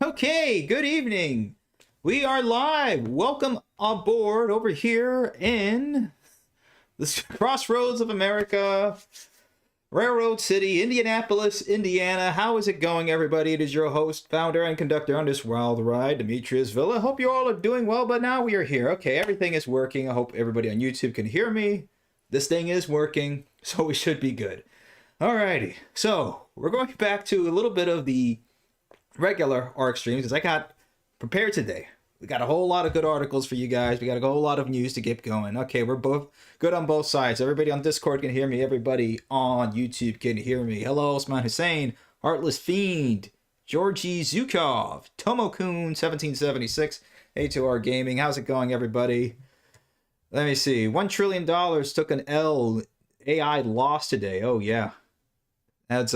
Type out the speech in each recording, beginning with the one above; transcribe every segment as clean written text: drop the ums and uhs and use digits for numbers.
Okay, good evening. We are live. Welcome aboard over here in the crossroads of America, Railroad City, Indianapolis, Indiana. How is it going, everybody? It is your host, founder, and conductor on this wild ride, Demetrius Villa. Hope you all are doing well, but now we are here. Okay, everything is working. I hope everybody on YouTube can hear me. This thing is working, so we should be good. Alrighty, so we're going back to a little bit of the regular ARC streams because I got prepared today. We got a whole lot of good articles for you guys. We got a whole lot of news to get going. Okay, we're both good on both sides. Everybody on Discord can hear me. Everybody on YouTube can hear me. Hello, Osman Hussein, Heartless Fiend, Georgi Zukov, Tomokun 1776, A2R Gaming. How's it going, everybody? Let me see. $1 trillion took an L. AI lost today. Oh, yeah. That's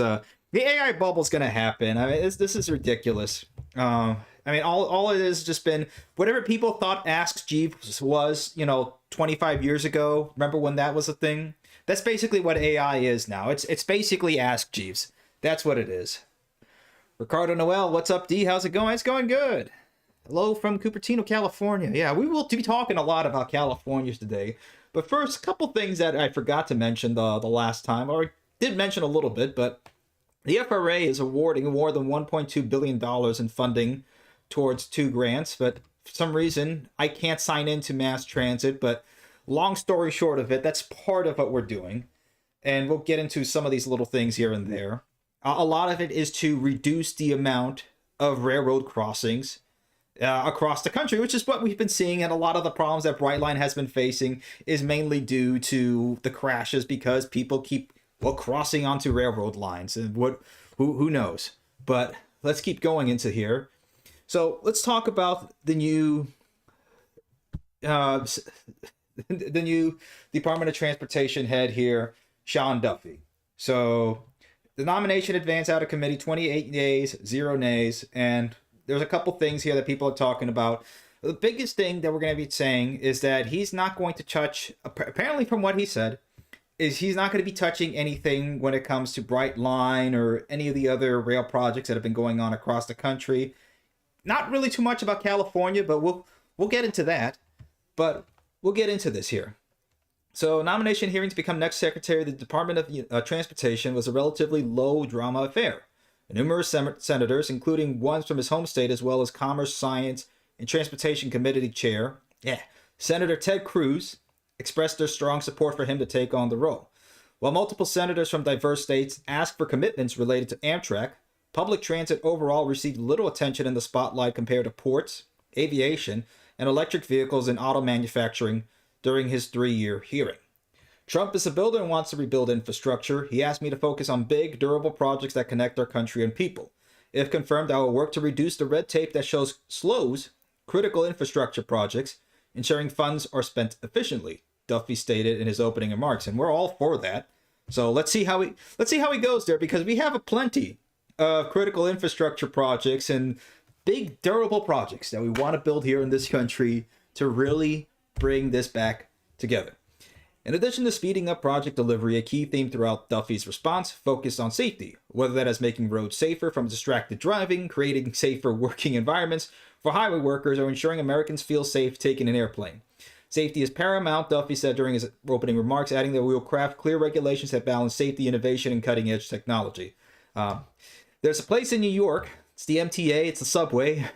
the AI bubble's gonna happen. I mean, this is ridiculous. I mean, all it has just been whatever people thought Ask Jeeves was, 25 years ago. Remember when that was a thing? That's basically what AI is now. It's basically Ask Jeeves. That's what it is. Ricardo Noel, what's up, D? How's it going? It's going good. Hello from Cupertino, California. Yeah, we will be talking a lot about California today. But first, a couple things that I forgot to mention the last time, or I did mention a little bit, but the FRA is awarding more than $1.2 billion in funding towards 2 grants, but for some reason, I can't sign into mass transit, but long story short of it, that's part of what we're doing, and we'll get into some of these little things here and there. A lot of it is to reduce the amount of railroad crossings across the country, which is what we've been seeing, and a lot of the problems that Brightline has been facing is mainly due to the crashes because people keep crossing onto railroad lines, and who knows? But let's keep going into here. So let's talk about the new Department of Transportation head here, Sean Duffy. So the nomination advanced out of committee, 28 nays, 0 nays, and there's a couple things here that people are talking about. The biggest thing that we're going to be saying is that he's not going to touch, apparently from what he said, is he's not going to be touching anything when it comes to Brightline or any of the other rail projects that have been going on across the country. Not really too much about California, but we'll get into that. But we'll get into this here. So nomination hearing to become next Secretary of the Department of Transportation was a relatively low drama affair. Numerous senators, including ones from his home state as well as Commerce, Science, and Transportation Committee Chair, Senator Ted Cruz, expressed their strong support for him to take on the role. While multiple senators from diverse states asked for commitments related to Amtrak, public transit overall received little attention in the spotlight compared to ports, aviation, and electric vehicles and auto manufacturing during his 3-year hearing. Trump is a builder and wants to rebuild infrastructure. He asked me to focus on big, durable projects that connect our country and people. If confirmed, I will work to reduce the red tape that slows critical infrastructure projects, ensuring funds are spent efficiently, Duffy stated in his opening remarks, and we're all for that. So let's see how he goes there, because we have a plenty of critical infrastructure projects and big durable projects that we want to build here in this country to really bring this back together. In addition to speeding up project delivery, a key theme throughout Duffy's response focused on safety, whether that is making roads safer from distracted driving, creating safer working environments for highway workers, or ensuring Americans feel safe taking an airplane. Safety is paramount, Duffy said during his opening remarks, adding that we will craft clear regulations that balance safety, innovation, and cutting-edge technology. There's a place in New York, it's the MTA, it's the subway,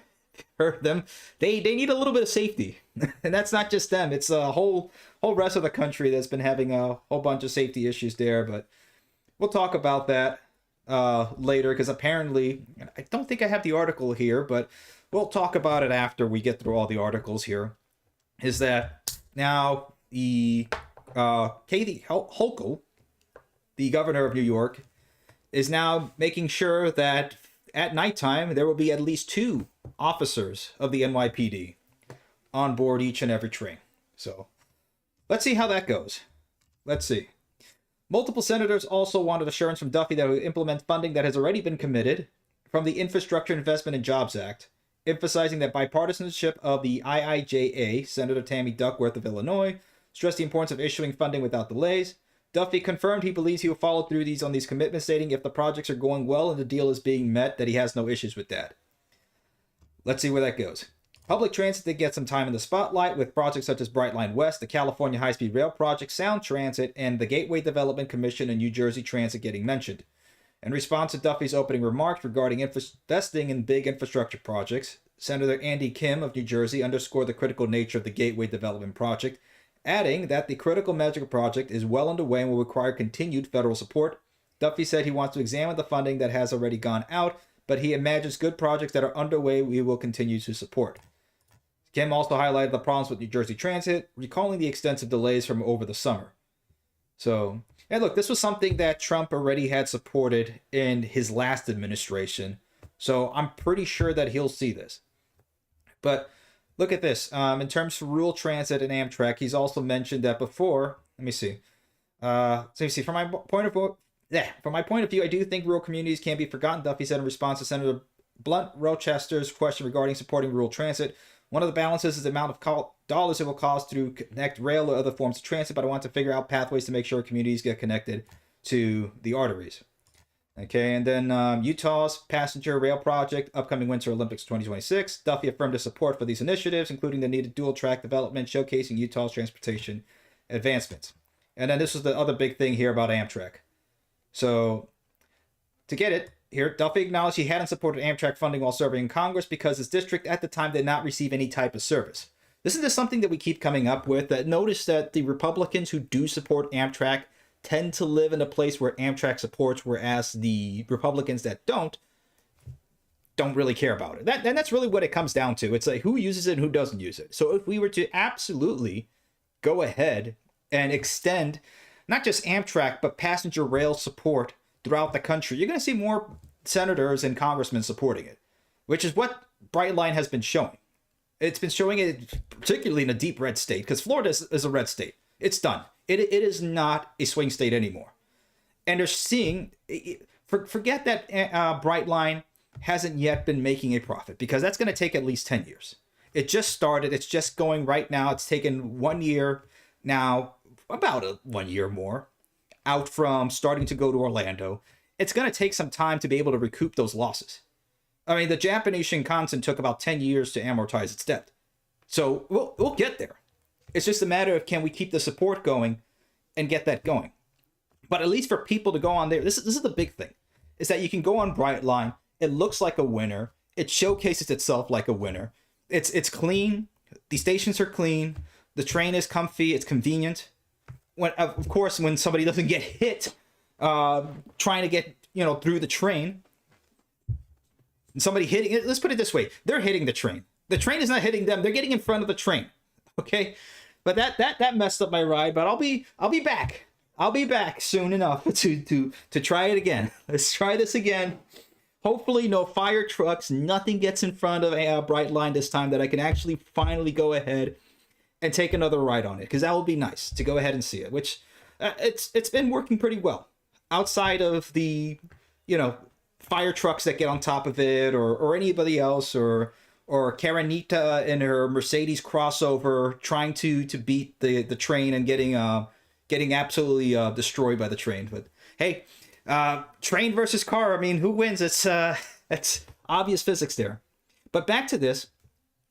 heard them, they need a little bit of safety. And that's not just them, it's a whole rest of the country that's been having a whole bunch of safety issues there, but we'll talk about that later, because apparently, I don't think I have the article here, but we'll talk about it after we get through all the articles here, is that now the Kathy Hochul, the governor of New York, is now making sure that at nighttime there will be at least 2 officers of the NYPD on board each and every train. So let's see how that goes. Let's see. Multiple senators also wanted assurance from Duffy that he would implement funding that has already been committed from the Infrastructure Investment and Jobs Act, emphasizing that bipartisanship of the IIJA. Senator Tammy Duckworth of Illinois stressed the importance of issuing funding without delays. Duffy confirmed he believes he will follow through on these commitments, stating if the projects are going well and the deal is being met, that he has no issues with that. let's see where that goes. Public transit did get some time in the spotlight with projects such as Brightline West, the California High-Speed Rail Project, Sound Transit, and the Gateway Development Commission and New Jersey Transit getting mentioned. In response to Duffy's opening remarks regarding investing in big infrastructure projects, Senator Andy Kim of New Jersey underscored the critical nature of the Gateway Development Project, adding that the critical medical project is well underway and will require continued federal support. Duffy said he wants to examine the funding that has already gone out, but he imagines good projects that are underway we will continue to support. Kim also highlighted the problems with New Jersey Transit, recalling the extensive delays from over the summer. So, and look, this was something that Trump already had supported in his last administration. So I'm pretty sure that he'll see this. But look at this. In terms of rural transit and Amtrak, he's also mentioned that before. Let me see. From my point of view, I do think rural communities can't be forgotten, Duffy said in response to Senator Blunt Rochester's question regarding supporting rural transit. One of the balances is the amount of dollars it will cost to connect rail or other forms of transit, but I want to figure out pathways to make sure communities get connected to the arteries. Okay, and then Utah's passenger rail project, upcoming Winter Olympics 2026. Duffy affirmed his support for these initiatives, including the needed dual track development, showcasing Utah's transportation advancements. And then this is the other big thing here about Amtrak. So, to get it, here, Duffy acknowledged he hadn't supported Amtrak funding while serving in Congress because his district at the time did not receive any type of service. This is just something that we keep coming up with. That notice that the Republicans who do support Amtrak tend to live in a place where Amtrak supports, whereas the Republicans that don't really care about it. That's really what it comes down to. It's like who uses it and who doesn't use it. So if we were to absolutely go ahead and extend not just Amtrak, but passenger rail support throughout the country, you're going to see more senators and congressmen supporting it, which is what Brightline has been showing. It's been showing it particularly in a deep red state, because Florida is a red state. It's done. It is not a swing state anymore. And they're seeing, forget that Brightline hasn't yet been making a profit, because that's going to take at least 10 years. It just started. It's just going right now. It's taken 1 year now, about 1 year more, out from starting to go to Orlando. It's going to take some time to be able to recoup those losses. I mean, the Japanese Shinkansen took about 10 years to amortize its debt. So we'll get there. It's just a matter of can we keep the support going and get that going. But at least for people to go on there, this is the big thing, is that you can go on Brightline. It looks like a winner. It showcases itself like a winner. It's clean. The stations are clean. The train is comfy. It's convenient. Of course, when somebody doesn't get hit trying to get through the train, and somebody hitting it, let's put it this way, they're hitting the train. The train is not hitting them. They're getting in front of the train. Okay, but that messed up my ride. But I'll be back. I'll be back soon enough to try it again. Let's try this again. Hopefully, no fire trucks. Nothing gets in front of a Brightline this time, that I can actually finally go ahead and take another ride on it, because that would be nice to go ahead and see it. Which it's been working pretty well, outside of the fire trucks that get on top of it, or anybody else, or Karenita in her Mercedes crossover trying to beat the train and getting absolutely destroyed by the train. But hey, train versus car, I mean, who wins? It's obvious physics there. But back to this.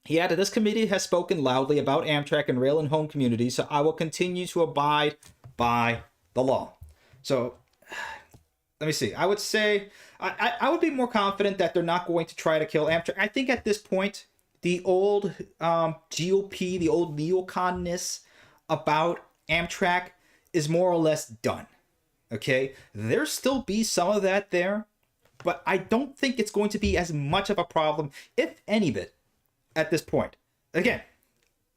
He added, this committee has spoken loudly about Amtrak and rail and home communities, so I will continue to abide by the law. So let me see. I would say I would be more confident that they're not going to try to kill Amtrak. I think at this point, the old GOP, the old neoconness about Amtrak is more or less done. Okay? There'll still be some of that there, but I don't think it's going to be as much of a problem, if any bit, at this point. Again,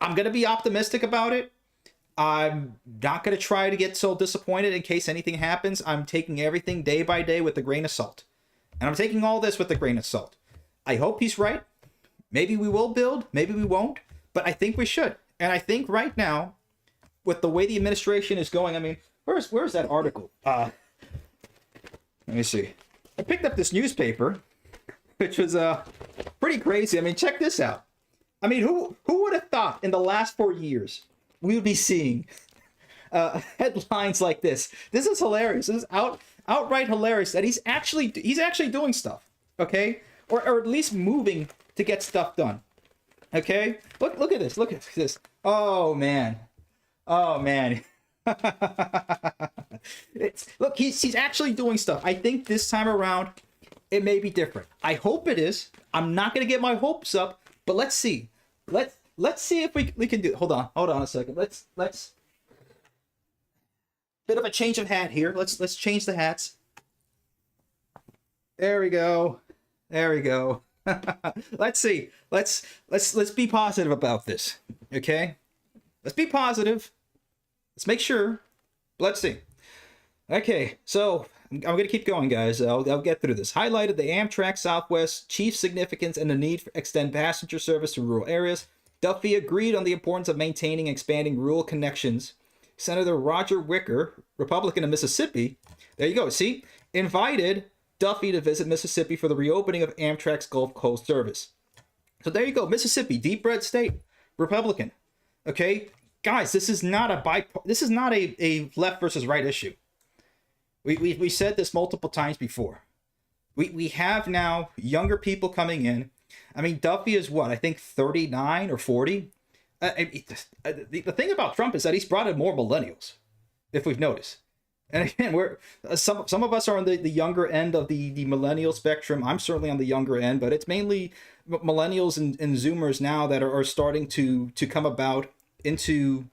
I'm going to be optimistic about it. I'm not going to try to get so disappointed in case anything happens. I'm taking everything day by day with a grain of salt. And I'm taking all this with a grain of salt. I hope he's right. Maybe we will build. Maybe we won't. But I think we should. And I think right now, with the way the administration is going, I mean, where's that article? Let me see. I picked up this newspaper, which was pretty crazy. I mean, check this out. I mean, who would have thought in the last 4 years we would be seeing headlines like this? This is hilarious. This is outright hilarious that he's actually doing stuff, okay? Or at least moving to get stuff done. Okay, look at this. Look at this. Oh man. Oh man. Look, he's actually doing stuff. I think this time around it may be different. I hope it is. I'm not gonna get my hopes up, but let's see. Let's see if we can do it. Hold on a second. Let's bit of a change of hat here. Let's change the hats. There we go. There we go. Let's see. Let's be positive about this. Okay? Let's be positive. Let's make sure. Let's see. Okay, so I'm going to keep going, guys. I'll get through this. Highlighted the Amtrak Southwest chief significance and the need to extend passenger service to rural areas. Duffy agreed on the importance of maintaining and expanding rural connections. Senator Roger Wicker, Republican of Mississippi, there you go, see, invited Duffy to visit Mississippi for the reopening of Amtrak's Gulf Coast service. So there you go, Mississippi, deep red state, Republican. Okay, guys, this is not a left versus right issue. We said this multiple times before. We have now younger people coming in. I mean, Duffy is what, I think 39 or 40. The thing about Trump is that he's brought in more millennials, if we've noticed. And again, we're some of us are on the younger end of the millennial spectrum. I'm certainly on the younger end, but it's mainly millennials and Zoomers now that are starting to come about into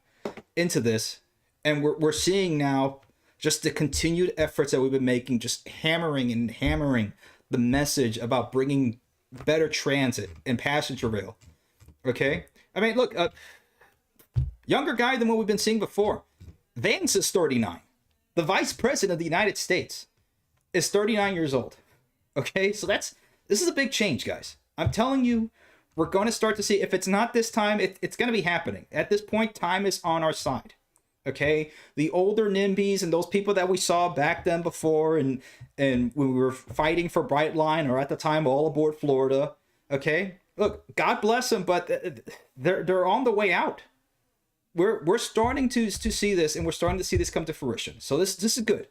this, and we're seeing now just the continued efforts that we've been making, just hammering the message about bringing better transit and passenger rail. Okay, I mean, look, younger guy than what we've been seeing before. Vance is 39. The vice president of the United States is 39 years old. Okay, so this is a big change, guys. I'm telling you, we're going to start to see, if it's not this time, it's going to be happening. At this point, time is on our side. Okay, the older NIMBYs and those people that we saw back then before, and when we were fighting for Brightline, or at the time All Aboard Florida. Okay, look, God bless them, but they're on the way out. We're starting to see this, and we're starting to see this come to fruition. So this is good.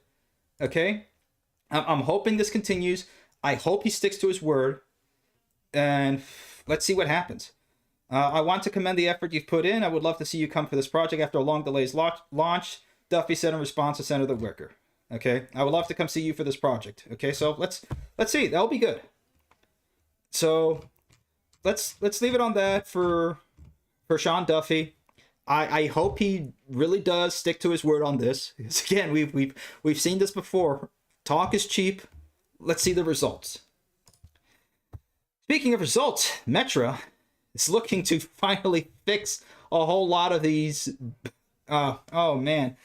Okay, I'm hoping this continues. I hope he sticks to his word, and let's see what happens. I want to commend the effort you've put in. I would love to see you come for this project after a long delay's launch, Duffy said in response to Senator Wicker. Okay, I would love to come see you for this project. Okay, so let's see. That'll be good. So let's leave it on that for Sean Duffy. I hope he really does stick to his word on this. Because again, we've seen this before. Talk is cheap. Let's see the results. Speaking of results, Metra is looking to finally fix a whole lot of these. Oh man,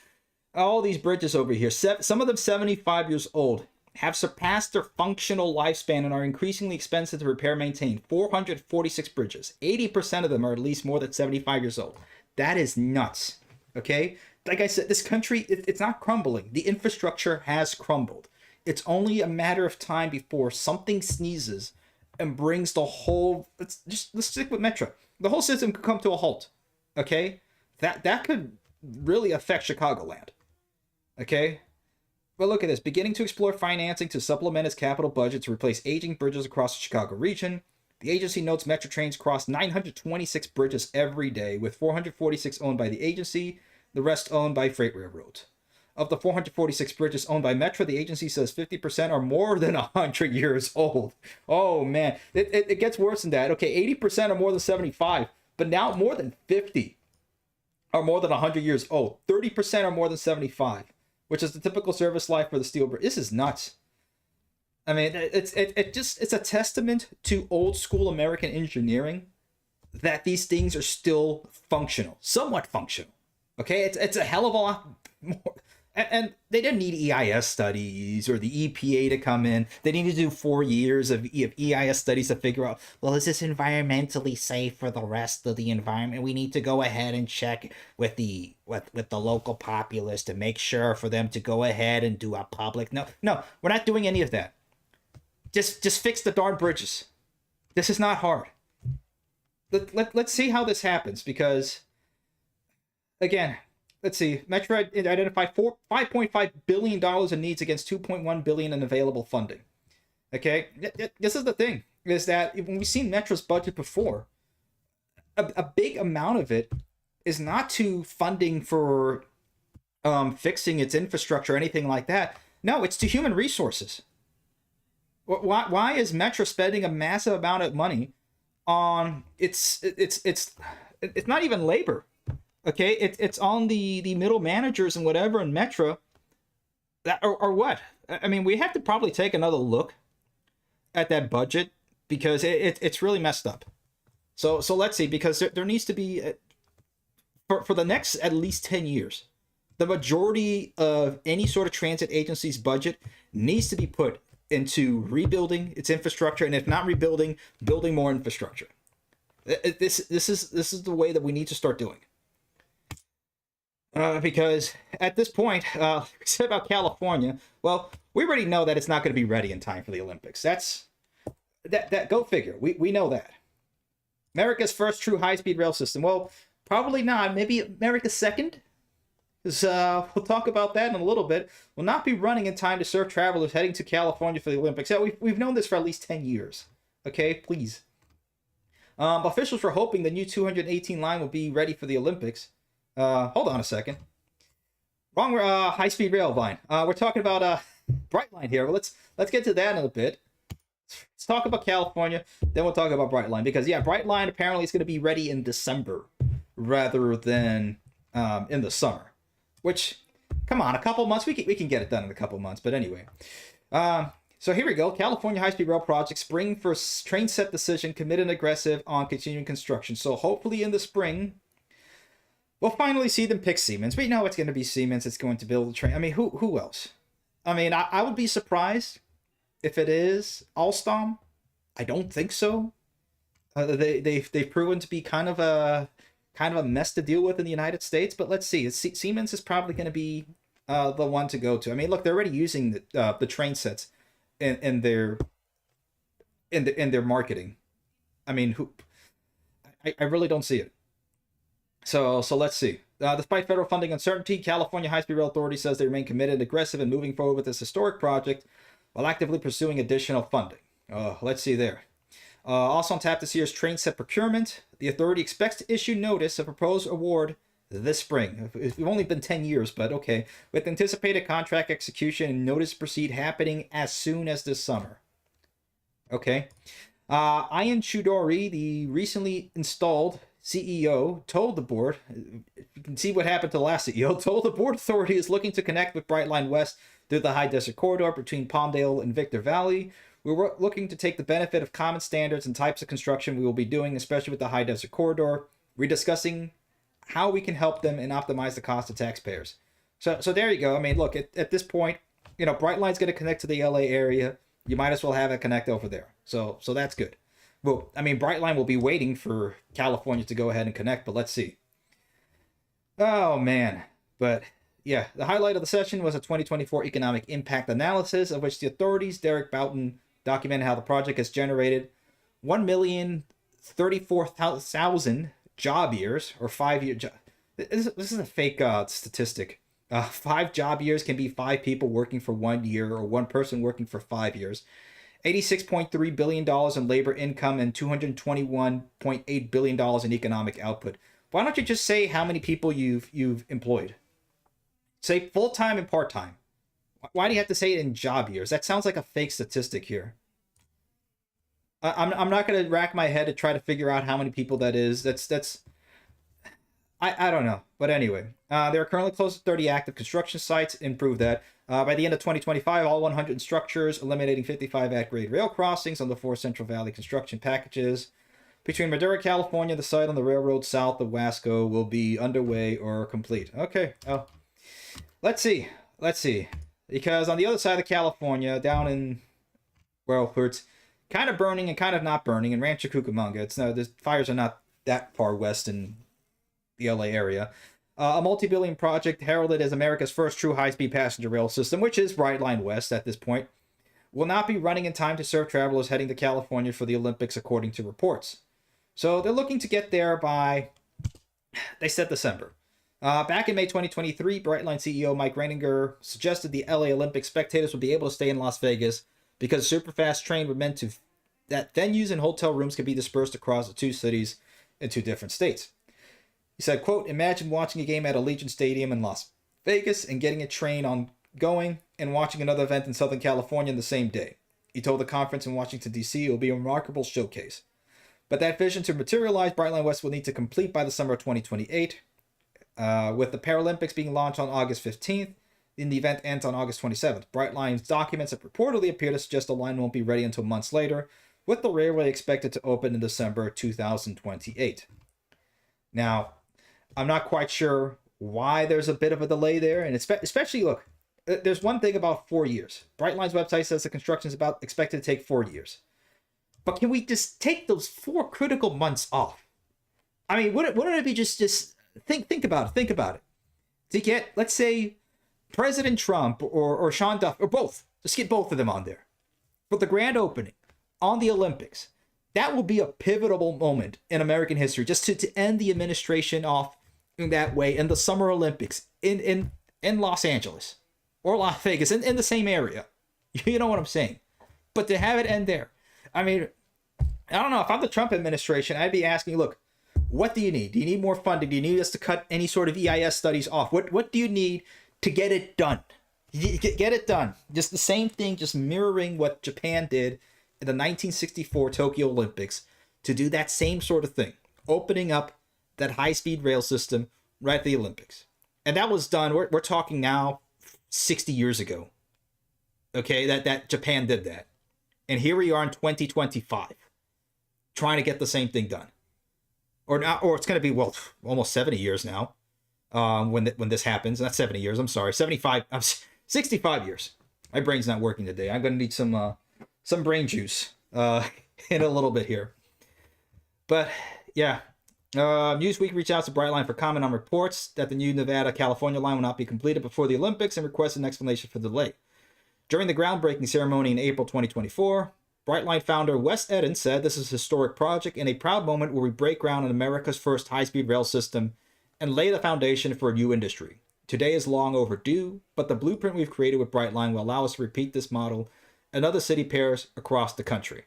all these bridges over here. Some of them 75 years old, have surpassed their functional lifespan and are increasingly expensive to repair and maintain. 446 bridges. 80% of them are at least more than 75 years old. That is nuts. Okay? Like I said, this country, it's not crumbling. The infrastructure has crumbled. It's only a matter of time before something sneezes and brings the whole... Let's stick with Metra. The whole system could come to a halt. Okay? That could really affect Chicagoland. Okay? But look at this. Beginning to explore financing to supplement its capital budget to replace aging bridges across the Chicago region. The agency notes Metra trains cross 926 bridges every day, with 446 owned by the agency, the rest owned by freight railroads. Of the 446 bridges owned by Metra, the agency says 50% are more than 100 years old. Oh, man. It gets worse than that. Okay, 80% are more than 75, but now more than 50 are more than 100 years old. 30% are more than 75, which is the typical service life for the steel bridge. This is nuts. I mean, it's a testament to old school American engineering that these things are still functional, somewhat functional. Okay, it's a hell of a lot more. And they didn't need EIS studies or the EPA to come in. They need to do 4 years of EIS studies to figure out, well, is this environmentally safe for the rest of the environment? We need to go ahead and check with the local populace to make sure for them to go ahead and do a public. No, we're not doing any of that. Just fix the darn bridges. This is not hard. Let's see how this happens, because, again, let's see. Metra identified $5.5 billion in needs against $2.1 billion in available funding. Okay, this is the thing. is that when we've seen Metro's budget before, a big amount of it is not to funding for fixing its infrastructure or anything like that. No, it's to human resources. Why is Metro spending a massive amount of money on it's not even labor, okay? It's on the middle managers and whatever in Metro that or what? I mean, we have to probably take another look at that budget because it's really messed up. So let's see, because there needs to be for the next at least 10 years, the majority of any sort of transit agency's budget needs to be put into rebuilding its infrastructure, and if not rebuilding, building more infrastructure. This is the way that we need to start doing. Because at this point, said about California, well, we already know that it's not going to be ready in time for the Olympics. That go figure. We know that. America's first true high-speed rail system. Well, probably not. Maybe America's second. Because we'll talk about that in a little bit. Will not be running in time to serve travelers heading to California for the Olympics. Yeah, we've known this for at least 10 years. Okay, please. Officials were hoping the new 218 line will be ready for the Olympics. Hold on a second. Wrong high-speed rail line. We're talking about Brightline here. Well, let's get to that in a bit. Let's talk about California, then we'll talk about Brightline. Because, yeah, Brightline apparently is going to be ready in December rather than in the summer. Which, come on, a couple months. We can get it done in a couple months. But anyway. So here we go. California High-Speed Rail Project. Spring for train set decision. Committed and aggressive on continuing construction. So hopefully in the spring, we'll finally see them pick Siemens. We know it's going to be Siemens. It's going to build the train. I mean, who else? I mean, I would be surprised if it is Alstom. I don't think so. They've proven to be kind of a mess to deal with in the United States. But let's see. Siemens is probably going to be the one to go to. I mean, look, they're already using the train sets in their marketing. I mean, I really don't see it. So let's see. Despite federal funding uncertainty, California High-Speed Rail Authority says they remain committed and aggressive in moving forward with this historic project while actively pursuing additional funding. Let's see there. Also on tap this year's train set procurement, the authority expects to issue notice of proposed award this spring. It's only been 10 years, but okay. With anticipated contract execution and notice to proceed happening as soon as this summer. Okay. Ian Chudori, the recently installed CEO, told the board, you can see what happened to the last CEO, told the board authority is looking to connect with Brightline West through the High Desert Corridor between Palmdale and Victor Valley. We're looking to take the benefit of common standards and types of construction we will be doing, especially with the High Desert Corridor. We're discussing how we can help them and optimize the cost of taxpayers. So there you go. I mean, look, at this point, Brightline's going to connect to the LA area. You might as well have it connect over there. So that's good. Well, I mean, Brightline will be waiting for California to go ahead and connect, but let's see. Oh, man. But, yeah, the highlight of the session was a 2024 economic impact analysis, of which the authorities, Derek Boughton, documented how the project has generated 1,034,000 job years, or 5 year job. This is a fake statistic. 5 job years can be 5 people working for 1 year, or 1 person working for 5 years. $86.3 billion in labor income and $221.8 billion in economic output. Why don't you just say how many people you've employed? Say full-time and part-time. Why do you have to say it in job years? That sounds like a fake statistic here. I'm not going to rack my head to try to figure out how many people that is. I don't know. But anyway, there are currently close to 30 active construction sites. Improve that. By the end of 2025, all 100 structures, eliminating 55 at-grade rail crossings on the 4 Central Valley construction packages. Between Madera, California, the site on the railroad south of Wasco will be underway or complete. Okay. Oh, let's see. Because on the other side of California, down in, well, where it's kind of burning and kind of not burning, in Rancho Cucamonga, the fires are not that far west in the LA area. A multi-billion project heralded as America's first true high-speed passenger rail system, which is Brightline West at this point, will not be running in time to serve travelers heading to California for the Olympics, according to reports. So they're looking to get there by, they said December. Back in May 2023, Brightline CEO Mike Reininger suggested the LA Olympic spectators would be able to stay in Las Vegas because a superfast train were meant to that venues and hotel rooms can be dispersed across the two cities in two different states. He said, quote, imagine watching a game at Allegiant Stadium in Las Vegas and getting a train on going and watching another event in Southern California in the same day. He told the conference in Washington, D.C. it will be a remarkable showcase. But that vision to materialize, Brightline West will need to complete by the summer of 2028. With the Paralympics being launched on August 15th, and the event ends on August 27th. Brightline's documents have reportedly appeared to suggest the line won't be ready until months later, with the railway expected to open in December 2028. Now, I'm not quite sure why there's a bit of a delay there, and especially, look, there's one thing about 4 years. Brightline's website says the construction is expected to take 4 years. But can we just take those 4 critical months off? I mean, wouldn't it be just think about it. To get, let's say, President Trump or Sean Duffy, or both, just get both of them on there for the grand opening on the Olympics. That will be a pivotal moment in American history, just to end the administration off in that way in the Summer Olympics in Los Angeles or Las Vegas, in the same area. You know what I'm saying? But to have it end there, I mean, I don't know. If I'm the Trump administration, I'd be asking, look, what do you need? Do you need more funding? Do you need us to cut any sort of EIS studies off? What do you need to get it done? Get it done. Just the same thing, just mirroring what Japan did in the 1964 Tokyo Olympics, to do that same sort of thing, opening up that high-speed rail system right at the Olympics. And that was done, we're talking now 60 years ago. Okay, that Japan did that. And here we are in 2025, trying to get the same thing done. Or it's going to be, well, almost 70 years now. When this happens. Not 70 years, I'm sorry. 65 years. My brain's not working today. I'm going to need some brain juice in a little bit here. But, yeah. Newsweek reached out to Brightline for comment on reports that the new Nevada-California line will not be completed before the Olympics and requested an explanation for the delay. During the groundbreaking ceremony in April 2024, Brightline founder Wes Edens said, this is a historic project and a proud moment where we break ground on America's first high-speed rail system and lay the foundation for a new industry. Today is long overdue, but the blueprint we've created with Brightline will allow us to repeat this model in other city pairs across the country.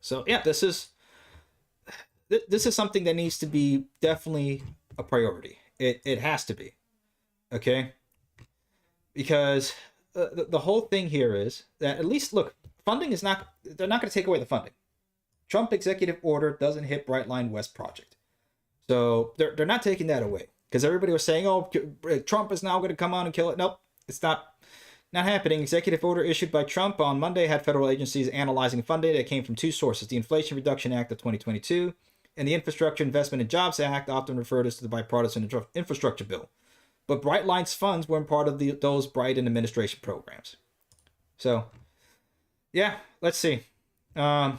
So yeah, this is something that needs to be definitely a priority. It has to be, okay? Because the whole thing here is that, at least, look, funding is not, they're not going to take away the funding. Trump executive order doesn't hit Brightline West project. So they're not taking that away, because everybody was saying, oh, Trump is now going to come on and kill it. Nope, it's not happening. Executive order issued by Trump on Monday had federal agencies analyzing funding that came from two sources: the Inflation Reduction Act of 2022 and the Infrastructure Investment and Jobs Act, often referred as the bipartisan infrastructure bill. But Brightline's funds weren't part of those Biden administration programs. So, yeah, let's see. I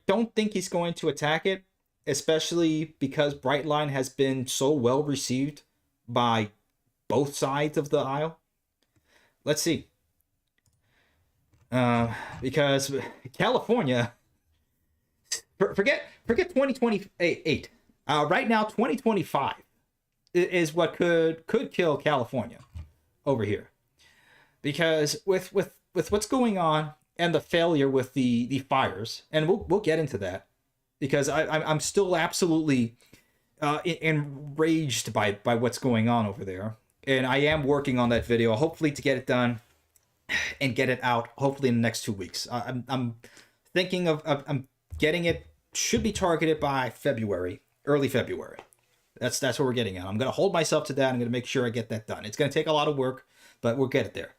don't think he's going to attack it, especially because Brightline has been so well received by both sides of the aisle. Let's see. Because California, forget 2028. Right now, 2025 is what could kill California over here. Because with what's going on and the failure with the fires, and we'll get into that, because I'm still absolutely enraged by what's going on over there. And I am working on that video, hopefully to get it done and get it out, hopefully in the next 2 weeks. I'm thinking of I'm getting it, should be targeted by February, early February. That's what we're getting at. I'm going to hold myself to that. I'm going to make sure I get that done. It's going to take a lot of work, but we'll get it there.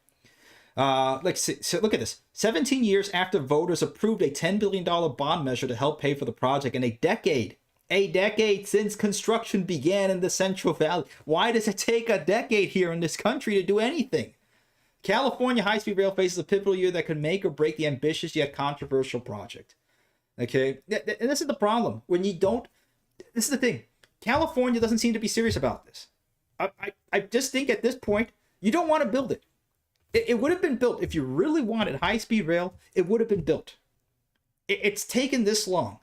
So look at this. 17 years after voters approved a $10 billion bond measure to help pay for the project, in a decade since construction began in the Central Valley. Why does it take a decade here in this country to do anything? California high-speed rail faces a pivotal year that could make or break the ambitious yet controversial project. Okay, and this is the problem. When you don't, this is the thing. California doesn't seem to be serious about this. I just think at this point, you don't want to build it. It would have been built. If you really wanted high-speed rail, it would have been built. It's taken this long.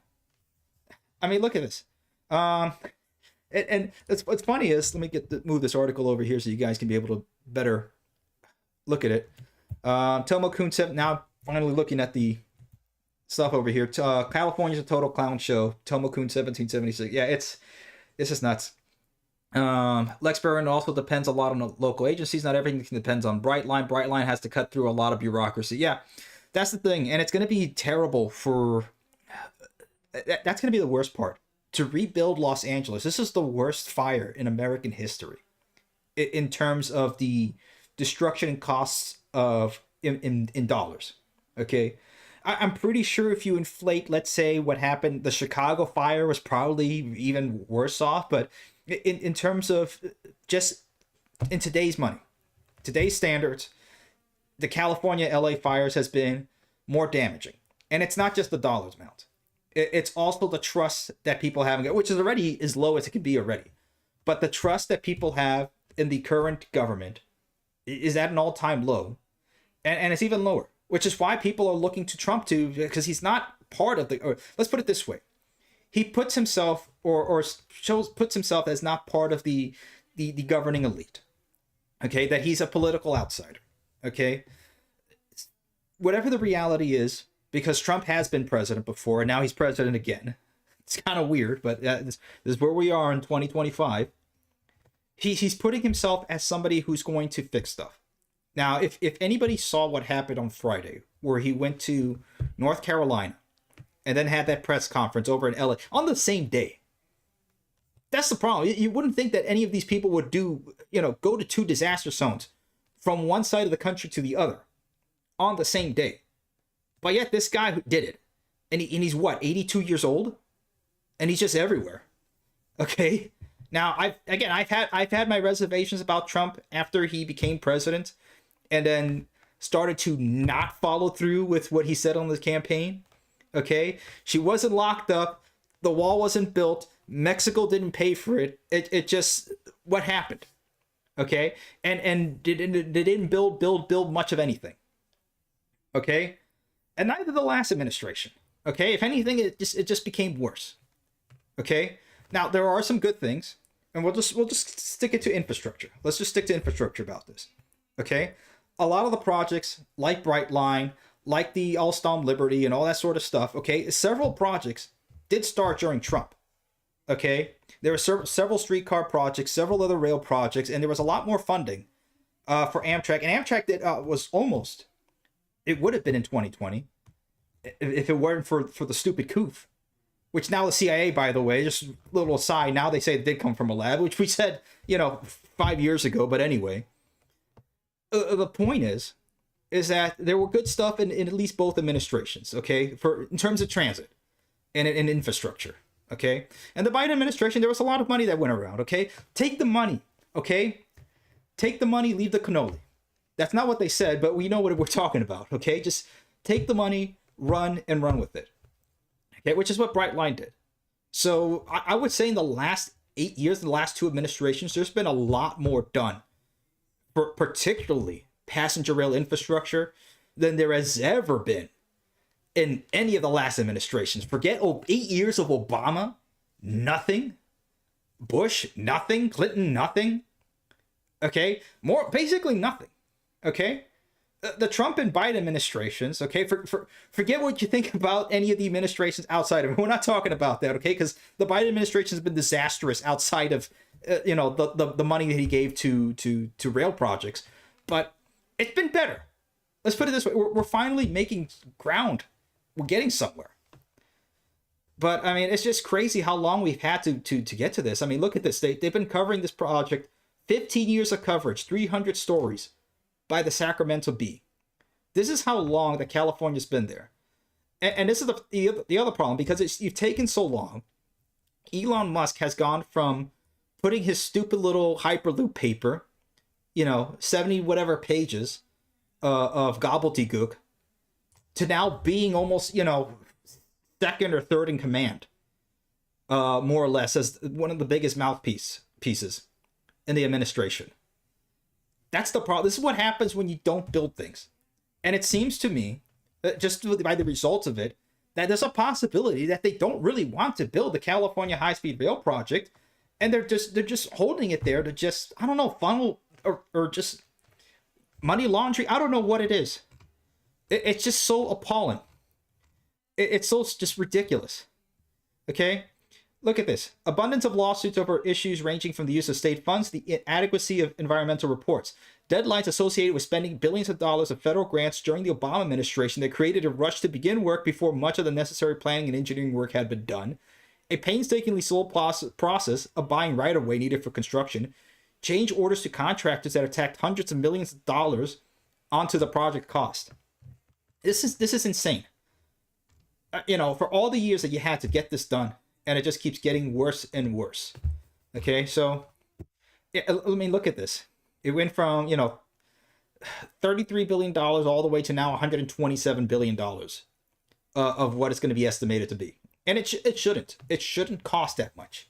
I mean, look at this. And what's funny is, let me move this article over here so you guys can be able to better look at it. Tomo Kuhn said, now finally looking at the stuff over here. California's a total clown show. Tomokun 1776. Yeah, it's just nuts. Lex Barron also depends a lot on the local agencies. Not everything depends on Brightline. Brightline has to cut through a lot of bureaucracy. Yeah, that's the thing, and it's going to be terrible for. That's going to be the worst part. To rebuild Los Angeles, this is the worst fire in American history, in terms of the destruction and costs of in dollars. Okay, I'm pretty sure if you inflate, let's say, what happened, the Chicago fire was probably even worse off, but in terms of just in today's money, today's standards, the California LA fires has been more damaging. And it's not just the dollars amount. It's also the trust that people have, which is already as low as it can be already. But the trust that people have in the current government is at an all-time low. And it's even lower, which is why people are looking to Trump because he's not part of the, or let's put it this way. He puts himself puts himself as not part of the governing elite. Okay, that he's a political outsider. Okay, whatever the reality is, because Trump has been president before and now he's president again. It's kind of weird, but this is where we are in 2025. He's putting himself as somebody who's going to fix stuff. Now, if anybody saw what happened on Friday, where he went to North Carolina and then had that press conference over in LA on the same day. That's the problem. You wouldn't think that any of these people would go to two disaster zones from one side of the country to the other on the same day. But yet this guy did it. And he's what, 82 years old? And he's just everywhere. Okay? Now, I've had my reservations about Trump after he became president and then started to not follow through with what he said on the campaign. Okay, she wasn't locked up, the wall wasn't built, Mexico didn't pay for it. It just, what happened? Okay, and they didn't build much of anything. Okay, and neither did the last administration. Okay, if anything, it just became worse. Okay, now there are some good things, and we'll just stick it to infrastructure. Let's just stick to infrastructure about this. Okay, a lot of the projects like Brightline, like the Alstom Liberty and all that sort of stuff, okay, several projects did start during Trump, okay? There were several streetcar projects, several other rail projects, and there was a lot more funding for Amtrak. And Amtrak it would have been in 2020 if it weren't for the stupid coup, which now the CIA, by the way, just a little aside, now they say it did come from a lab, which we said, 5 years ago, but anyway. The point is that there were good stuff in at least both administrations, okay, in terms of transit and infrastructure, okay? And the Biden administration, there was a lot of money that went around, okay? Take the money, okay? Take the money, leave the cannoli. That's not what they said, but we know what we're talking about, okay? Just take the money, run with it, okay? Which is what Brightline did. So I would say in the last 8 years, the last two administrations, there's been a lot more done, particularly passenger rail infrastructure, than there has ever been in any of the last administrations. Forget 8 years of Obama, nothing. Bush, nothing. Clinton, nothing. Okay, basically nothing. Okay, the Trump and Biden administrations. Okay, forget what you think about any of the administrations outside of it. We're not talking about that. Okay, because the Biden administration has been disastrous outside of the money that he gave to rail projects, but it's been better. Let's put it this way. We're finally making ground. We're getting somewhere. But, I mean, it's just crazy how long we've had to get to this. I mean, look at this. They've been covering this project, 15 years of coverage, 300 stories by the Sacramento Bee. This is how long that California's been there. And this is the other problem, because you've taken so long. Elon Musk has gone from putting his stupid little Hyperloop paper, 70 whatever pages of gobbledygook, to now being almost, second or third in command, more or less, as one of the biggest pieces in the administration. That's the problem. This is what happens when you don't build things. And it seems to me, just by the results of it, that there's a possibility that they don't really want to build the California high-speed rail project, and they're just holding it there to just, I don't know, funnel or just money laundering. I don't know what it is. It's just so appalling. It's so just ridiculous. Okay? Look at this. Abundance of lawsuits over issues ranging from the use of state funds, the inadequacy of environmental reports, deadlines associated with spending billions of dollars of federal grants during the Obama administration that created a rush to begin work before much of the necessary planning and engineering work had been done, a painstakingly slow process of buying right-of-way needed for construction, change orders to contractors that attacked hundreds of millions of dollars onto the project cost. This is insane. For all the years that you had to get this done, and it just keeps getting worse and worse. Okay, so I mean, look at this. It went from $33 billion all the way to now $127 billion of what it's going to be estimated to be, and it shouldn't cost that much.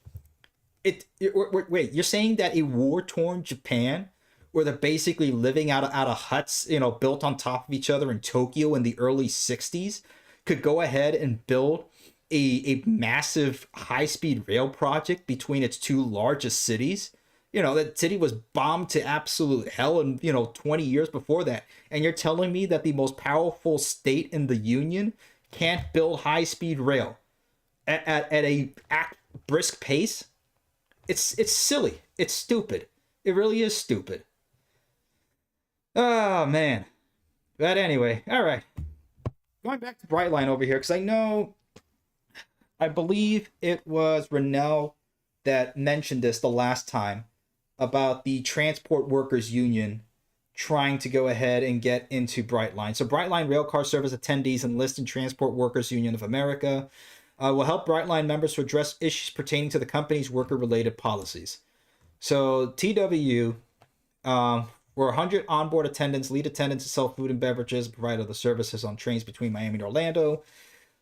Wait, you're saying that a war-torn Japan, where they're basically living out of huts, built on top of each other in Tokyo in the early '60s, could go ahead and build a massive high-speed rail project between its two largest cities? That city was bombed to absolute hell in 20 years before that, and you're telling me that the most powerful state in the union can't build high-speed rail at a brisk pace? It's silly. It's stupid. It really is stupid. Oh man. But anyway, all right. Going back to Brightline over here, because I believe it was Rennell that mentioned this the last time about the Transport Workers Union trying to go ahead and get into Brightline. So Brightline Railcar Service attendees enlisted Transport Workers Union of America will help Brightline members to address issues pertaining to the company's worker-related policies. So TWU were 100 onboard attendants, lead attendants to sell food and beverages, provide other services on trains between Miami and Orlando.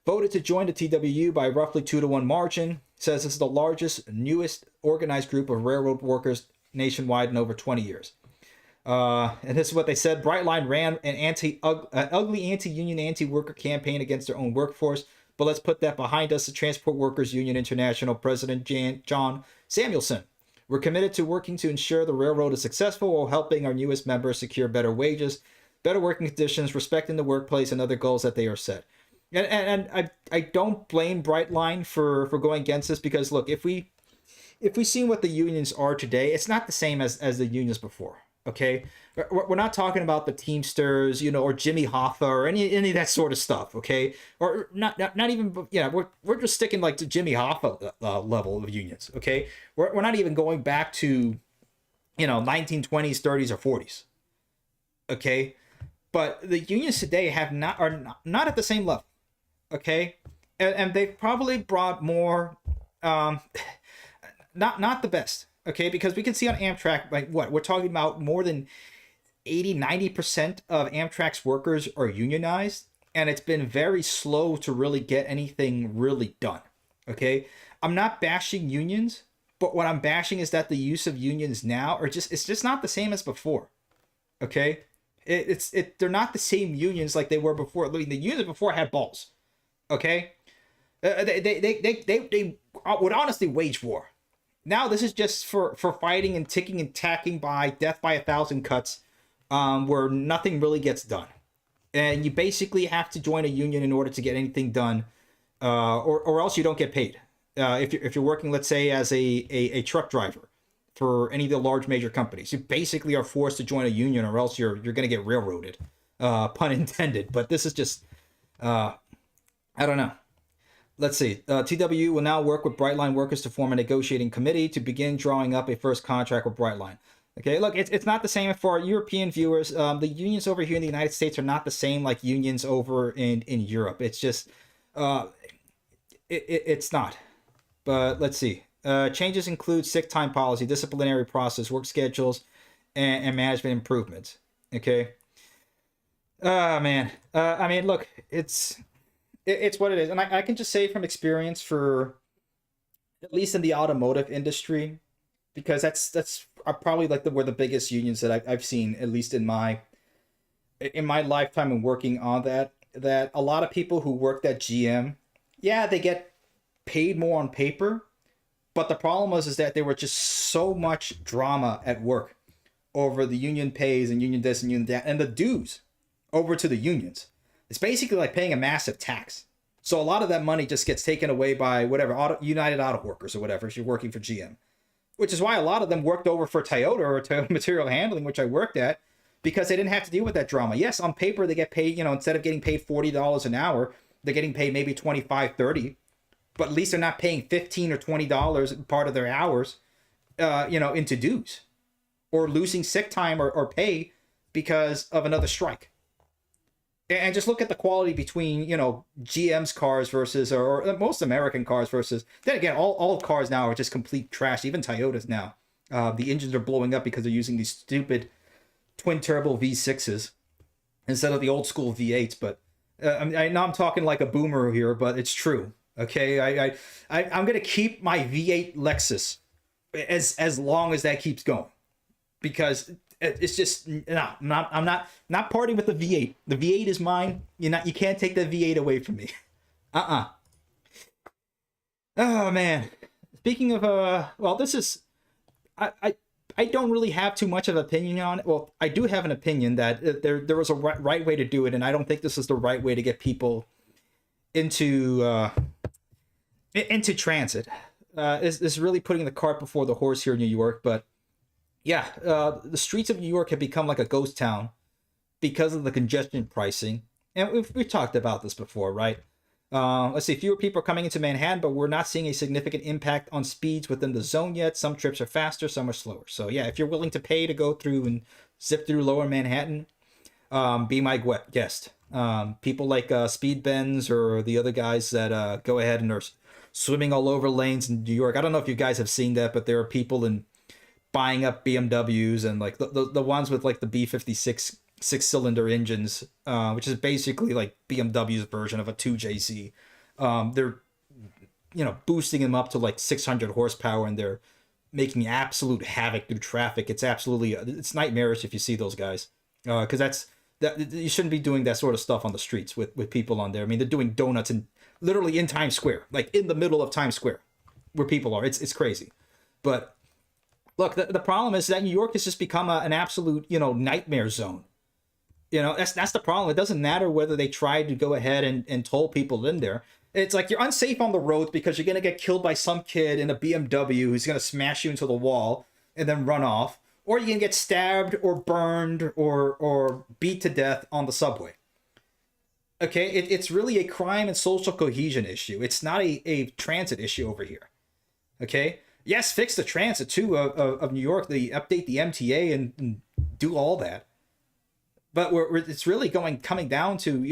Voted to join the TWU by roughly 2-to-1 margin. Says this is the largest, newest organized group of railroad workers nationwide in over 20 years. And this is what they said. Brightline ran an ugly anti-union, anti-worker campaign against their own workforce. But let's put that behind us. The Transport Workers Union International President John Samuelson. We're committed to working to ensure the railroad is successful while helping our newest members secure better wages, better working conditions, respecting the workplace, and other goals that they are set. And I don't blame Brightline for going against this, because look, if we see what the unions are today, it's not the same as the unions before. Okay, we're not talking about the Teamsters, or Jimmy Hoffa or any of that sort of stuff. Okay, or not even we're just sticking like to Jimmy Hoffa level of unions. Okay, we're not even going back to 1920s, 30s, or 40s. Okay, but the unions today are not at the same level. Okay, and they've probably brought more not the best. Okay, because we can see on Amtrak, like we're talking about more than 80-90% of Amtrak's workers are unionized, and it's been very slow to really get anything really done. Okay, I'm not bashing unions, but what I'm bashing is that the use of unions now it's just not the same as before. Okay, they're not the same unions like they were before. I mean, the unions before had balls. Okay, they would honestly wage war. Now this is just for fighting and ticking and tacking by death by 1,000 cuts, where nothing really gets done, and you basically have to join a union in order to get anything done, or else you don't get paid. If you're working, let's say, as a truck driver for any of the large major companies, you basically are forced to join a union, or else you're going to get railroaded, pun intended. But this is just I don't know. Let's see. TWU will now work with Brightline workers to form a negotiating committee to begin drawing up a first contract with Brightline. Okay, look, it's not the same for our European viewers. The unions over here in the United States are not the same like unions over in Europe. It's just, it's not. But let's see. Changes include sick time policy, disciplinary process, work schedules, and management improvements. Okay. Man. I mean, look, it's what it is. And I can just say from experience, for at least in the automotive industry, because that's probably like where the biggest unions that I've seen, at least in my lifetime and working on that a lot of people who worked at GM, yeah, they get paid more on paper, but the problem is that there were just so much drama at work over the union pays and union this and union that, and the dues over to the unions. It's basically like paying a massive tax. So a lot of that money just gets taken away by whatever, United Auto Workers or whatever, if you're working for GM. Which is why a lot of them worked over for Toyota or Toyota Material Handling, which I worked at, because they didn't have to deal with that drama. Yes, on paper they get paid, instead of getting paid $40 an hour, they're getting paid maybe $25, $30. But at least they're not paying $15 or $20 part of their hours, into dues. Or losing sick time or pay because of another strike. And just look at the quality between, GM's cars versus, or most American cars versus, then again, all cars now are just complete trash, even Toyotas now. The engines are blowing up because they're using these stupid twin turbo V6s instead of the old school V8s. But I know I'm talking like a boomer here, but it's true. Okay, I'm going to keep my V8 Lexus as long as that keeps going. Because it's just I'm not partying with the V8. The V8 is mine. You can't take the V8 away from me. Oh man. Speaking of this is I don't really have too much of an opinion on it. Well, I do have an opinion that there was a right way to do it, and I don't think this is the right way to get people into transit. Is really putting the cart before the horse here in New York, but yeah, the streets of New York have become like a ghost town because of the congestion pricing. And we've talked about this before, right? Let's see, fewer people are coming into Manhattan, but we're not seeing a significant impact on speeds within the zone yet. Some trips are faster, some are slower. So yeah, if you're willing to pay to go through and zip through lower Manhattan, be my guest. People like Speed Benz or the other guys that go ahead and are swimming all over lanes in New York. I don't know if you guys have seen that, but there are people buying up BMWs and like the ones with like the B56 6-cylinder engines, which is basically like BMW's version of a 2JZ. They're boosting them up to like 600 horsepower, and they're making absolute havoc through traffic. It's absolutely it's nightmarish if you see those guys, because that you shouldn't be doing that sort of stuff on the streets with people on there. I mean, they're doing donuts literally in Times Square, like in the middle of Times Square where people are. It's crazy. But look, the problem is that New York has just become an absolute, nightmare zone. That's the problem. It doesn't matter whether they try to go ahead and toll people in there. It's like you're unsafe on the roads because you're going to get killed by some kid in a BMW who's going to smash you into the wall and then run off. Or you're going to get stabbed or burned or beat to death on the subway. Okay, it's really a crime and social cohesion issue. It's not a transit issue over here. Okay? Yes, fix the transit too of New York. They update the MTA and do all that. But it's really coming down to,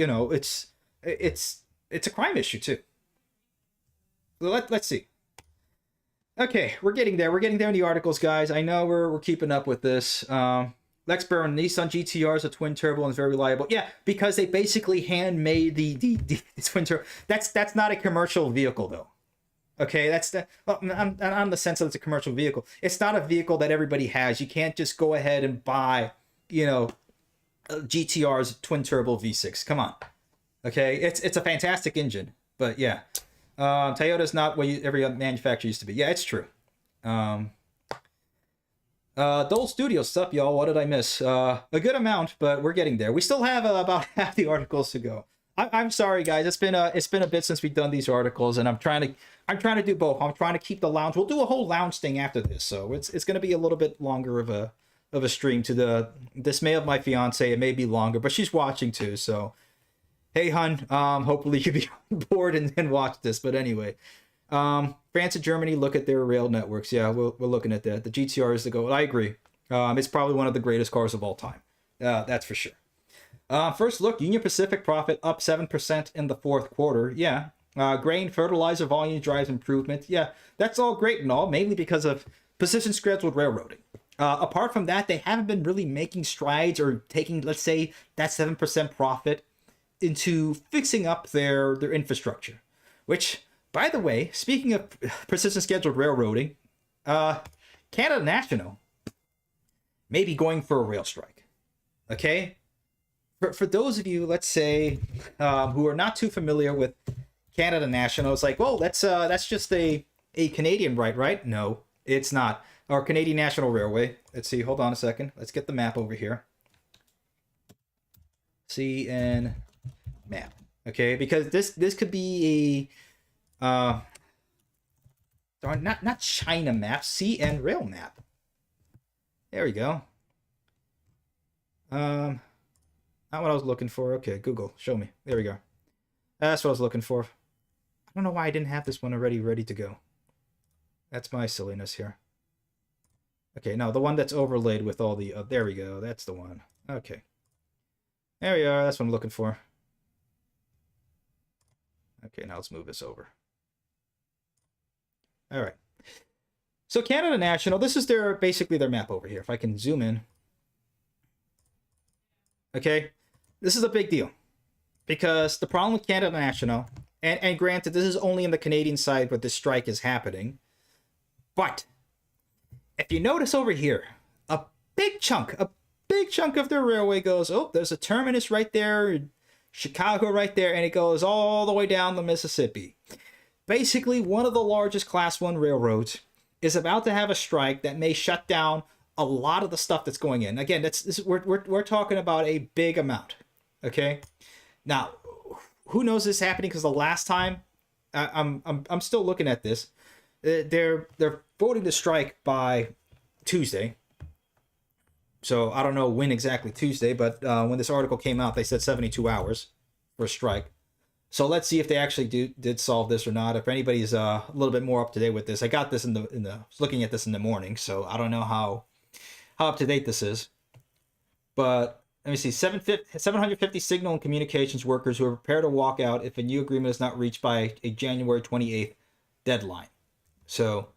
it's a crime issue too. Let's see. Okay, we're getting there. We're getting there in the articles, guys. I know we're keeping up with this. Lex Baron, Nissan GTR is a twin turbo and is very reliable. Yeah, because they basically handmade the twin turbo. That's not a commercial vehicle though. Okay, that's the on the sense that it's a commercial vehicle. It's not a vehicle that everybody has. You can't just go ahead and buy, GTR's twin turbo V6. Come on. Okay, it's a fantastic engine, but yeah, Toyota's not what every manufacturer used to be. Yeah, it's true. Dole Studio stuff, y'all. What did I miss? A good amount, but we're getting there. We still have about half the articles to go. I'm sorry, guys. It's been a bit since we've done these articles, and I'm trying to do both. I'm trying to keep the lounge. We'll do a whole lounge thing after this, so it's going to be a little bit longer of a stream. To the dismay of my fiance, it may be longer, but she's watching too. So, hey, hun. Hopefully you'll be on board and watch this. But anyway, France and Germany, look at their rail networks. Yeah, we're looking at that. The GTR is the goal. I agree. It's probably one of the greatest cars of all time. That's for sure. First look, Union Pacific profit up 7% in the fourth quarter. Yeah. Grain fertilizer volume drives improvement. Yeah, that's all great and all, mainly because of precision scheduled railroading. Apart from that, they haven't been really making strides or taking, let's say, that 7% profit into fixing up their infrastructure. Which, by the way, speaking of precision scheduled railroading, Canada National may be going for a rail strike. Okay? For those of you, let's say, who are not too familiar with Canada National, it's like, well, that's just a Canadian right? No, it's not. Our Canadian National Railway. Let's see, hold on a second. Let's get the map over here. CN map. Okay, because this could be a not China map, CN rail map. There we go. Not what I was looking for. Okay, Google, show me. There we go. That's what I was looking for. I don't know why I didn't have this one already ready to go. That's my silliness here. Okay, no, the one that's overlaid with all the... there we go. That's the one. Okay. There we are. That's what I'm looking for. Okay, now let's move this over. All right. So Canada National, this is basically their map over here. If I can zoom in. Okay. This is a big deal. Because the problem with Canada National, and granted, this is only in the Canadian side where this strike is happening. But if you notice over here, a big chunk of their railway goes, oh, there's a terminus right there, Chicago right there, and it goes all the way down the Mississippi. Basically, one of the largest Class 1 railroads is about to have a strike that may shut down a lot of the stuff that's going in. Again, we're talking about a big amount. Okay, now who knows this happening? Because the last time, I'm still looking at this. They're voting to strike by Tuesday. So I don't know when exactly Tuesday, but when this article came out, they said 72 hours for a strike. So let's see if they actually did solve this or not. If anybody's a little bit more up to date with this, I got this looking at this in the morning, so I don't know how up to date this is. But let me see, 750 signal and communications workers who are prepared to walk out if a new agreement is not reached by a January 28th deadline. So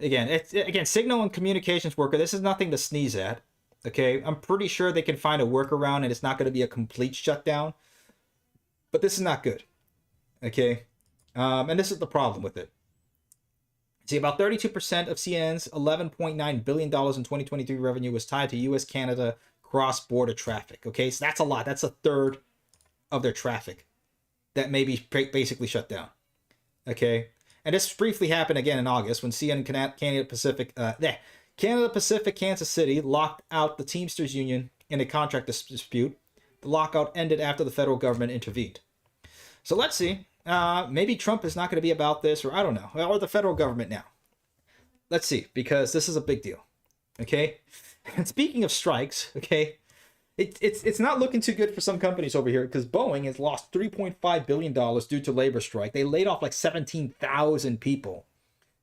again, signal and communications worker. This is nothing to sneeze at. Okay, I'm pretty sure they can find a workaround and it's not going to be a complete shutdown. But this is not good. Okay, and this is the problem with it. See, about 32% of CN's $11.9 billion in 2023 revenue was tied to U.S.-Canada cross-border traffic. Okay, so that's a lot. That's a third of their traffic that may be basically shut down. Okay, and this briefly happened again in August when CN Canada Pacific Kansas City locked out the Teamsters Union in a contract dispute. The lockout ended after the federal government intervened. So let's see. Maybe Trump is not going to be about this, or I don't know, or the federal government now. Let's see, because this is a big deal. Okay? And speaking of strikes, okay, it's not looking too good for some companies over here because Boeing has lost $3.5 billion due to labor strike. They laid off like 17,000 people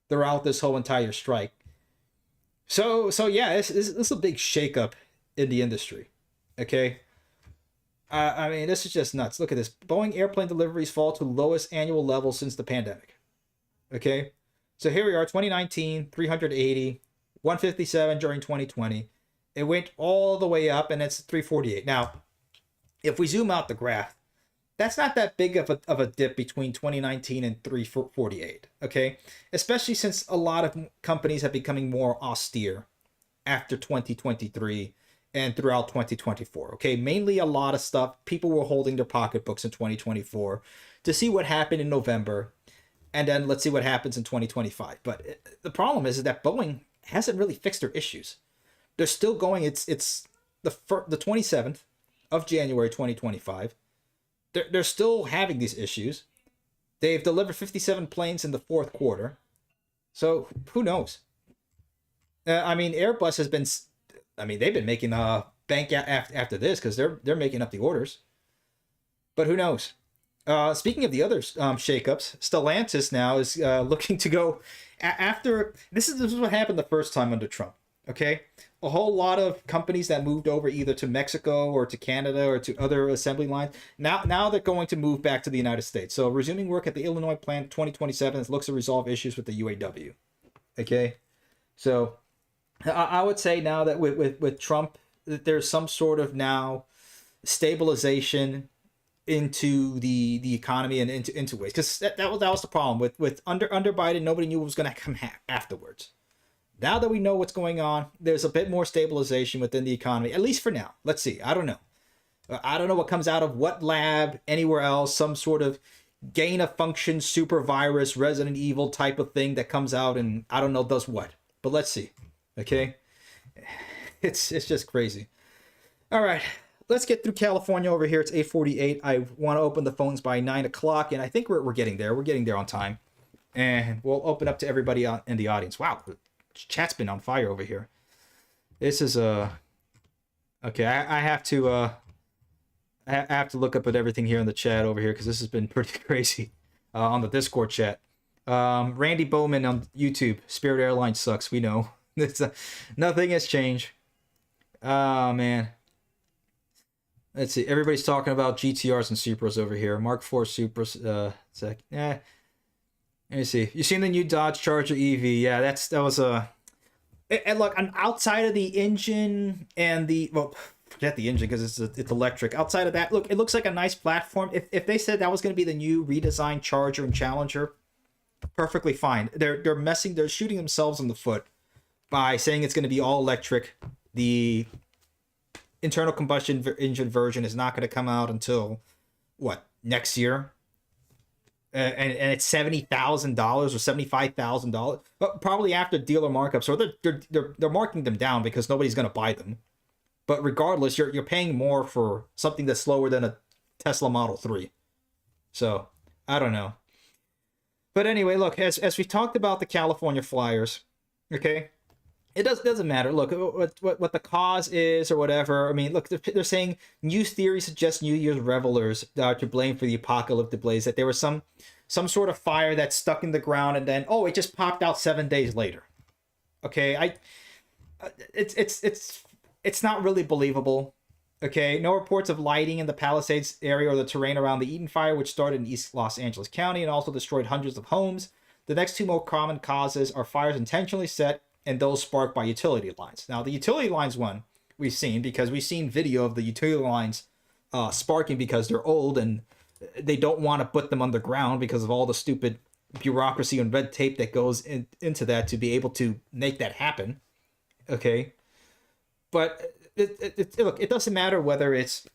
throughout this whole entire strike. So yeah, this is a big shakeup in the industry. Okay? I mean, this is just nuts. Look at this. Boeing airplane deliveries fall to lowest annual level since the pandemic. Okay? So here we are, 2019, 380, 157 during 2020. It went all the way up, and it's 348. Now, if we zoom out the graph, that's not that big of a dip between 2019 and 348. Okay? Especially since a lot of companies have becoming more austere after 2023 and throughout 2024. Okay, mainly a lot of stuff. People were holding their pocketbooks in 2024 to see what happened in November, and then let's see what happens in 2025. But the problem is that Boeing hasn't really fixed their issues. They're still going. It's the 27th of January 2025. They're still having these issues. They've delivered 57 planes in the fourth quarter. So who knows? I mean, Airbus has been. I mean, they've been making bank after this because they're making up the orders. But who knows? Speaking of the other shakeups, Stellantis now is looking to go after. This is what happened the first time under Trump. Okay, a whole lot of companies that moved over either to Mexico or to Canada or to other assembly lines. Now they're going to move back to the United States. So resuming work at the Illinois plant 2027 looks to resolve issues with the UAW. Okay, so I would say now that with Trump, that there's some sort of now stabilization into the economy and into ways, because that was the problem with under Biden. Nobody knew what was going to come afterwards. Now that we know what's going on, there's a bit more stabilization within the economy, at least for now. Let's see. I don't know. I don't know what comes out of what lab anywhere else, some sort of gain of function super virus, Resident Evil type of thing that comes out and I don't know does what. But let's see. Okay? It's just crazy. All right. let's get through California over here. It's 8:48. I want to open the phones by 9 o'clock, and I think we're getting there. We're getting there on time. And we'll open up to everybody in the audience. Wow, chat's been on fire over here. This is okay. I have to I have to look up at everything here in the chat over here because this has been pretty crazy on the Discord chat. Randy Bowman on YouTube. Spirit Airlines sucks. We know. Nothing has changed. Oh man. Let's see. Everybody's talking about GTRs and Supras over here. Mark IV Supras. Let me see. You seen the new Dodge Charger EV? Yeah, that was a. And look, outside of the engine and forget the engine because it's electric. Outside of that, look, it looks like a nice platform. If they said that was going to be the new redesigned Charger and Challenger, perfectly fine. They're shooting themselves in the foot by saying it's going to be all electric. The internal combustion engine version is not going to come out until next year. And it's $70,000 or $75,000, probably after dealer markups, or they're marking them down because nobody's going to buy them. But regardless, you're paying more for something that's slower than a Tesla Model 3. So I don't know. But anyway, look, as we talked about the California flyers, okay, it doesn't matter. Look, what the cause is or whatever. I mean, look, they're saying new theory suggests New Year's revelers are to blame for the apocalyptic blaze. That there was some sort of fire that stuck in the ground and then it just popped out 7 days later. Okay, it's not really believable. Okay, no reports of lighting in the Palisades area or the terrain around the Eden fire, which started in East Los Angeles County and also destroyed hundreds of homes. The next two more common causes are fires intentionally set and those sparked by utility lines. Now, the utility lines one we've seen because we've seen video of the utility lines sparking because they're old and they don't want to put them underground because of all the stupid bureaucracy and red tape that goes into that to be able to make that happen. Okay, but it doesn't matter whether it's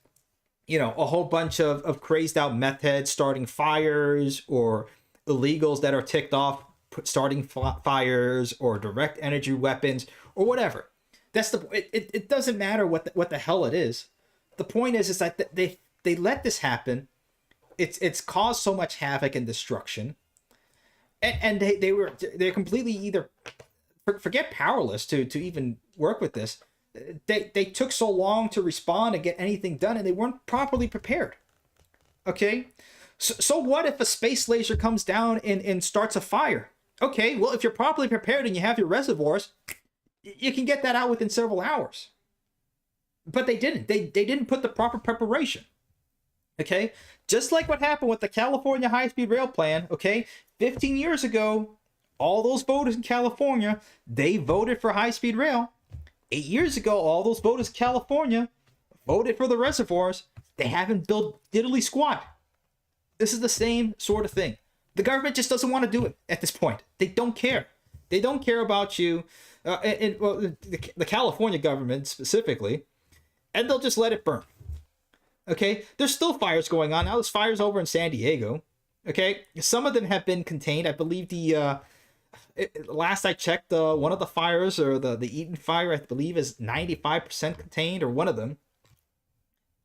a whole bunch of crazed out meth heads starting fires or illegals that are ticked off starting fires or direct energy weapons or whatever. It doesn't matter what the hell it is. The point is that they let this happen. It's caused so much havoc and destruction, and they're completely either forget powerless to even work with this. They took so long to respond and get anything done, and they weren't properly prepared. Okay, so what if a space laser comes down and starts a fire? Okay, well, if you're properly prepared and you have your reservoirs, you can get that out within several hours. But they didn't. They didn't put the proper preparation. Okay? Just like what happened with the California high-speed rail plan, okay? 15 years ago, all those voters in California, they voted for high-speed rail. 8 years ago, all those voters in California voted for the reservoirs. They haven't built diddly squat. This is the same sort of thing. The government just doesn't want to do it at this point. They don't care. They don't care about you, the California government specifically, and they'll just let it burn. Okay? There's still fires going on. Now there's fires over in San Diego. Okay? Some of them have been contained. I believe last I checked, one of the fires, or the Eden fire, I believe is 95% contained, or one of them.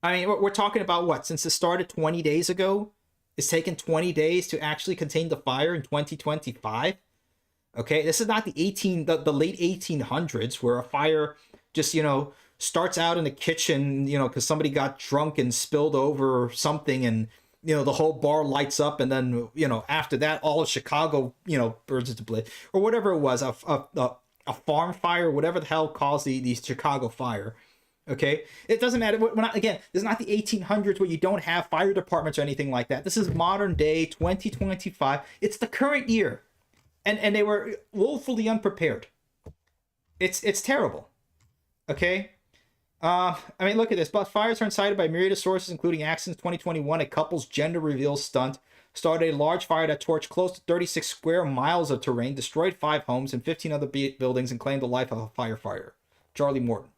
I mean, we're talking about what? Since it started 20 days ago? It's taken 20 days to actually contain the fire in 2025. Okay, this is not the late 1800s where a fire just starts out in the kitchen because somebody got drunk and spilled over something, and the whole bar lights up, and then after that all of Chicago burns into blaze, or whatever it was, a farm fire, whatever the hell caused the Chicago fire. Okay, it doesn't matter. We're not, again, this is not the 1800s where you don't have fire departments or anything like that. This is modern day 2025. It's the current year, and they were woefully unprepared. It's terrible. Okay, I mean, look at this. But fires are incited by myriad of sources, including accidents. 2021, a couple's gender reveal stunt started a large fire that torched close to 36 square miles of terrain, destroyed 5 homes and 15 other buildings, and claimed the life of a firefighter. Charlie Morton.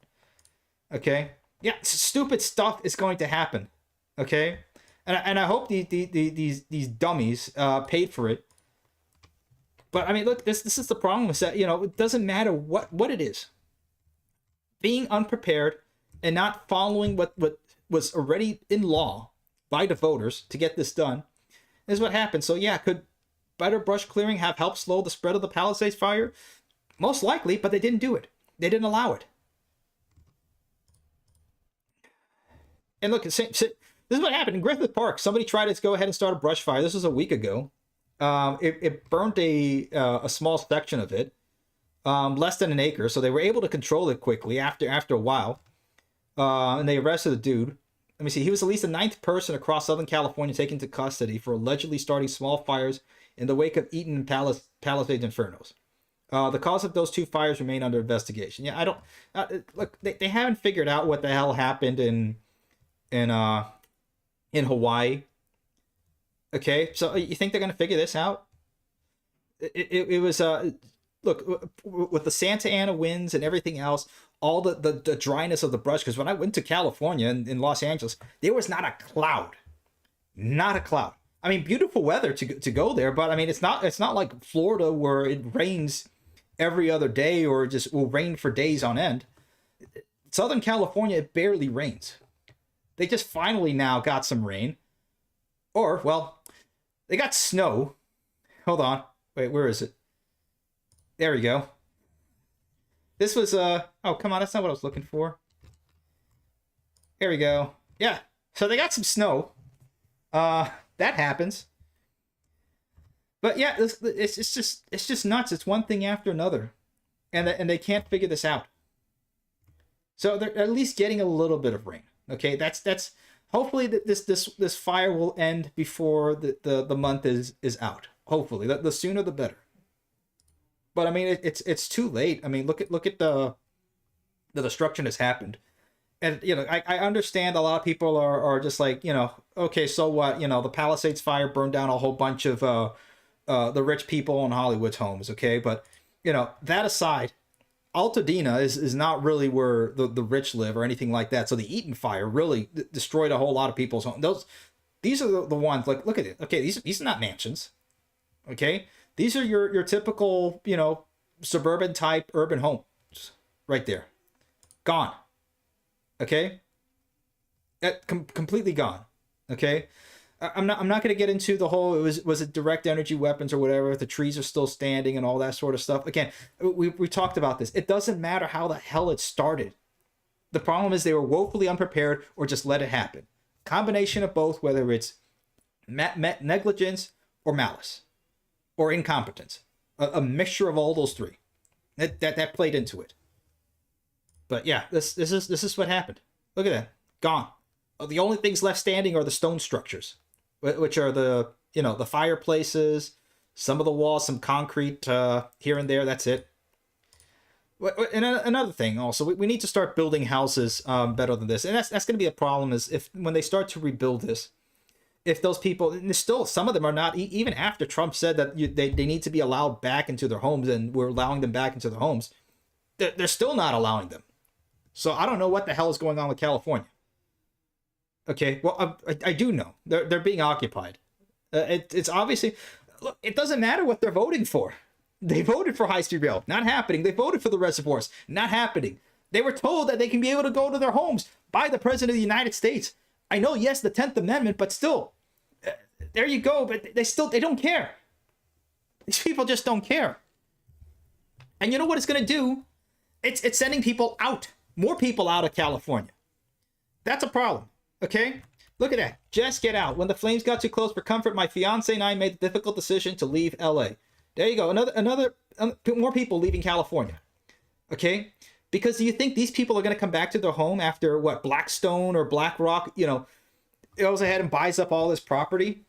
Okay, yeah, stupid stuff is going to happen. Okay, and I hope these dummies paid for it. But I mean, look, this is the problem is that it doesn't matter what it is. Being unprepared and not following what was already in law by the voters to get this done. This is what happened. So yeah, could better brush clearing have helped slow the spread of the Palisades fire? Most likely, but they didn't do it. They didn't allow it. And look, this is what happened in Griffith Park. Somebody tried to go ahead and start a brush fire. This was a week ago. It burnt a small section of it, less than an acre. So they were able to control it quickly after a while. And they arrested the dude. Let me see. He was at least the 9th person across Southern California taken to custody for allegedly starting small fires in the wake of Eaton and Palisades Infernos. The cause of those 2 fires remain under investigation. Yeah, I don't look. They haven't figured out what the hell happened in Hawaii. Okay, so you think they're gonna figure this out? It was look, with the Santa Ana winds and everything else, all the dryness of the brush. Because when I went to California in Los Angeles, there was not a cloud, not a cloud. I mean, beautiful weather to go there, but I mean, it's not like Florida where it rains every other day or just will rain for days on end. Southern California, it barely rains. They just finally now got some rain. Or, well, they got snow. Hold on. Wait, where is it? There we go. This was, oh, come on, that's not what I was looking for. Here we go. Yeah, so they got some snow. That happens. But yeah, it's just nuts. It's one thing after another. And they can't figure this out. So they're at least getting a little bit of rain. Okay, that's hopefully this fire will end before the month is out. Hopefully, the sooner the better. But I mean, it's too late. I mean, look at the destruction that's happened, and you know, I understand a lot of people are just like, you know, okay, so what? You know, the Palisades fire burned down a whole bunch of the rich people in Hollywood's homes. Okay, but you know, that aside, Altadena is not really where the rich live or anything like that. So the Eaton fire really destroyed a whole lot of people's homes. These are the ones, like, look at it. Okay, these are not mansions. Okay, these are your typical, you know, suburban type urban homes right there. Gone. Okay, completely gone. Okay. I'm not going to get into the whole was it direct energy weapons or whatever. The trees are still standing and all that sort of stuff. Again, we talked about this. It doesn't matter how the hell it started. The problem is they were woefully unprepared or just let it happen. Combination of both, whether it's negligence or malice or incompetence, a mixture of all those three. That played into it. But yeah, this is what happened. Look at that, gone. The only things left standing are the stone structures, which are the fireplaces, some of the walls, some concrete here and there. That's it. And another thing also, we need to start building houses better than this. And that's going to be a problem is if when they start to rebuild this, if those people, and still some of them are not, even after Trump said that they need to be allowed back into their homes and we're allowing them back into their homes, they're still not allowing them. So I don't know what the hell is going on with California. Okay, well, I do know. They're being occupied. It's obviously... Look, it doesn't matter what they're voting for. They voted for high-speed rail. Not happening. They voted for the reservoirs. Not happening. They were told that they can be able to go to their homes by the President of the United States. I know, yes, the 10th Amendment, but still. There you go, but they don't care. These people just don't care. And you know what it's going to do? It's sending people out. More people out of California. That's a problem. Okay, look at that. Just get out. When the flames got too close for comfort, my fiance and I made the difficult decision to leave LA. There you go. Another more people leaving California. Okay, because do you think these people are going to come back to their home after what, Blackstone or BlackRock, you know, goes ahead and buys up all this property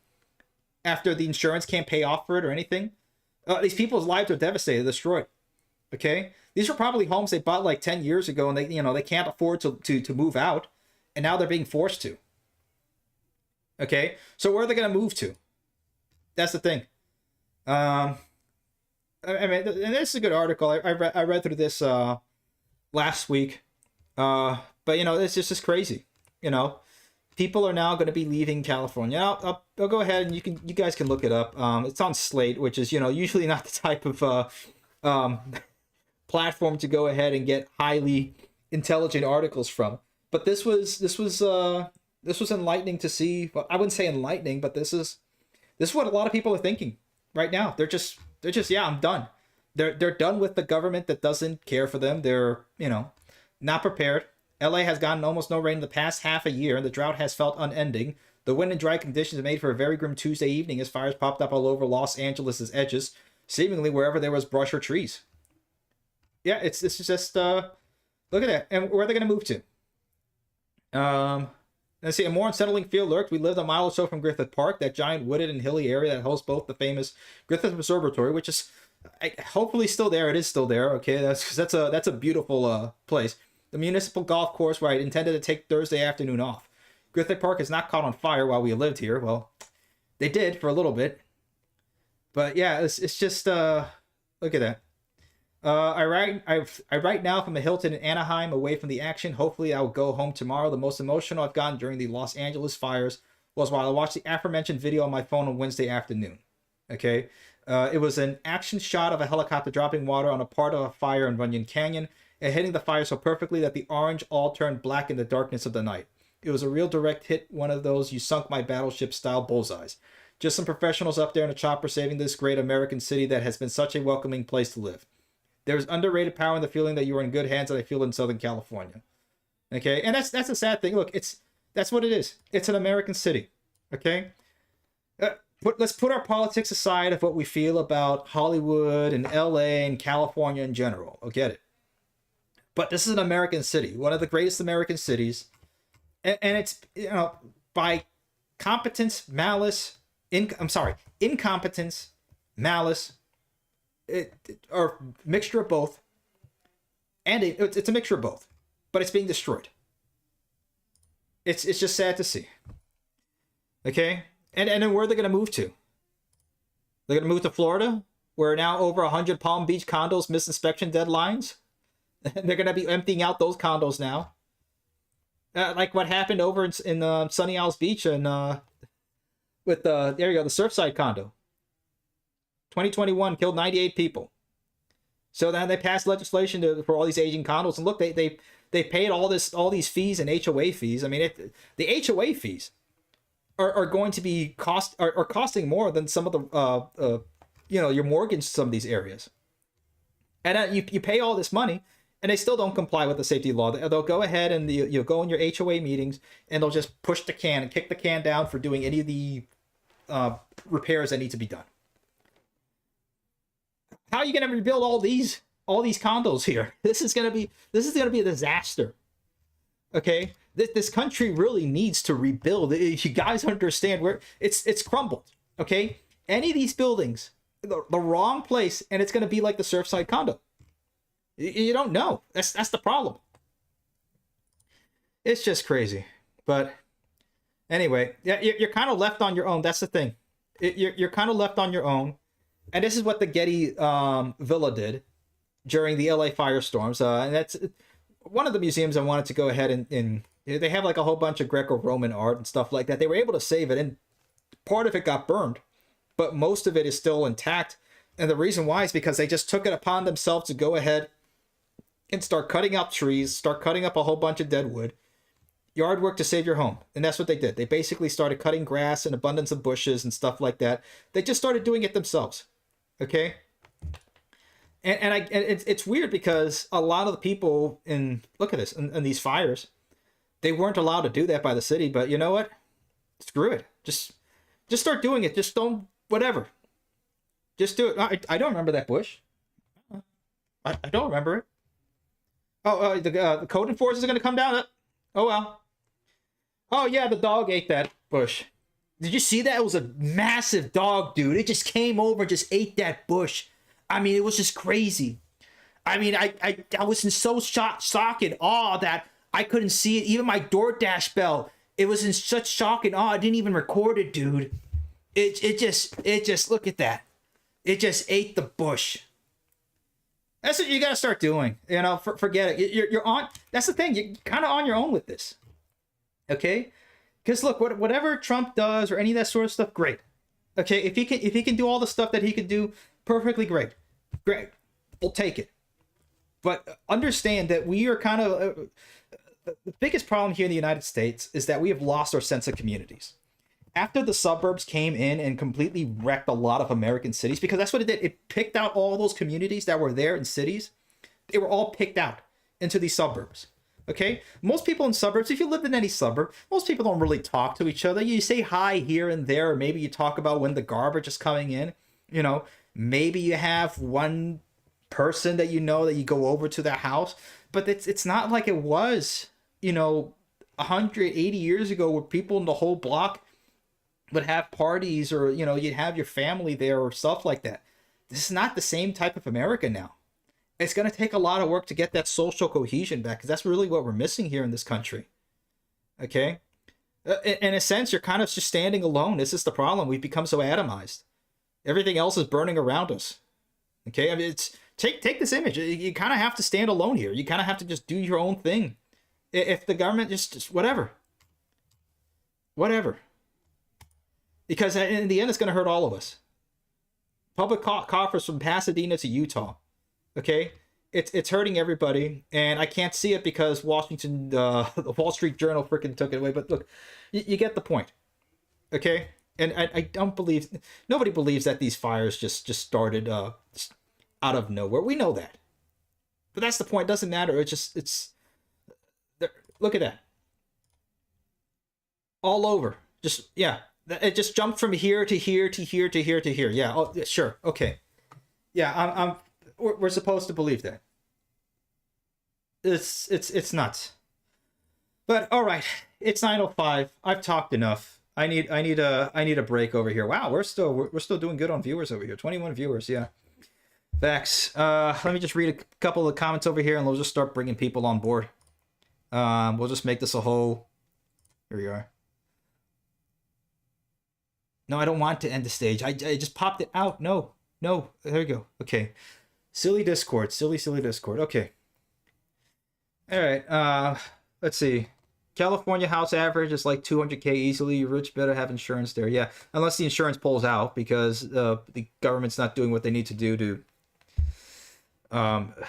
after the insurance can't pay off for it or anything? These people's lives are devastated, destroyed. Okay, these are probably homes they bought like 10 years ago, and they can't afford to move out. And now they're being forced to. Okay, so where are they going to move to? That's the thing. I mean, and this is a good article. I read through this last week. But you know, it's just crazy. You know, people are now going to be leaving California. I'll go ahead and you guys can look it up. It's on Slate, which is, you know, usually not the type of platform to go ahead and get highly intelligent articles from. But this was enlightening to see. Well, I wouldn't say enlightening, but this is what a lot of people are thinking right now. They're just yeah, I'm done. They're done with the government that doesn't care for them. They're, not prepared. LA has gotten almost no rain in the past half a year, and the drought has felt unending. The wind and dry conditions made for a very grim Tuesday evening as fires popped up all over Los Angeles' edges, seemingly wherever there was brush or trees. Yeah, it's just look at that. And where are they gonna move to? Let's see, a more unsettling feel lurked. We lived a mile or so from Griffith Park, that giant wooded and hilly area that hosts both the famous Griffith Observatory, which is hopefully still there. It is still there. Okay, that's a beautiful place. The municipal golf course where I intended to take Thursday afternoon off. Griffith Park is not caught on fire while we lived here. Well, they did for a little bit, but yeah, it's just look at that. I write now from a Hilton in Anaheim, away from the action. Hopefully, I will go home tomorrow. The most emotional I've gotten during the Los Angeles fires was while I watched the aforementioned video on my phone on Wednesday afternoon. Okay, it was an action shot of a helicopter dropping water on a part of a fire in Runyon Canyon and hitting the fire so perfectly that the orange all turned black in the darkness of the night. It was a real direct hit, one of those you sunk my battleship style bullseyes. Just some professionals up there in a chopper saving this great American city that has been such a welcoming place to live. There's underrated power in the feeling that you are in good hands that I feel in Southern California. Okay, and that's a sad thing. Look, that's what it is. It's an American city. Okay, let's put our politics aside of what we feel about Hollywood and LA and California in general. I'll get it. But this is an American city, one of the greatest American cities, and it's by incompetence, malice, or mixture of both, and it's a mixture of both, but it's being destroyed. It's just sad to see. Okay, and then where are they going to move to? They're going to move to Florida, where now over 100 Palm Beach condos miss inspection deadlines. They're going to be emptying out those condos now, like what happened over in Sunny Isles Beach and with there you go, the Surfside condo. 2021 killed 98 people. So then they passed legislation for all these aging condos, and look, they paid all these fees and HOA fees. I mean, the HOA fees are going to be costing more than some of the your mortgage in some of these areas. And you pay all this money, and they still don't comply with the safety law. They'll go ahead and you'll go in your HOA meetings, and they'll just push the can and kick the can down for doing any of the repairs that need to be done. How are you going to rebuild all these condos here? This is going to be a disaster. Okay, this country really needs to rebuild. You guys understand where it's crumbled. Okay, any of these buildings, the wrong place, and it's going to be like the Surfside condo. You don't know. That's the problem. It's just crazy. But anyway, yeah, you're kind of left on your own. That's the thing. You're kind of left on your own. And this is what the Getty Villa did during the LA firestorms. And that's one of the museums I wanted to go ahead and they have like a whole bunch of Greco-Roman art and stuff like that. They were able to save it, and part of it got burned, but most of it is still intact. And the reason why is because they just took it upon themselves to go ahead and start cutting up trees, start cutting up a whole bunch of dead wood, yard work to save your home. And that's what they did. They basically started cutting grass and abundance of bushes and stuff like that. They just started doing it themselves. Okay, and it's weird because a lot of the people look at this in these fires, they weren't allowed to do that by the city. But you know what? Screw it. Just start doing it. Just don't whatever. Just do it. I don't remember that bush. I don't remember it. Oh, the code enforcers are going to come down. Oh well. Oh yeah, the dog ate that bush. Did you see that? It was a massive dog, dude. It just came over and just ate that bush. I mean, it was just crazy. I mean, I was in so shock and awe that I couldn't see it. Even my DoorDash bell, it was in such shock and awe. I didn't even record it, dude. It just look at that. It just ate the bush. That's what you gotta start doing. Forget it. You're on. That's the thing. You're kind of on your own with this. Okay. Because look, whatever Trump does or any of that sort of stuff, great. Okay, if he can do all the stuff that he can do, perfectly great. We'll take it. But understand that we are kind of the biggest problem here in the United States is that we have lost our sense of communities. After the suburbs came in and completely wrecked a lot of American cities, because that's what it did. It picked out all those communities that were there in cities. They were all picked out into these suburbs. Okay? Most people in suburbs, if you lived in any suburb, most people don't really talk to each other. You say hi here and there, or maybe you talk about when the garbage is coming in. You know, maybe you have one person that you know that you go over to their house, but it's not like it was, 180 years ago, where people in the whole block would have parties, or you'd have your family there or stuff like that. This is not the same type of America now. It's going to take a lot of work to get that social cohesion back, because that's really what we're missing here in this country. Okay? In a sense, you're kind of just standing alone. This is the problem. We've become so atomized. Everything else is burning around us. Okay? I mean, it's take this image. You kind of have to stand alone here. You kind of have to just do your own thing. If the government just whatever. Because in the end, it's going to hurt all of us. Public coffers from Pasadena to Utah. Okay, it's hurting everybody, and I can't see it because Washington, the Wall Street Journal, freaking took it away. But look, you get the point. Okay, and I don't believe, nobody believes that these fires just started out of nowhere. We know that, but that's the point. It doesn't matter. It's look at that, all over. It just jumped from here to here to here to here to here. Yeah. Oh, sure. Okay. Yeah. We're supposed to believe that. It's nuts. But all right, it's 9:05. I've talked enough. I need a break over here. Wow, we're still doing good on viewers over here. 21 viewers. Yeah. Facts. Let me just read a couple of comments over here, and we'll just start bringing people on board. We'll just make this a whole. Here we are. No, I don't want to end the stage. I just popped it out. No. There we go. Okay. Silly Discord. Silly Discord. Okay. All right. Let's see. California house average is like 200K easily. You rich better have insurance there. Yeah. Unless the insurance pulls out, because the government's not doing what they need to do to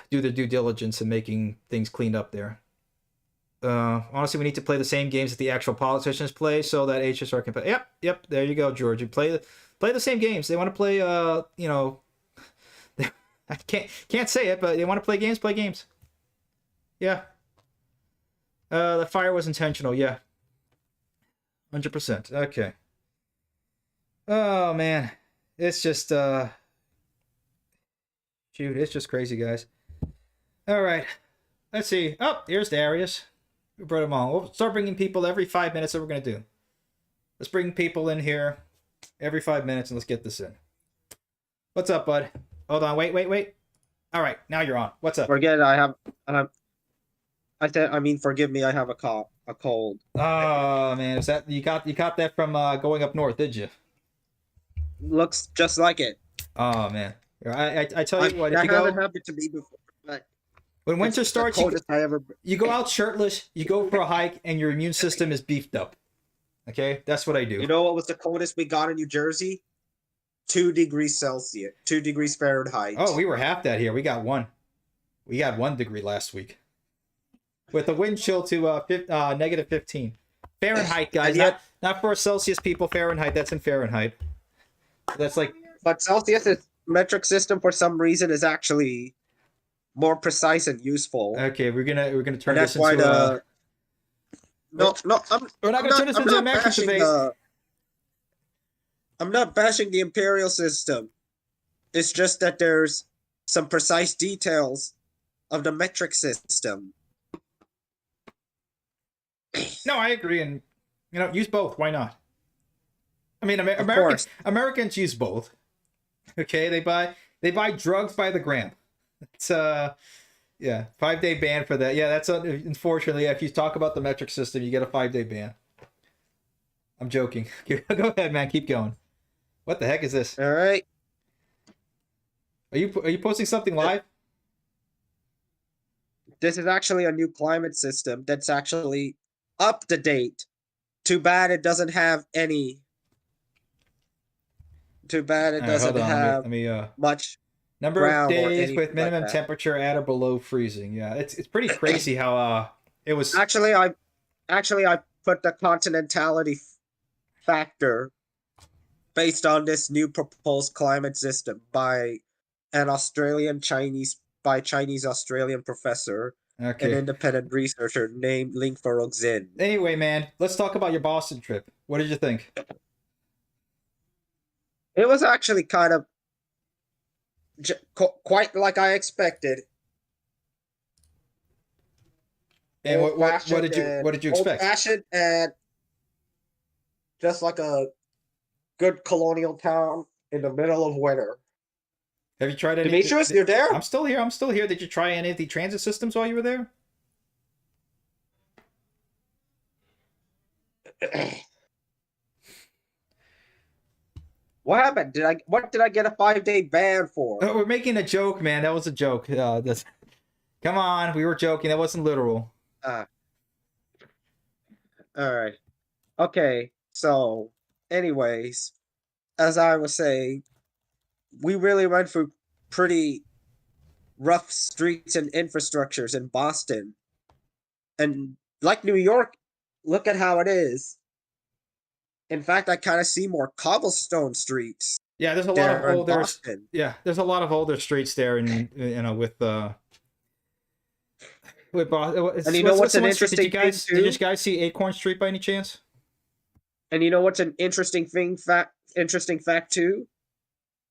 do their due diligence in making things cleaned up there. Honestly, we need to play the same games that the actual politicians play, so that HSR can play. Yep. There you go, George. You play the same games. They want to play. I can't say it, but they want to play games. Play games. Yeah. The fire was intentional. Yeah. 100%. Okay. Oh man, it's just shoot, it's just crazy, guys. All right. Let's see. Oh, here's Darius. We brought him on. We'll start bringing people every 5 minutes. That we're gonna do. Let's bring people in here every 5 minutes, and let's get this in. What's up, bud? Hold on. Wait. All right, now you're on. What's up? Forgive me. I have a cold. Oh man, is that you got that from going up north? Did you? Looks just like it. Oh man, I tell you what, if that you go, hasn't happened to me before. But when winter starts, you go out shirtless, you go for a hike, and your immune system is beefed up. Okay, that's what I do. You know what was the coldest we got in New Jersey? 2 degrees Celsius, 2 degrees Fahrenheit. Oh, we were half that here. We got 1. We got 1 degree last week, with a wind chill to negative 15 Fahrenheit, guys. Not for Celsius people. Fahrenheit. That's in Fahrenheit. That's like. But Celsius' metric system, for some reason, is actually more precise and useful. Okay, we're gonna turn this into. We're not gonna turn this into a metric debate. I'm not bashing the imperial system. It's just that there's some precise details of the metric system. No, I agree, and use both. Why not? I mean, Americans use both. Okay, they buy drugs by the gram. It's 5-day ban for that. Yeah, that's unfortunately. If you talk about the metric system, you get a 5-day ban. I'm joking. Go ahead, man. Keep going. What the heck is this? All right. Are you posting something live? This is actually a new climate system that's actually up to date. Too bad it doesn't have any. Too bad it doesn't have much. Number of days with minimum temperature at or below freezing. Yeah, it's pretty crazy how It was Actually I put the continentality factor based on this new proposed climate system by an Australian Chinese by Chinese Australian professor, an okay. independent researcher named Ling Farog Zin. Anyway, man, let's talk about your Boston trip. What did you think? It was actually kind of quite like I expected. And what did you Old expect? fashioned and just like a good colonial town in the middle of winter. Have you tried any? Demetrius, you're there? I'm still here. I'm still here. Did you try any of the transit systems while you were there? What happened? What did I get a 5-day ban for? We're making a joke, man. That was a joke. Come on, we were joking. That wasn't literal. Uh, all right. Okay. So, anyways, as I was saying, we really went through pretty rough streets and infrastructures in Boston. And like New York, look at how it is. In fact, I kind of see more cobblestone streets Yeah, there's a lot of there in older. Boston. Yeah, there's a lot of older streets there, and with Boston. And you know what's an Did interesting you guys thing did you too? guys see Acorn Street by any chance? And you know what's an interesting fact too?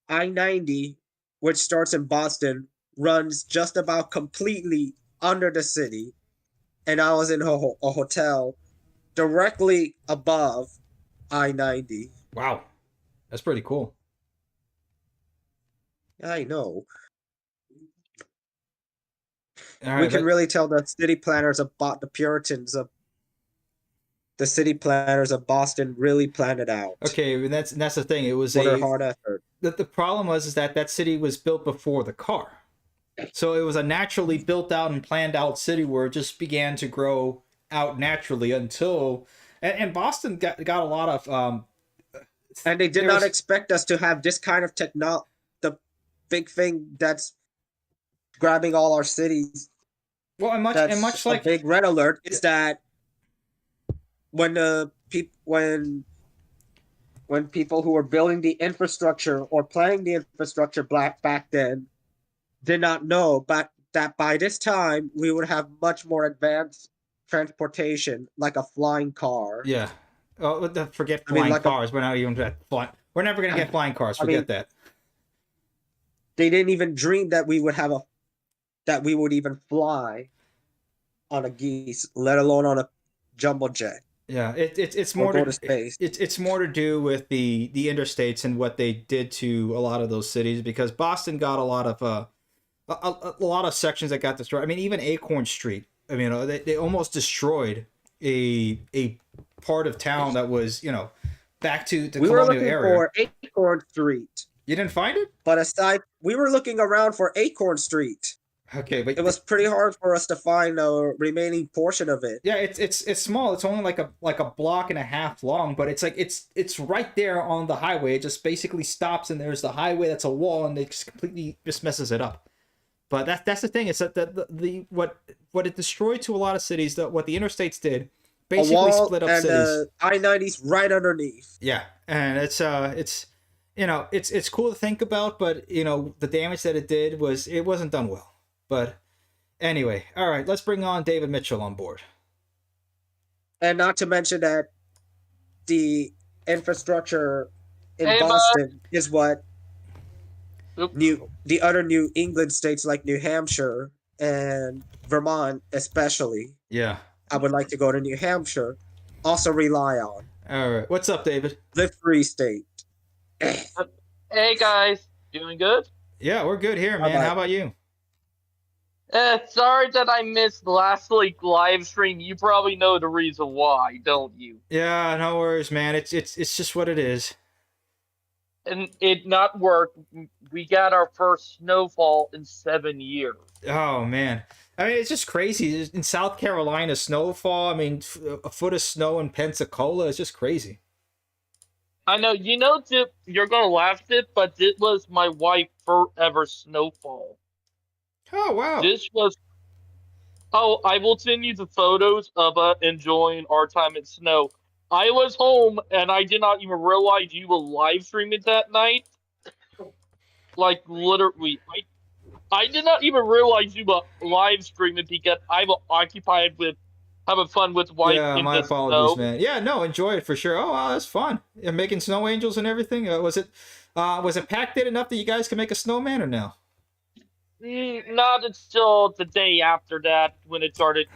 I-90, which starts in Boston, runs just about completely under the city. And I was in a hotel directly above I-90. Wow, that's pretty cool. I know. All We right, can really tell the city planners about the Puritans of the city planners of Boston really planned it out. okay, and that's the thing. It was What a hard effort. the problem was is that city was built before the car, so it was a naturally built out and planned out city where it just began to grow out naturally until and Boston got a lot of And they did there not was- expect us to have this kind of technology. The big thing that's grabbing all our cities, well and that's much a like big red alert, is that when the when people who were building the infrastructure or planning the infrastructure back then did not know, but that by this time we would have much more advanced transportation, like a flying car. yeah. Oh, forget I mean, flying like a- cars. We're not even flying. We're never gonna get flying cars. I mean- Forget that. They didn't even dream that we would even fly on a geese, let alone on a jumbo jet Yeah, it's or more go to to space. it's more to do with the interstates and what they did to a lot of those cities because Boston got a lot of a lot of sections that got destroyed. I mean, even Acorn Street. I mean, they almost destroyed a part of town that was back to the We were colonial looking area. for Acorn Street, You didn't find it? but we were looking around for Acorn Street. Okay, but It was pretty hard for us to find the remaining portion of it. yeah, it's small. It's only like a block and a half long, but it's like it's right there on the highway. It just basically stops and there's the highway that's a wall and it just completely just messes it up. But that's the thing. It's that the what it destroyed to a lot of cities. What the interstates did, A basically wall split up and cities. I-90's right underneath. Yeah, and it's it's cool to think about, but the damage that it wasn't done well. But anyway, all right, let's bring on David Mitchell on board. And not to mention that the infrastructure in Hey, bud. Boston is what Oop. the other New England states like New Hampshire and Vermont especially, Yeah. I would like to go to New Hampshire, also rely on. All right. What's up, David? The free state. Hey guys, doing good? Yeah, we're good here, man. Bye-bye. How about you? Sorry that I missed last live stream. You probably know the reason why, don't you? Yeah, no worries, man. It's just what it is. And it not worked. We got our first snowfall in 7 years. Oh man. I mean, it's just crazy. In South Carolina, snowfall. I mean, a foot of snow in Pensacola is just crazy. I know, Dip, you're gonna laugh, Dip, but it was my wife's first ever snowfall. Oh wow. This was Oh, I will send you the photos of enjoying our time in snow. I was home and I did not even realize you were live streaming that night. Like literally, I did not even realize you were live streaming because I was occupied with having fun with wife Yeah, in my the apologies, snow. man. Yeah, no, enjoy it for sure. Oh, wow, that's fun. Yeah, making snow angels and everything. Was it packed in enough that you guys can make a snowman or no? Not until the day after that when it started,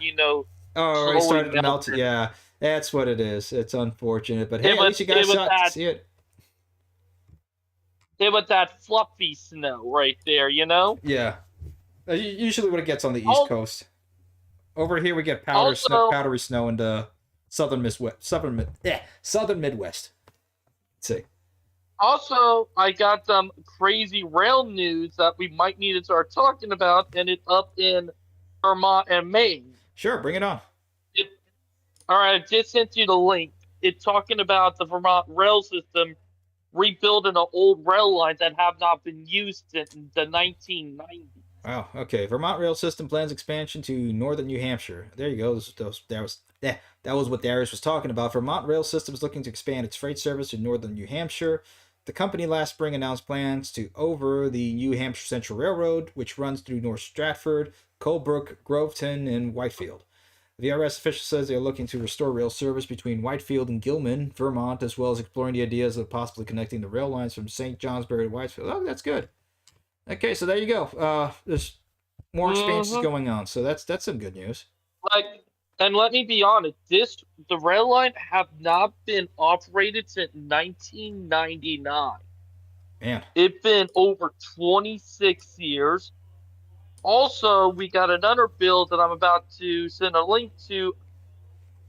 Oh, it slowly started to melt. melting. Yeah, that's what it is. It's unfortunate, but hey, It at was least you it guys was got to that see it. it was that fluffy snow right there. Yeah, usually when it gets on the East Al- Coast. Over here, we get Also, powdery snow in the southern Midwest. Let's see. also, I got some crazy rail news that we might need to start talking about, and it's up in Vermont and Maine. Sure, bring it on. It, all right, I just sent you the link. It's talking about the Vermont rail system rebuilding an old rail lines that have not been used since the 1990s. Wow. Okay. Vermont Rail System plans expansion to northern New Hampshire. There you go. That was what Darius was talking about. Vermont Rail System is looking to expand its freight service to northern New Hampshire. The company last spring announced plans to over the New Hampshire Central Railroad, which runs through North Stratford, Colebrook, Groveton, and Whitefield. The VRS official says they are looking to restore rail service between Whitefield and Gilman, Vermont, as well as exploring the ideas of possibly connecting the rail lines from St. Johnsbury to Whitefield. Oh, that's good. Okay, so there you go. There's more expansions Mm-hmm. going on, so that's some good news. Like, and let me be honest, the rail line have not been operated since 1999. Man, It's been over 26 years. Also, we got another bill that I'm about to send a link to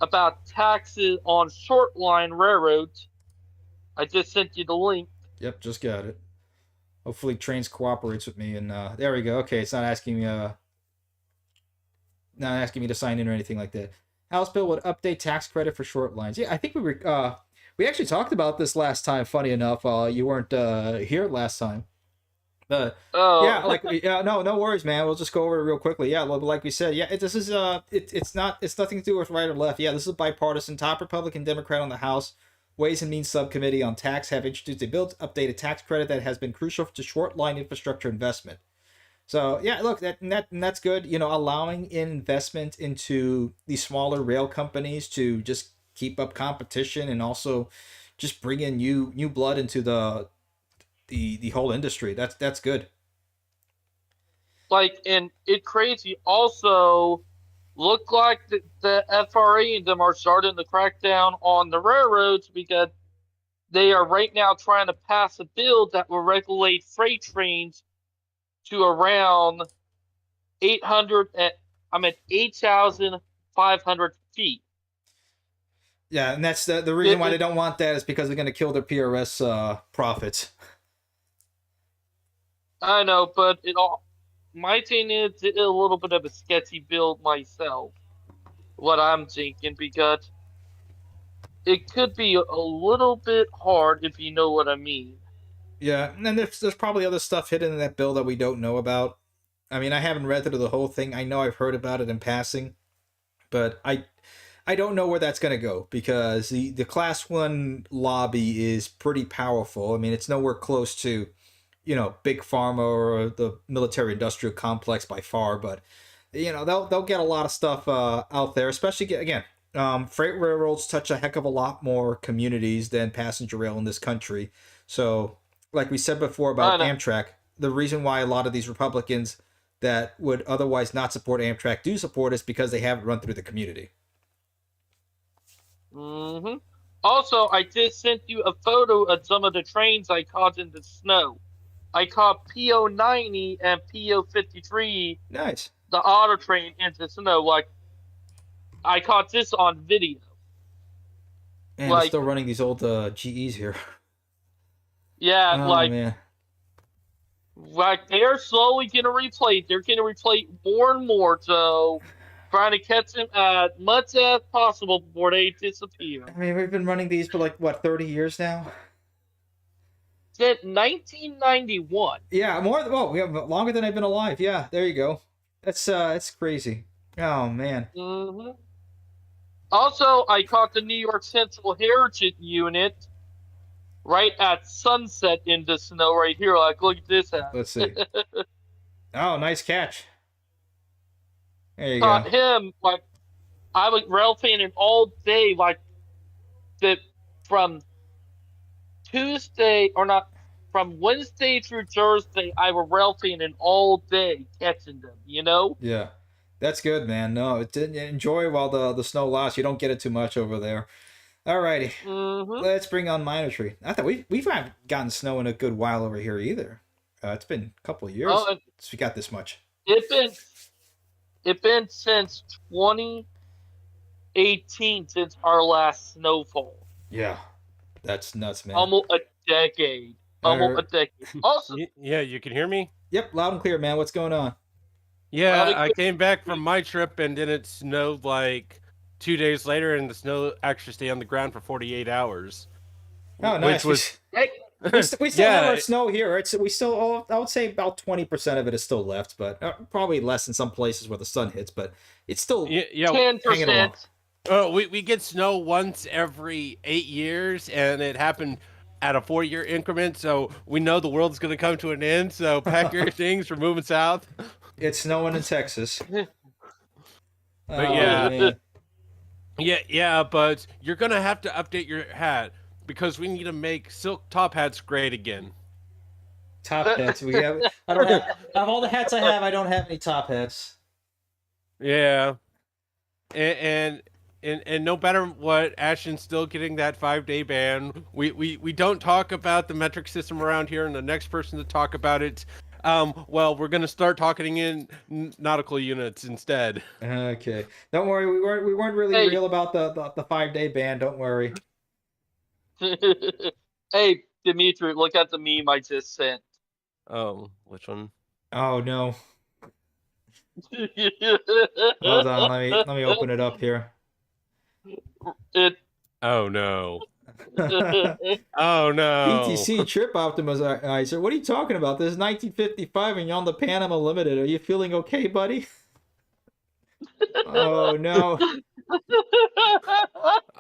about taxes on short line railroads. I just sent you the link. yep, just got it. Hopefully, Trains cooperates with me, and there we go. Okay, it's not asking me to sign in or anything like that. House bill would update tax credit for short lines. Yeah, I think we actually talked about this last time. Funny enough, you weren't here last time. Yeah, Oh, like yeah, no worries, man. We'll just go over it real quickly. Yeah, like we said, yeah, it's nothing to do with right or left. Yeah, this is a bipartisan. Top Republican, Democrat on the House Ways and Means Subcommittee on Tax have introduced a bill to update a tax credit that has been crucial to short line infrastructure investment. So yeah, look, that's good. Allowing investment into these smaller rail companies to just keep up competition and also just bring in new blood into the whole industry. That's good. like, and it crazy. Also, look like the FRA and them are starting to crack down on the railroads because they are right now trying to pass a bill that will regulate freight trains to around 800 and I'm at 8,500 feet. Yeah, and that's the reason why they It, don't want that is because they're going to kill their PRS profits. I know, but it all. My thing is it's a little bit of a sketchy build myself. What I'm thinking because it could be a little bit hard if you know what I mean. Yeah, and then there's probably other stuff hidden in that bill that we don't know about. I mean, I haven't read through the whole thing. I know I've heard about it in passing, but I don't know where that's going to go because the class 1 lobby is pretty powerful. I mean, it's nowhere close to, big pharma or the military industrial complex by far, but they'll get a lot of stuff out there, especially again, freight railroads touch a heck of a lot more communities than passenger rail in this country. So, like we said before I about know. Amtrak, the reason why a lot of these Republicans that would otherwise not support Amtrak do support is because they have it run through the community. Hmm. Also, I just sent you a photo of some of the trains I caught in the snow. I caught PO 90 and PO 53, Nice. the auto train into snow. Like I caught this on video. Man, they're Like still running these old GEs here. yeah, Oh man. like they're slowly gonna replace. They're gonna replace more and more. So trying to catch them as much as possible before they disappear. I mean, we've been running these for like what 30 years now. Since 1991. Yeah, more. Well, we have longer than I've been alive. Yeah, there you go. That's crazy. Oh man. hmm Also, I caught the New York Central Heritage Unit right at sunset in the snow right here. Like, look at this hat. Let's see. Oh, nice catch. There you go. Caught him like I was rail fanning all day, like the from Tuesday or not from Wednesday through Thursday. I was rail fanning all day catching them. You know. Yeah. That's good, man. No, it didn't enjoy while the snow lasts. You don't get it too much over there. Alrighty. hmm Let's bring on Minor Tree. I thought we haven't gotten snow in a good while over here either. It's been a couple of years Oh, since we got this much. it been since 2018 since our last snowfall. Yeah. That's nuts, man. Almost a decade. Almost a decade. Also, Yeah, you can hear me? Yep, loud and clear, man. What's going on? Yeah, Howdy, I Chris. came back from my trip and then it snowed like 2 days later, and the snow actually stayed on the ground for 48 hours. Oh, nice. Which was Hey, we still have yeah, our snow here. We still, I would say about 20% of it is still left, but probably less in some places where the sun hits, but it's still yeah. 10%. We get snow once every 8 years, and it happened at a 4-year increment. So we know the world's going to come to an end. So pack your things. We're moving south. it's snowing in Texas. But Oh, yeah. man. Yeah. But you're going to have to update your hat because we need to make silk top hats great again. Top hats. We have. I don't have. Of all the hats I have, I don't have any top hats. Yeah, and no matter what, Ashton's still getting that 5-day ban. We don't talk about the metric system around here, and the next person to talk about it, well, we're gonna start talking in nautical units instead. Okay. Don't worry. We weren't really Hey. real about the 5-day ban. Don't worry. Hey, Dimitri, look at the meme I just sent. Oh, which one? Oh no. Hold on. Let me open it up here. It. Oh no! Oh no! PTC Trip Optimizer. What are you talking about? This is 1955 and you're on the Panama Limited. Are you feeling okay, buddy? Oh no.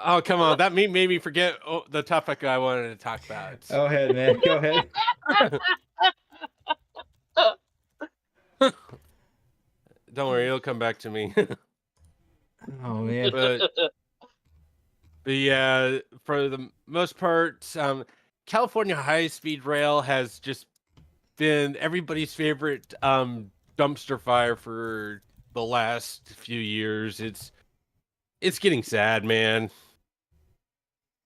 Oh come on! That made me forget the topic I wanted to talk about. Go ahead, man. Go ahead. Don't worry, it'll come back to me. Oh man. But yeah, for the most part, California High-Speed Rail has just been everybody's favorite dumpster fire for the last few years. It's getting sad, man.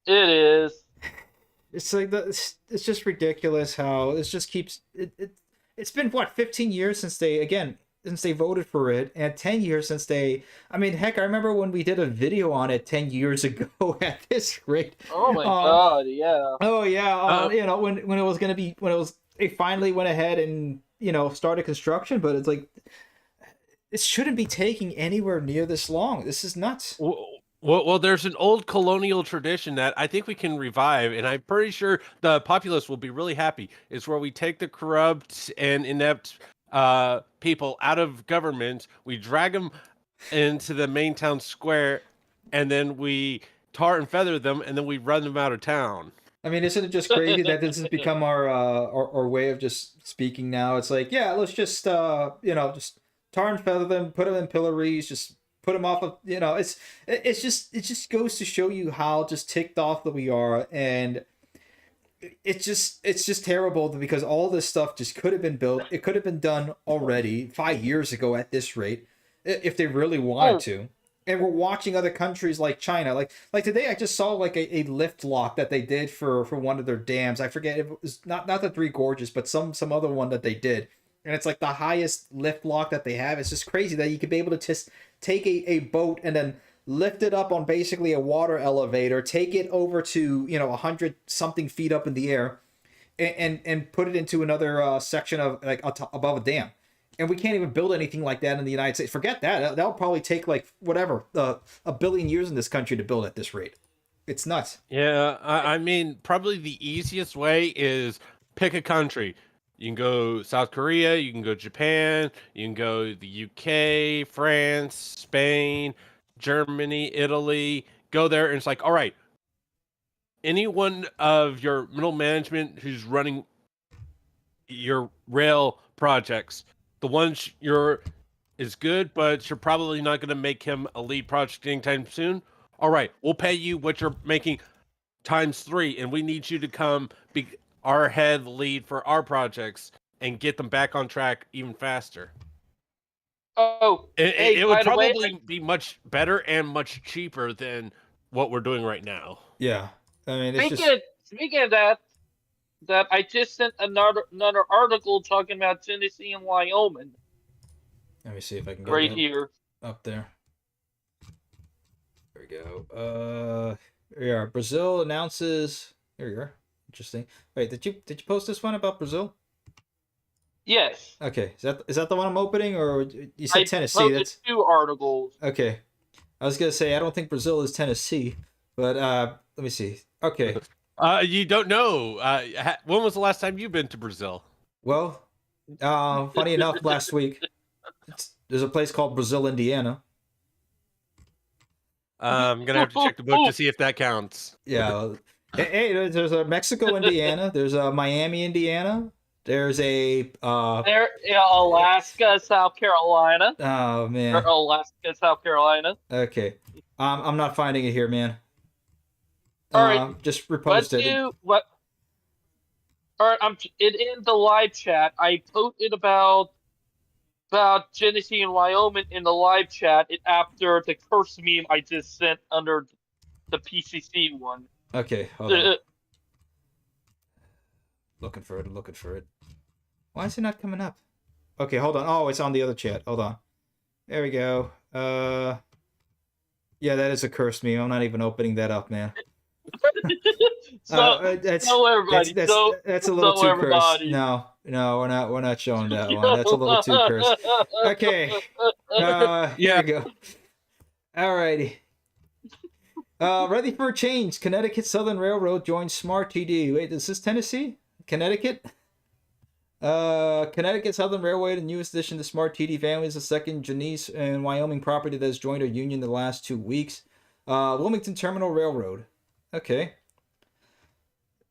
It is. It's like it's just ridiculous how it just keeps it's been what 15 years since they voted for it, and 10 years since I mean, heck, I remember when we did a video on it 10 years ago at this rate. Oh my god, yeah. Oh yeah, you know, when it was gonna be, it finally went ahead and, you know, started construction, but it's like it shouldn't be taking anywhere near this long. This is nuts. Well, there's an old colonial tradition that I think we can revive, and I'm pretty sure the populace will be really happy. It's where we take the corrupt and inept people out of government, we drag them into the main town square, and then we tar and feather them, and then we run them out of town. I mean, isn't it just crazy that this has become our way of just speaking now? It's like, yeah, let's just you know, just tar and feather them, put them in pillories, just put them off of, you know, it just goes to show you how just ticked off that we are, and it's just terrible because all this stuff just could have been built. It could have been done already 5 years ago at this rate, if they really wanted to. And we're watching other countries like China. Like today, I just saw like a lift lock that they did for one of their dams. I forget if it was not the Three Gorges, but some other one that they did. And it's like the highest lift lock that they have. It's just crazy that you could be able to just take a boat and then lift it up on basically a water elevator, take it over to, you know, 100 something feet up in the air, and put it into another section of like above a dam. And we can't even build anything like that in the United States. Forget that. That'll probably take like whatever, a billion years in this country to build at this rate. It's nuts. Yeah, I mean, probably the easiest way is pick a country. You can go South Korea, you can go Japan, you can go the UK, France, Spain, Germany, Italy. Go there, and it's like, all right, any one of your middle management who's running your rail projects, the ones is good, but you're probably not going to make him a lead project anytime soon. All right, we'll pay you what you're making times 3, and we need you to come be our head lead for our projects and get them back on track even faster. Oh, hey, It would by the way, probably be much better and much cheaper than what we're doing right now. Yeah, I mean, it's just speaking of that I just sent another article talking about Tennessee and Wyoming let me see if I can get right that here. up there. There we go. Here we are. Brazil announces. Here you are. Interesting. Wait, did you post this one about Brazil? Yes. Okay, is that the one I'm opening, or you said Tennessee? Posted That's 2 articles. okay. I was gonna say I don't think Brazil is Tennessee, but let me see. Okay, You don't know. When was the last time you've been to Brazil? well, funny enough, last week there's a place called Brazil, Indiana. I'm gonna have to check the book to see if that counts. Yeah. Hey, there's a Mexico, Indiana. There's a Miami, Indiana. There's a There, Alaska, South Carolina. oh Or man. Alaska, South Carolina. Okay. I'm not finding it here, man. All right. Just Let's repost it. do what? All right, in the live chat. I posted about Tennessee and Wyoming in the live chat after the curse meme I just sent under the PCC one. Okay, hold on. Looking for it. Why is it not coming up? Okay, hold on. Oh, it's on the other chat. Hold on. There we go. Yeah, that is a cursed meme. I'm not even opening that up, man. That's so everybody, that's a little so too everybody. cursed. No, we're not showing that one. That's a little too cursed. Okay. Here we go. Alrighty. Ready for a change. Connecticut Southern Railroad joins Smart TD. Wait, is this Tennessee? Connecticut? Connecticut Southern Railway, the newest addition to Smart TD family, is the second Genesee and Wyoming property that has joined our union in the last 2 weeks. Wilmington Terminal Railroad. Okay.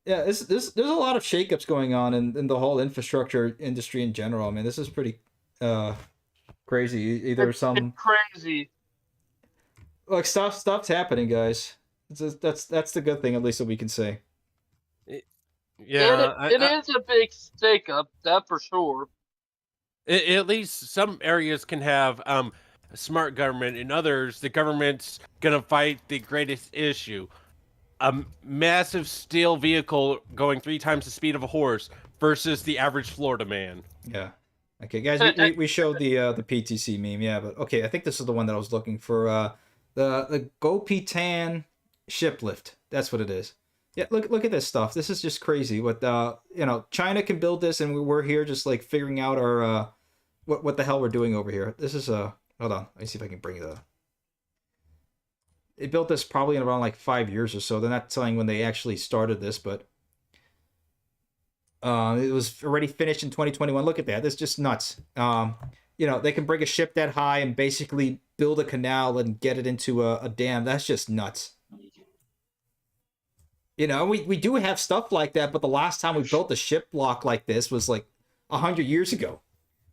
Yeah, there's a lot of shakeups going on in the whole infrastructure industry in general. I mean, this is pretty crazy. Either It's crazy. like stuff's happening, guys. That's the good thing, at least that we can say. Yeah, it is a big stake up, that for sure. At least some areas can have smart government, and others, the government's gonna fight the greatest issue: a massive steel vehicle going 3 times the speed of a horse versus the average Florida man. Yeah. Okay, guys, we showed the PTC meme, yeah, but okay, I think this is the one that I was looking for. The Gopitan shiplift. That's what it is. Yeah, look at this stuff. This is just crazy. What China can build this, and we're here just like figuring out our what the hell we're doing over here. This is hold on. Let me see if I can bring the. They built this probably in around like 5 years or so. They're not telling when they actually started this, but it was already finished in 2021. Look at that. That's just nuts. They can bring a ship that high and basically build a canal and get it into a dam. That's just nuts. We do have stuff like that, but the last time we built a ship block like this was like 100 years ago.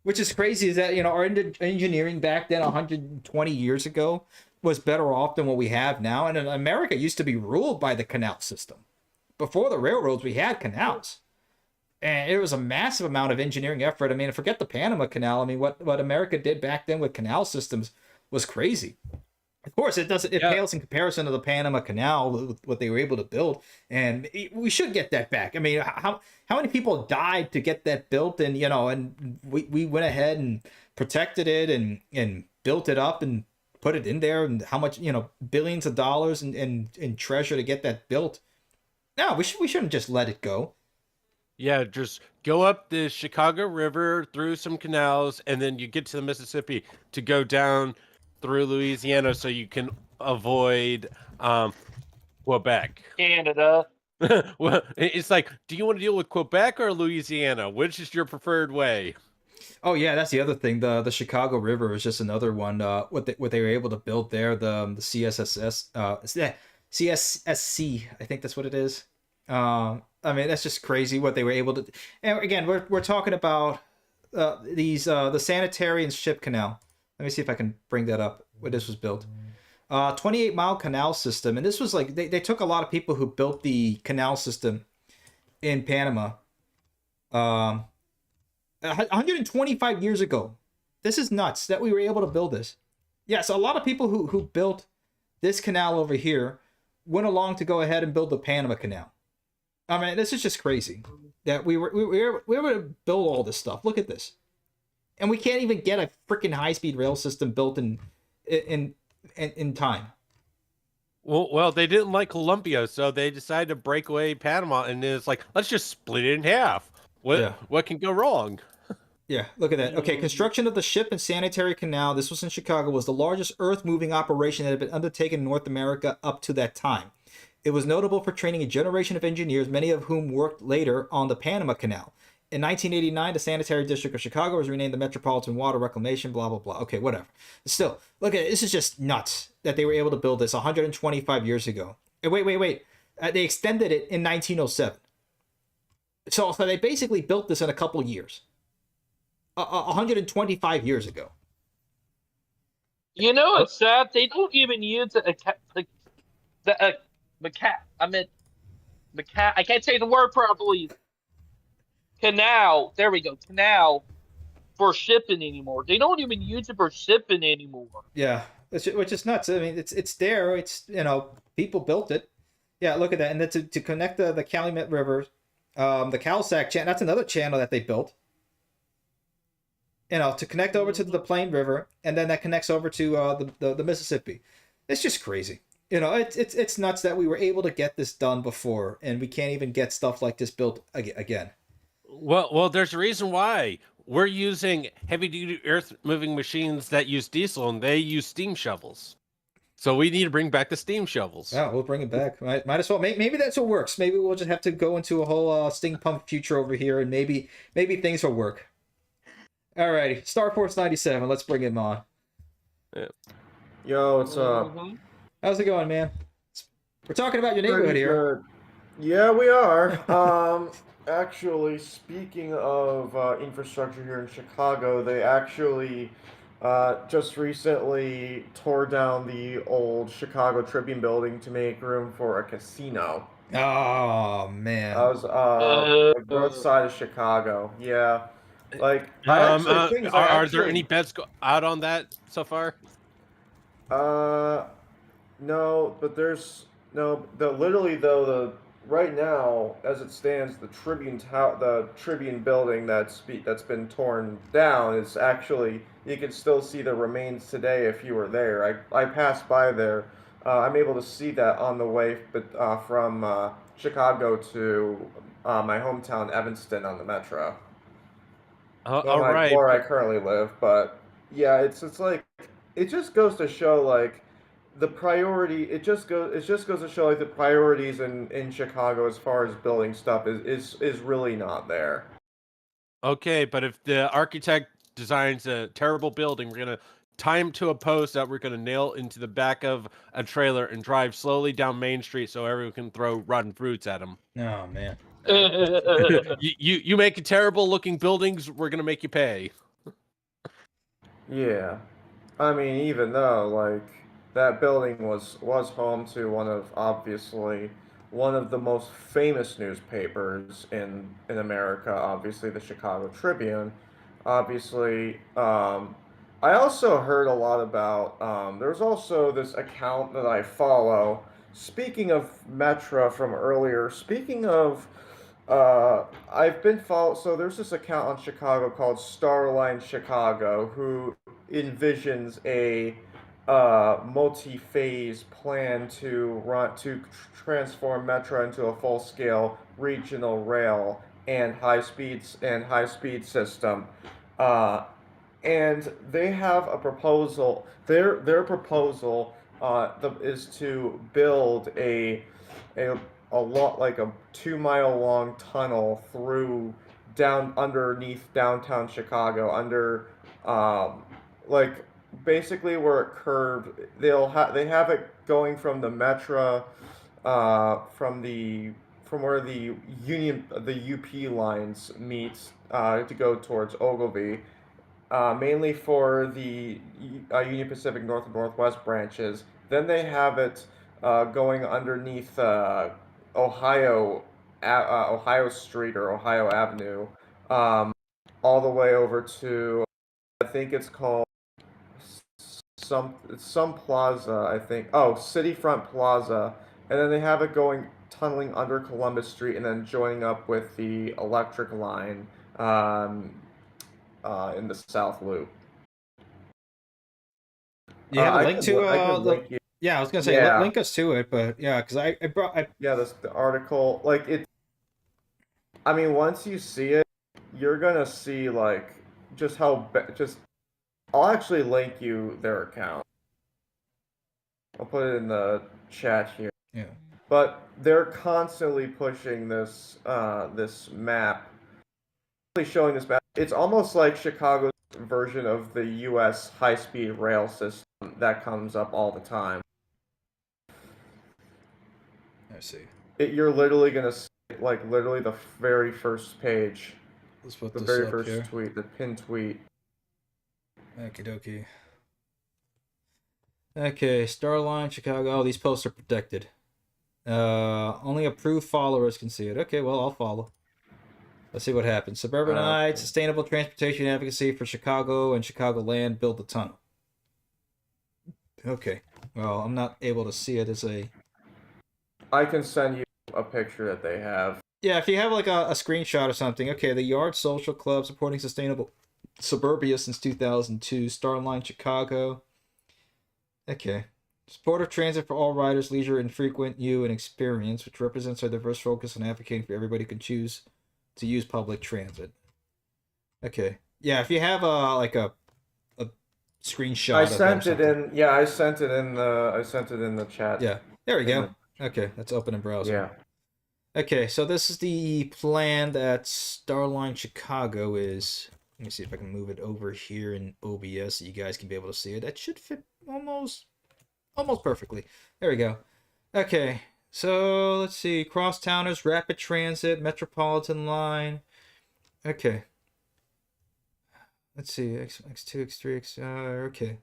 Which is crazy is that, our engineering back then 120 years ago was better off than what we have now. And America used to be ruled by the canal system. Before the railroads, we had canals. And it was a massive amount of engineering effort. I mean, forget the Panama Canal. I mean, what America did back then with canal systems was crazy. Of course, it pales in comparison to the Panama Canal, what they were able to build, and we should get that back. I mean, how many people died to get that built, and and we went ahead and protected it and built it up and put it in there, and how much billions of dollars and treasure to get that built. No, we shouldn't just let it go. Yeah, just go up the Chicago River through some canals, and then you get to the Mississippi to go down through Louisiana so you can avoid Quebec. Canada. Well, it's like, do you want to deal with Quebec or Louisiana? Which is your preferred way? Oh yeah, that's the other thing. The Chicago River is just another one. What they were able to build there, the CSSS, CSSC, I think that's what it is. I mean, that's just crazy what they were able to. And again, we're talking about these the sanitary and ship canal. Let me see if I can bring that up. Where this was built. 28-mile canal system, and this was like they took a lot of people who built the canal system in Panama. Um, 125 years ago. This is nuts that we were able to build this. Yeah, so a lot of people who built this canal over here went along to go ahead and build the Panama Canal. I mean, this is just crazy that we were able to build all this stuff. Look at this, and we can't even get a freaking high-speed rail system built in time. Well, they didn't like Colombia, so they decided to break away Panama, and it's like, let's just split it in half. What can go wrong? Yeah, look at that. Okay, construction of the ship and sanitary canal, this was in Chicago, was the largest earth-moving operation that had been undertaken in North America up to that time. It was notable for training a generation of engineers, many of whom worked later on the Panama Canal. In 1989, the Sanitary District of Chicago was renamed the Metropolitan Water Reclamation, blah, blah, blah. Okay, whatever. Still, look at it. This is just nuts that they were able to build this 125 years ago. And wait. They extended it in 1907. So they basically built this in a couple years. 125 years ago. You know, it's sad. They don't even use I can't say the word properly. Canal. There we go. Canal for shipping anymore. They don't even use it for shipping anymore. Yeah, which is nuts. I mean, it's there. It's, people built it. Yeah, look at that. And then to connect the Calumet River, the Calsac channel. That's another channel that they built. To connect over to the Plain River, and then that connects over to the Mississippi. It's just crazy. It's nuts that we were able to get this done before, and we can't even get stuff like this built again. Well, there's a reason why. We're using heavy-duty earth-moving machines that use diesel, and they use steam shovels. So we need to bring back the steam shovels. Yeah, we'll bring it back. Might as well. Maybe that's what works. Maybe we'll just have to go into a whole steam pump future over here, and maybe things will work. Alrighty, Star Force 97. Let's bring him on. Yeah. Yo, what's up? How's it going, man? We're talking about your neighborhood here. Good. Yeah, we are. Actually, speaking of infrastructure here in Chicago, they actually just recently tore down the old Chicago Tribune building to make room for a casino. Oh man. That was the north side of Chicago. Yeah. Like, are there any bets out on that so far? No, but there's no. Right now, as it stands, the Tribune building that's been torn down is actually, you can still see the remains today if you were there. I passed by there. I'm able to see that on the way, from Chicago to my hometown Evanston on the metro. All right. Where I currently live, but yeah, it's like, it just goes to show like the priority. It just goes to show like the priorities in Chicago as far as building stuff is really not there. Okay, but if the architect designs a terrible building, we're gonna tie him to a post that we're gonna nail into the back of a trailer and drive slowly down Main Street so everyone can throw rotten fruits at him. Oh man. You make terrible looking buildings, we're gonna make you pay. Yeah, I mean, even though like that building was home to obviously one of the most famous newspapers in America, obviously the Chicago Tribune. Obviously, I also heard a lot about. There's also this account that I follow. Speaking of Metro from earlier, speaking of. I've been so there's this account on Chicago called Starline Chicago who envisions a multi-phase plan to transform Metro into a full-scale regional rail and high-speed system. And they have a proposal. Their proposal is to build a a lot like a 2 mile long tunnel through down underneath downtown Chicago under like basically where it curved. They have it going from the Metra from the from where the UP lines meet to go towards Ogilvy, mainly for the Union Pacific North and Northwest branches. Then they have it going underneath Ohio, Ohio Street or Ohio Avenue, um, all the way over to I think it's called some plaza. I think City Front Plaza, and then they have it going tunneling under Columbus Street and then joining up with the electric line in the South Loop. Do you have a link to I could link you. Yeah, I was gonna say Yeah. link us to it, but yeah, because I brought Yeah, the article, like it. I mean, once you see it, you're gonna see like just how just. I'll actually link you their account. I'll put it in the chat here. yeah. But they're constantly pushing this this map, showing this map. It's almost like Chicago's version of the U.S. high-speed rail system that comes up all the time. Let's see. You're literally gonna see, like literally the very first page, Let's put the this very up first here. tweet, the pinned tweet. Okie dokie. Okay, Starline, Chicago. Oh, these posts are protected. Only approved followers can see it. Okay, well, I'll follow. Let's see what happens. Suburbanite, sustainable transportation advocacy for Chicago and Chicagoland build the tunnel. Okay. Well, I'm not able to see it as a... I can send you a picture that they have. Yeah, if you have like a screenshot or something. Okay, the Yard Social Club supporting sustainable suburbia since 2002. Starline, Chicago. Okay. Support of transit for all riders, leisure, infrequent, you, and experience, which represents our diverse focus on advocating for everybody can choose to use public transit. Okay. Yeah, if you have a screenshot. I of that or sent it something. in. Yeah, I sent it in the chat. Yeah. There we In go. Okay, that's open in browser. Yeah. Okay, so this is the plan that Starline Chicago is. Let me see if I can move it over here in OBS so you guys can be able to see it. That should fit almost perfectly. There we go. Okay, so let's see. Crosstowners, Rapid Transit, Metropolitan Line. Okay. Let's see. X2, X3, X. Okay.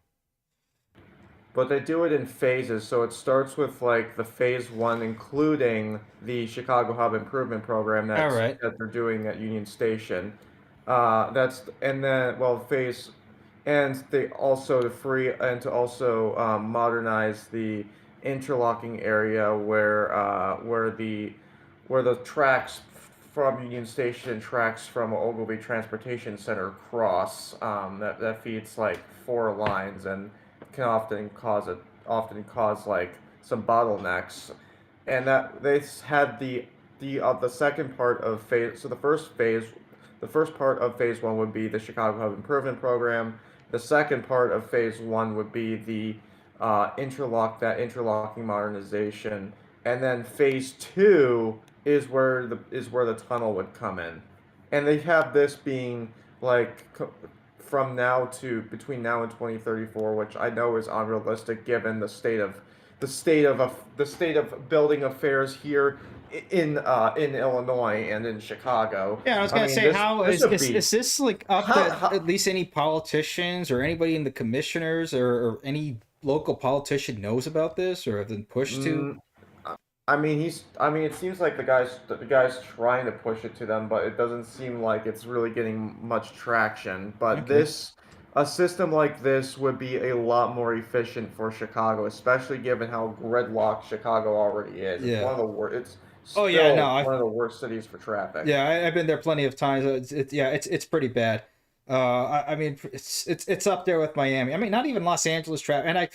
But they do it in phases, so it starts with like the phase one, including the Chicago Hub Improvement Program that they're doing at Union Station. And they also to also modernize the interlocking area where the tracks from Union Station tracks from Ogilvy Transportation Center cross. That feeds like 4 lines and can often cause like some bottlenecks, and that they had the second part of phase. So the first part of phase one would be the Chicago Hub Improvement Program. The second part of phase one would be the interlocking modernization, and then phase two is where the tunnel would come in, and they have this being like from between now and 2034, which I know is unrealistic given the state of building affairs here in Illinois and in Chicago. Yeah, I was gonna say, is this like up to at least any politicians or anybody in the commissioners or any local politician knows about this or have been pushed to? I mean, it seems like the guy's trying to push it to them, but it doesn't seem like it's really getting much traction. But a system like this would be a lot more efficient for Chicago, especially given how gridlocked Chicago already is. Yeah. It's one of the worst. It's Oh yeah, no, one of the worst cities for traffic. Yeah, I've been there plenty of times. It's pretty bad. I mean, it's up there with Miami. I mean, not even Los Angeles traffic. And I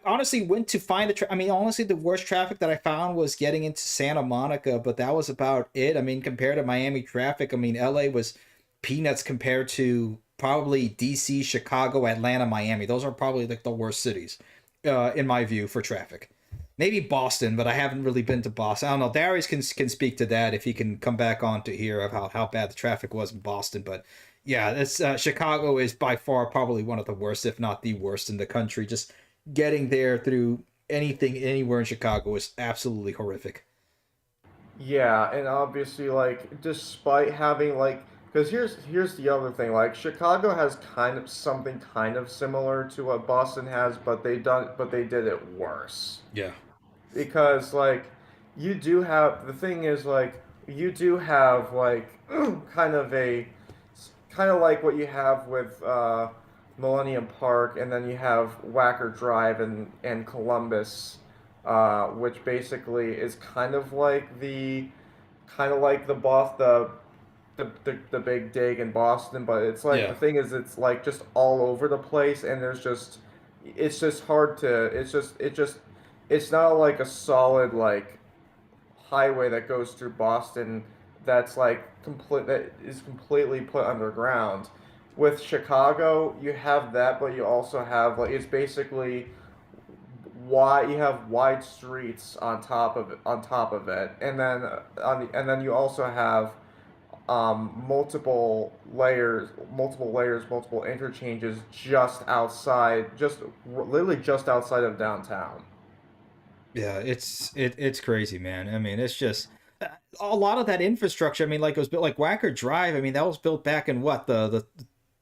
honestly went to find I mean, honestly, the worst traffic that I found was getting into Santa Monica, but that was about it. I mean, compared to Miami traffic, I mean, LA was peanuts compared to probably DC, Chicago, Atlanta, Miami. Those are probably like the worst cities, in my view, for traffic. maybe Boston, but I haven't really been to Boston. I don't know. Darius can speak to that if he can come back on to hear of how bad the traffic was in Boston. But yeah, that's Chicago is by far probably one of the worst, if not the worst, in the country. Just getting there through anything anywhere in Chicago is absolutely horrific. Yeah, and obviously, like, despite having like, because here's the other thing, like, Chicago has kind of something kind of similar to what Boston has, but they did it worse. Yeah. Because like, you do have the thing is like you do have like kind of like what you have with Millennium Park, and then you have Wacker Drive and Columbus, which basically is kind of like the the big dig in Boston, but it's like Yeah. the thing is it's like just all over the place, and it's just hard to it's not like a solid like highway that goes through Boston that's like that is completely put underground. With Chicago, you have that, but you also have like it's basically wide. You have wide streets on top of it, and then and then you also have multiple interchanges just outside, literally just outside of downtown. Yeah, it's crazy, man. I mean, it's just a lot of that infrastructure. I mean, like it was built like Wacker Drive. I mean, that was built back in what the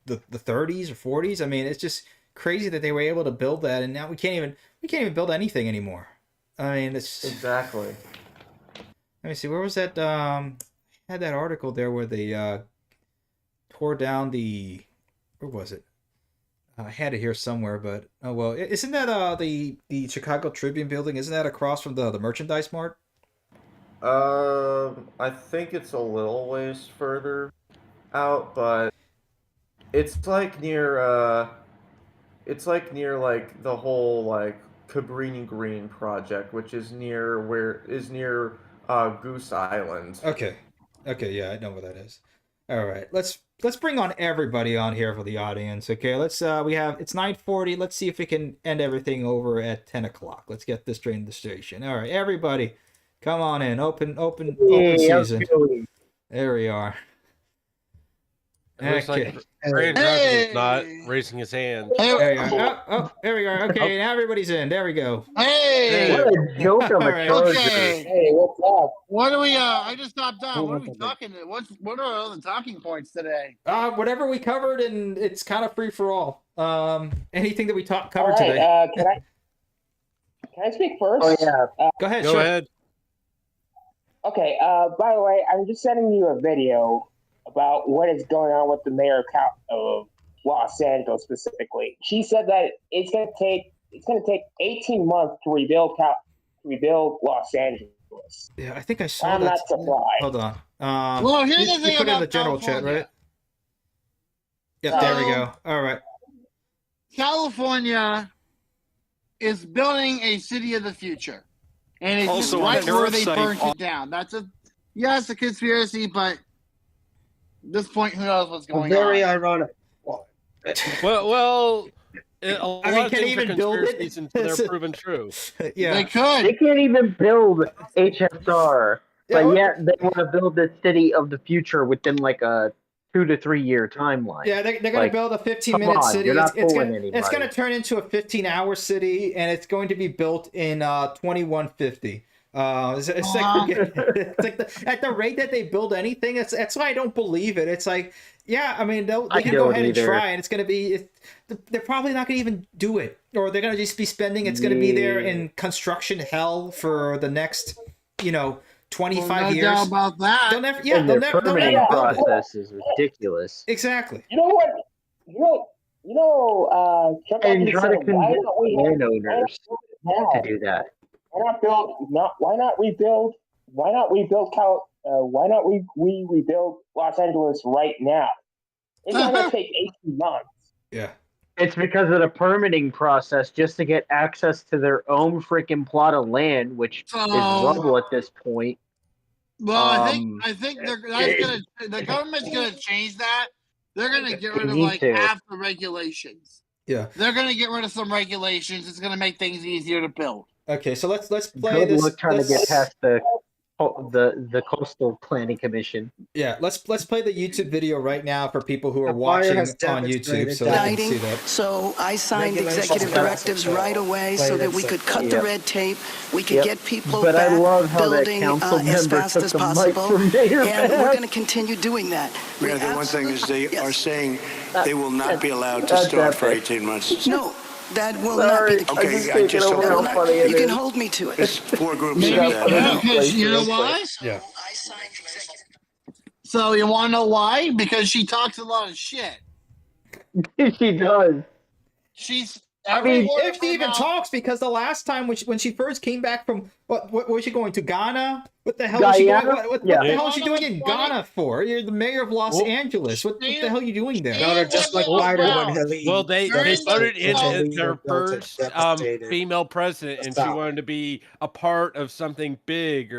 30s or 40s. I mean, it's just crazy that they were able to build that, and now we can't even build anything anymore. I mean, it's Exactly. Let me see, where was that? Had that article there where they tore down where was it? I had it here somewhere, but oh well. Isn't that the Chicago Tribune building? Isn't that across from the Merchandise Mart? I think it's a little ways further out, but it's like near like the whole like Cabrini Green project, which is near Goose Island. Okay, okay, yeah, I know where that is. All right, let's bring on everybody on here for the audience. Okay, we have it's 9:40. Let's see if we can end everything over at 10 o'clock. Let's get this train to the station. All right, everybody, come on in. Open season. There we are. It looks Okay. like Grand Dragon is not raising his hand. There we are. Oh, there we are. Okay, now everybody's in. There we go. Hey! What a joke of a Alright. charger. Okay. Hey, what's up? What do we? I just stopped down. What are we talking? What are all the talking points today? Whatever we covered, and it's kind of free for all. Anything that we covered All right, today. can I speak first? Oh yeah. Go ahead. Go sure. ahead. Okay. By the way, I'm just sending you a video about what is going on with the mayor of Los Angeles specifically. She said that it's going to take 18 months to rebuild Los Angeles. Yeah, I think I saw I'm that. not surprised. Hold on. Well, here's you the thing put it in about the general chat, California. right? Yep, there we go. All right. California is building a city of the future, and it's Also right on where they Parasite burnt it down. That's a conspiracy, but at this point, who knows what's going Very on? ironic. Well, a lot I mean, of can things he are even build it? conspiracies until they're proven true. Yeah. They They could. can't even build HSR, Yeah, but what- yet they want to build the city of the future within like a 2 to 3 year timeline. Yeah, they're going Like, to build a 15-minute come on, city. you're not It's fooling gonna, anybody. it's going to turn into a 15-hour city, and it's going to be built in 2150. It's like it's like at the rate that they build anything, that's why I don't believe it. It's like, yeah, I mean, they I can go don't ahead and either. try, and it's going to be. They're probably not going to even do it, or they're going to just be spending. It's going to be there Yeah. in construction hell for the next, 25 Well, no years. doubt about that. They'll never, yeah, And they'll their never build permitting it. process is ridiculous. Exactly. You know what? Chuck, I And can try to say, why convince don't we have landowners now? to do that. Why not rebuild we rebuild Los Angeles right now? It's not gonna take 18 months. Yeah. It's because of the permitting process just to get access to their own freaking plot of land, which is So- rubble at this point. Well, Um, I think the government's gonna change that. They're gonna get rid of They need like to. half the regulations. Yeah. They're gonna get rid of some regulations. It's gonna make things easier to build. Okay, so let's play Good this. luck trying to this- get past the coastal planning commission. Yeah, let's play the YouTube video right now for people who are The fire watching has on YouTube, demonstrated so they can Lighting. see that. So I signed Regulations executive are directives also right away so that we could cut the Yep. red tape. We could Yep. get people But I back love how that building council as member fast took as the mic possible. from Mayor And we're Bass. going to continue doing that. We Mayor, the one thing is they absolutely- are yes. saying they will not be allowed to That's start for epic. 18 months. No, that will Sorry, not be the I Okay, case. just I taking just over don't how know. funny it You can is. hold me to it. There's 4 groups Maybe, of that. Yeah. because you know Places. why? Yeah. I signed executive. So you want to know why? Because she talks a lot of shit. She does. She's. I mean, If she even talks, because the last time when she first came back from what was she going to Ghana? What the hell was she going? Guyana? What Yeah. the hell is she doing in Ghana was Ghana for? You're the mayor of Los Well, Angeles. What the hell are you doing there? No, they're just like Well, Biden well, when Hillary. Well, they During voted the- in well, as their first female president, and she Stop. wanted to be a part of something big,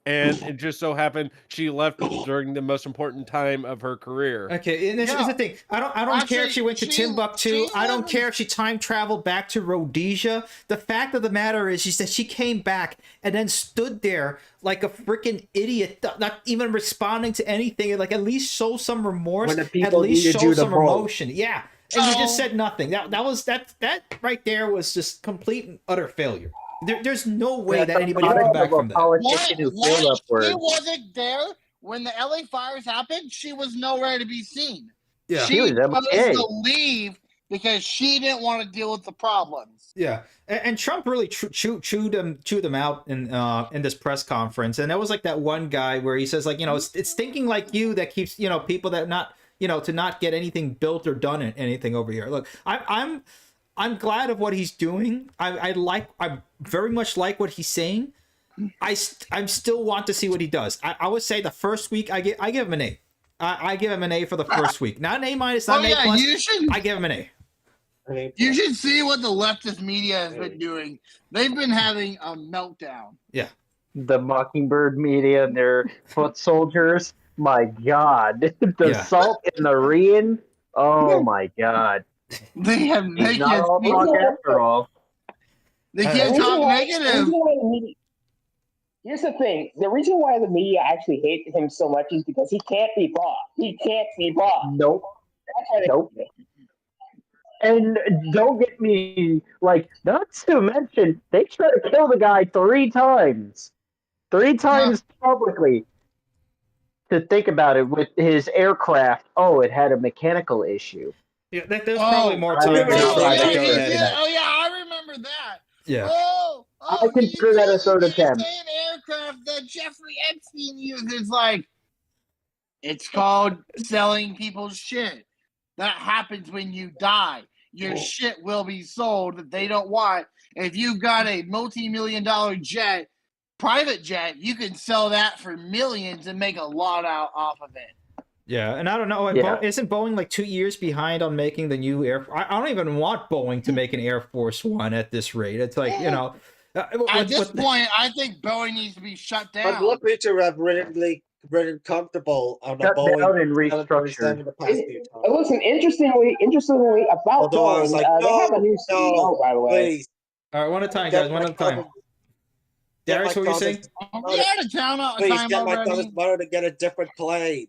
and it just so happened she left during the most important time of her career. Okay, and this is the thing. I don't care if she went to Timbuktu. she I don't wasn't- care if she time traveled back to Rhodesia. The fact of the matter is that she came back and then stood there like a freaking idiot, not even responding to anything. Like at least show some remorse. When the At people least needed show you to some vote. emotion. Yeah, and you just So- said nothing. That right there was just complete and utter failure. There's no way that anybody can come back from that. Politician who failed What? upwards. She wasn't there when the LA fires happened. She was nowhere to be seen. Yeah. She She was chose MIA. to leave because she didn't want to deal with the problems. Yeah, and Trump really chewed them out in this press conference, and that was like that one guy where he says like, it's thinking like you that keeps people that not to not get anything built or done anything over here. Look, I'm glad of what he's doing. I very much like what he's saying. I still want to see what he does. I would say the first week I give him an A. I give him an A for the first week, not an A minus, not Oh an A yeah, plus. you should. I give him an A. You should see what the leftist media has been doing. They've been having a meltdown. The Mockingbird media and their foot soldiers. My God, the Yeah. salt in the rain. Oh my God. They have He's not all negative. talk after all. They The can't reason talk why- negative. Here's the thing. The reason why the media actually hate him so much is because he can't be bought. He can't be bought. Nope. That's why they Nope. And don't get me not to mention they tried to kill the guy 3 times. 3 times publicly. To think about it, with his aircraft, it had a mechanical issue. Yeah, there's probably more I time remember to that. try to Yeah, go yeah, ahead. Yeah, oh yeah, I remember that. Yeah. Oh, consider that a third the attempt. same aircraft that Jeffrey Epstein used. It's like, it's called selling people's shit. That happens when you die. Your shit will be sold that they don't want. If you've got a multi-million-dollar jet, private jet, you can sell that for millions and make a lot out off of it. Yeah, and I don't know. Yeah. Isn't Boeing like 2 years behind on making the new I don't even want Boeing to make an Air Force One at this rate. It's like At this point, I think Boeing needs to be shut But down. look at you have really comfortable on a Cut Boeing down and 737 restructured. the past few times. Listen, interestingly about Although I Boeing, was like, they have a no, new CEO, no, by the way. please. All right, one at a time, Get guys. One my at a time. cousin- get Darius, my what were you saying? cousin's- We're out of town Please time get my already. cousin's mother to get a different plane.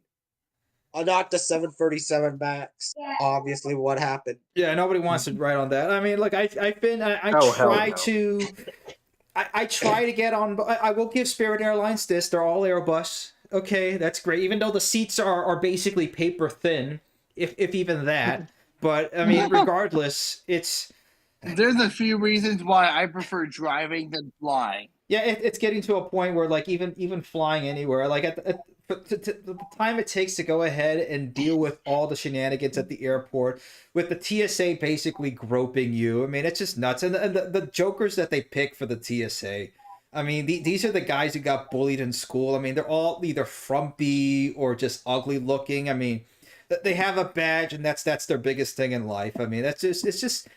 Not the 737 MAX. Obviously, what happened. Yeah, nobody wants to write on that. I mean, look, I Oh, hell try no. to. I try to get on. I will give Spirit Airlines this. They're all Airbus. Okay, that's great. Even though the seats are basically paper thin, if even that. But I mean, regardless, it's There's a few reasons why I prefer driving than flying. yeah, it's getting to a point where like even flying anywhere, like the time it takes to go ahead and deal with all the shenanigans at the airport, with the TSA basically groping you. I mean, it's just nuts. And the jokers that they pick for the TSA. I mean, these are the guys who got bullied in school. I mean, they're all either frumpy or just ugly looking. I mean, they have a badge and that's their biggest thing in life. I mean, it's just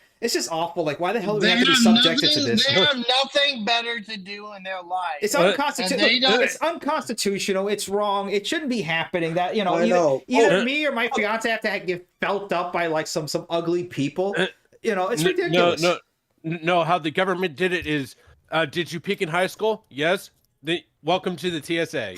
awful. Like, why the hell do we have to be subjected to this? They have nothing better to do in their life. It's What? unconstitutional. And they don't- It's unconstitutional. It's wrong. It shouldn't be happening. That I either, know. either me or my fiance have to get felt up by like some ugly people. It's ridiculous. No. How the government did it is Did you peak in high school? Yes. Welcome to the TSA.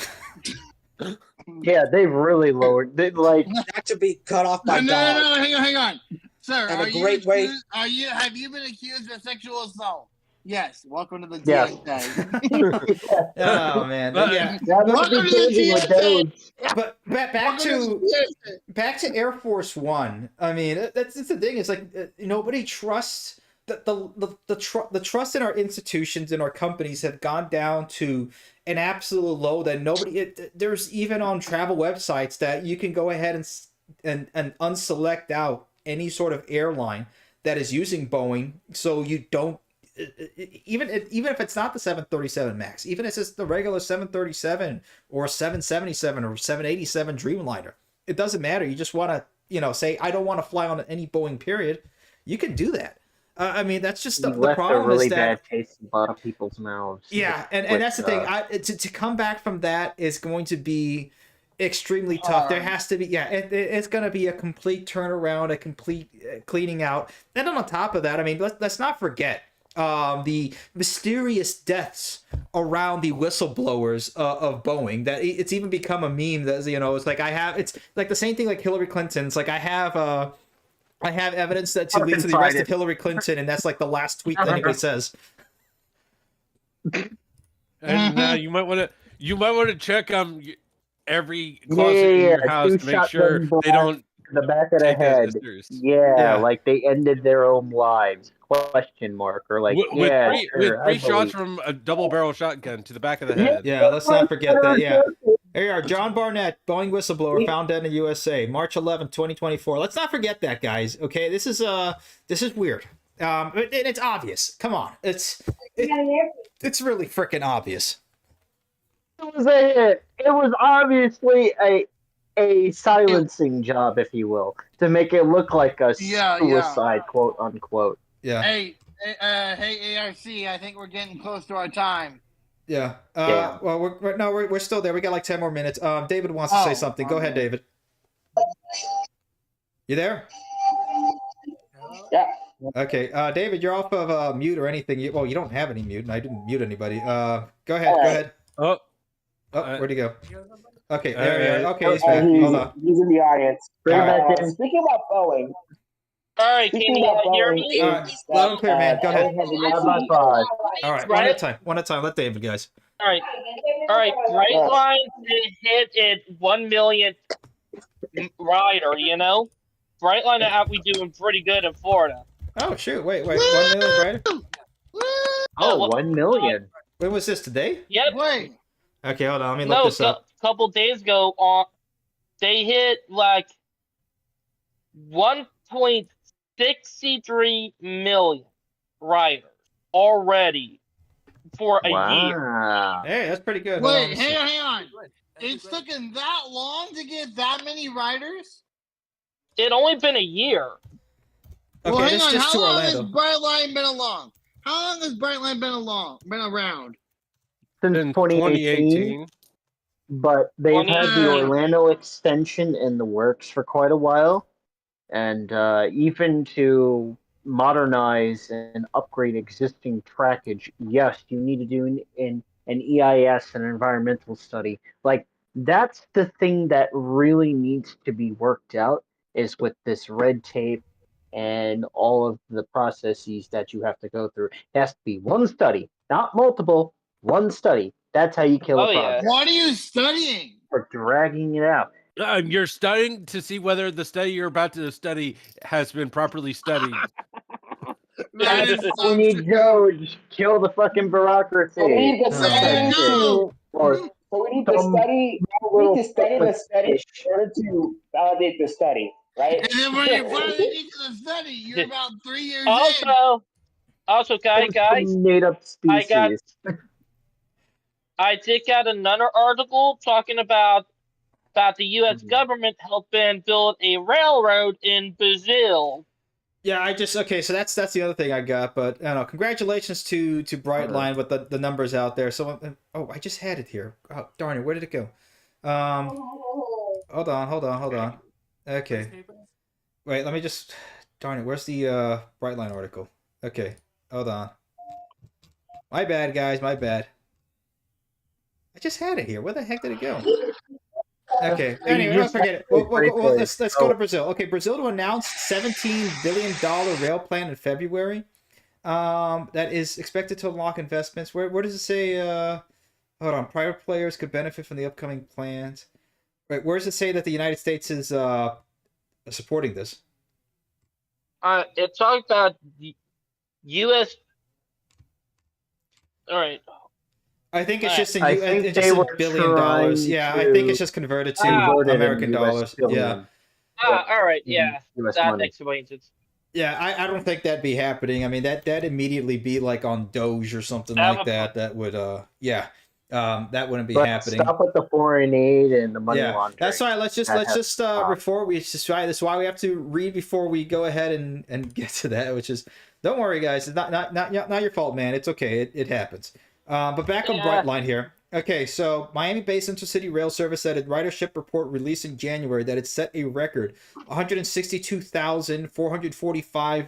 Yeah, they've really lowered. They like Not to be cut off by No, dogs. hang on. Sir, And a are you great way- accused, have you been accused of sexual assault? Yes. Welcome to the Yes. TSA. Oh man, yeah. that would Welcome be to the changing with TSA. those. But back to Air Force One. I mean, that's the thing. It's like nobody trusts the trust in our institutions and our companies have gone down to an absolute low that there's even on travel websites that you can go ahead and unselect out any sort of airline that is using Boeing, so you don't even if it's not the 737 Max, even if it's the regular 737 or 777 or 787 Dreamliner, it doesn't matter. You just want to say I don't want to fly on any Boeing period. You can do that. I mean, that's just the left problem a really is that bad taste in a lot of people's mouths. yeah, and that's the thing. To come back from that is going to be extremely tough. There has to be it's going to be a complete turnaround, a complete cleaning out. And then on top of that, I mean, let's not forget the mysterious deaths around the whistleblowers of Boeing. That it's even become a meme that it's like it's like the same thing like Hillary Clinton. It's like I have evidence that to lead to the arrest of Hillary Clinton, and that's like the last tweet that anybody says. And you might want to check every closet in your house to make sure they don't the back of the take head. it serious. Yeah, like they ended their own lives. Question mark or like with three shots believe. from a double barrel shotgun to the back of the head. Yeah, let's not forget that. Yeah. Here you are, John Barnett, Boeing whistleblower, found dead in the USA, March 11, 2024. Let's not forget that, guys. Okay, this is weird. And it's obvious. Come on, it's really freaking obvious. It was obviously a silencing job, if you will, to make it look like a suicide, quote unquote. Yeah. Hey, ARC, I think we're getting close to our time. Yeah. Well, we're still there. We got like 10 more minutes. David wants to say something. Go ahead, David. You there? Yeah. Okay. David, you're off of mute or anything. You don't have any mute, and I didn't mute anybody. Go ahead. Go ahead. Oh, where'd he go? Okay, there he is. Okay, he's back. Hold on. He's in the audience. Bring him back in. Speaking about Boeing. All right, can you hear me? All right, loud and clear, man. Go ahead. All right, one at a time. One at a time. Let David, guys. All right. Brightline hit it 1 million rider. Brightline out. We doing pretty good in Florida. Oh shoot! Wait. 1 million, right? Oh, 1 million. When was this today? Yep. Wait. Okay, hold on. Let me look this up. A couple days ago, they hit like 1.63 million riders already for a year. Hey, that's pretty good. Wait, hang on. It's taken that long to get that many riders? It only been a year. Well, Okay, hang this on. is just How to long has Orlando. Brightline been along? How long has Brightline been around? Since 2018. But they've had the Orlando extension in the works for quite a while. And even to modernize and upgrade existing trackage, yes, you need to do an EIS, an environmental study. Like, that's the thing that really needs to be worked out, is with this red tape and all of the processes that you have to go through. It has to be one study, not multiple, one study. That's how you kill a project. What are you studying? For dragging it out. You're studying to see whether the study you're about to study has been properly studied. We need Joe to kill the fucking bureaucracy. We need the study So we need to study. We need to study the study in order to validate the study, right? And then when you finally get to the study, you're about 3 years Also, guys, made up species. I did get another article talking about the U.S. government helping build a railroad in Brazil. Yeah, so that's the other thing I got, but I don't know. Congratulations to Brightline with the numbers out there. So I just had it here. Oh, darn it, where did it go? Hold on. Okay. Wait, let me just where's the Brightline article? Okay, hold on. My bad, guys. My bad. I just had it here. Where the heck did it go? Okay. Anyway, just forget it. have to Well, let's go to Oh. Brazil. Okay, Brazil to announce $17 billion rail plan in February. That is expected to unlock investments. Where does it say? Hold on. Private players could benefit from the upcoming plans. Wait, where does it say that the United States is supporting this? It talked about the U.S. All right. I think it's just in I think it's they just in were $billion. Yeah, I think it's to just converted to convert it in American US dollars. Yeah. billion. All right. Yeah, US that money. explains it. Yeah, I don't think that'd be happening. I mean, that immediately be like on Doge or something Have like a- that. That would that wouldn't be But happening. stop with the foreign aid and the money Yeah, laundering. that's right. Let's just That has to stop. before we just try this. Why we have to read before we go ahead and get to that. Which is, don't worry, guys. It's not your fault, man. It's okay. It happens. But back on Yeah. Brightline here. Okay, so Miami-based Intercity Rail Service said a ridership report released in January that it set a record 162,445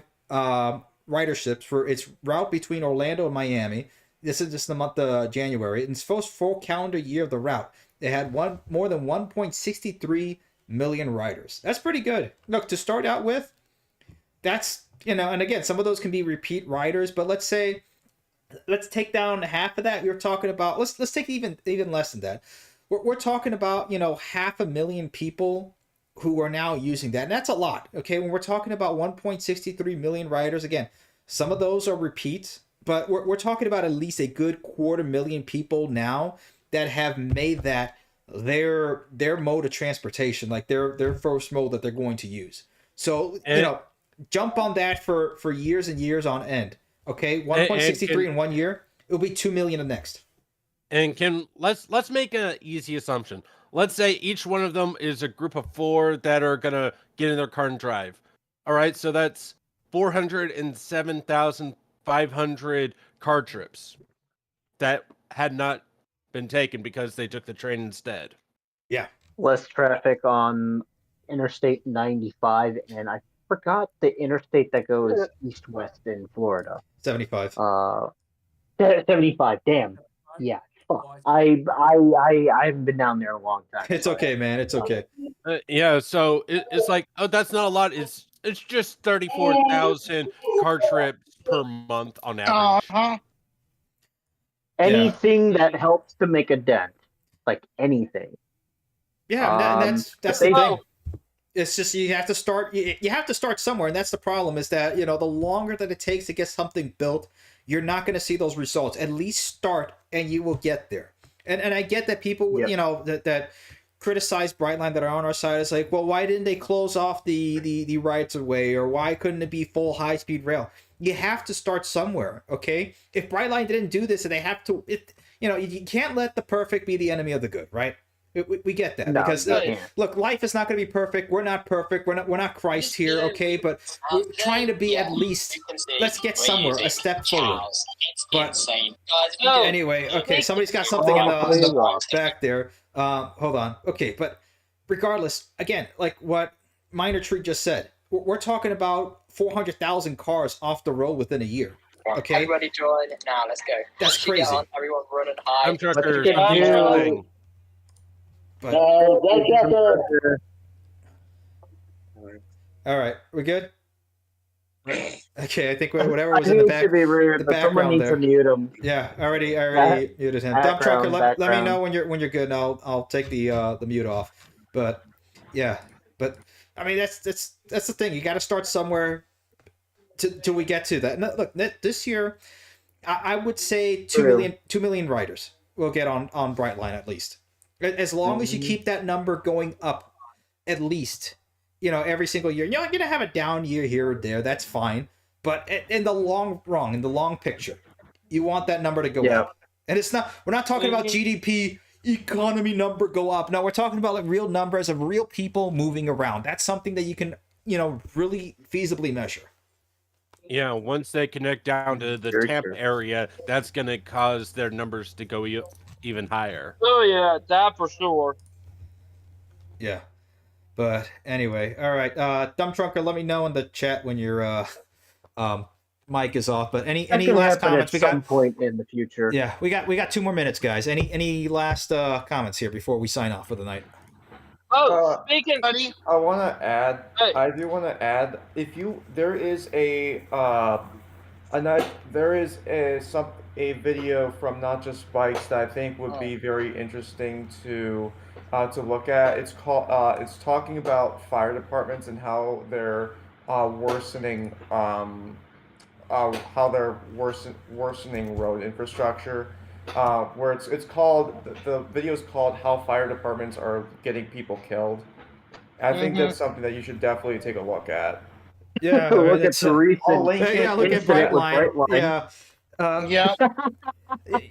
riderships for its route between Orlando and Miami. This is just the month of January. In its first full calendar year of the route, they had more than 1.63 million riders. That's pretty good. Look, to start out with, that's, and again, some of those can be repeat riders, but let's take down half of that. You're talking about, let's take even less than that. We're talking about, 500,000 people who are now using that. And that's a lot. Okay. When we're talking about 1.63 million riders, again, some of those are repeats, but we're talking about at least a good 250,000 people now that have made that their mode of transportation, like their first mode that they're going to use. So, jump on that for years and years on end. Okay, 1.63 in 1 year. It'll be 2 million the next. And let's make an easy assumption. Let's say each one of them is a group of 4 that are gonna get in their car and drive. All right, so that's 407,500 car trips that had not been taken because they took the train instead. Yeah. Less traffic on Interstate 95, and I forgot the interstate that goes east-west in Florida. 75. 75. Damn. Yeah. Fuck. I haven't been down there in a long time. It's okay, man. It's okay. Yeah, so it's like, oh, that's not a lot. It's just 34,000 car trips per month on average. Uh-huh. Anything that helps to make a dent, like anything. Yeah, and that's they the thing. don't- It's just you have to start. You have to start somewhere, and that's the problem. Is that the longer that it takes to get something built, you're not going to see those results. At least start, and you will get there. And I get that people, Yep. that criticize Brightline that are on our side. It's like, well, why didn't they close off the rights of way, or why couldn't it be full high speed rail? You have to start somewhere, okay? If Brightline didn't do this, and they have to, you can't let the perfect be the enemy of the good, right? We get that, No, because you can't. look, life is not going to be perfect. We're not perfect. We're not Christ here, okay? But we're trying to be at least. Let's get somewhere, a step forward. But anyway, okay, somebody's got something in the back there. Hold on. Okay, but regardless, again, like what Minor Tree just said, we're talking about 400,000 cars off the road within a year. Okay, Everybody join. Now let's go. That's Get crazy. on, everyone running high. I'm trucker. Let's get you- But all right, we good? Okay, I think whatever was in the back. To be rude, the but someone background needs there. to mute him. Yeah, I already muted him. Dump trucker, let me know when you're good, and I'll take the mute off. But yeah, but I mean that's the thing. You got to start somewhere till we get to that. No, look, this year, I would say 2 million riders will get on Brightline at least. As long as you keep that number going up, at least, every single year. You're gonna have a down year here or there. That's fine. But in the long picture, you want that number to go up. And we're not talking about GDP economy number go up. No, we're talking about like real numbers of real people moving around. That's something that you can, really feasibly measure. Yeah, once they connect down to the Tampa area, that's going to cause their numbers to go even higher. Oh yeah, that for sure. Yeah. But anyway, all right. Dumb Trunker, let me know in the chat when you're mic is off. But any That can last happen comments? at some point in the future. Yeah, we got 2 more minutes, guys. Any last comments here before we sign off for the night? Oh, speaking. I want to add. Hey. I do want to add. There is a video from Not Just Bikes that I think would be very interesting to look at. It's called. It's talking about fire departments and how they're worsening. How they're worsening road infrastructure. Where it's called, the video is called "How Fire Departments Are Getting People Killed." I think that's something that you should definitely take a look at. Yeah, Look at the recent look at incident with Brightline. Brightline. Yeah. I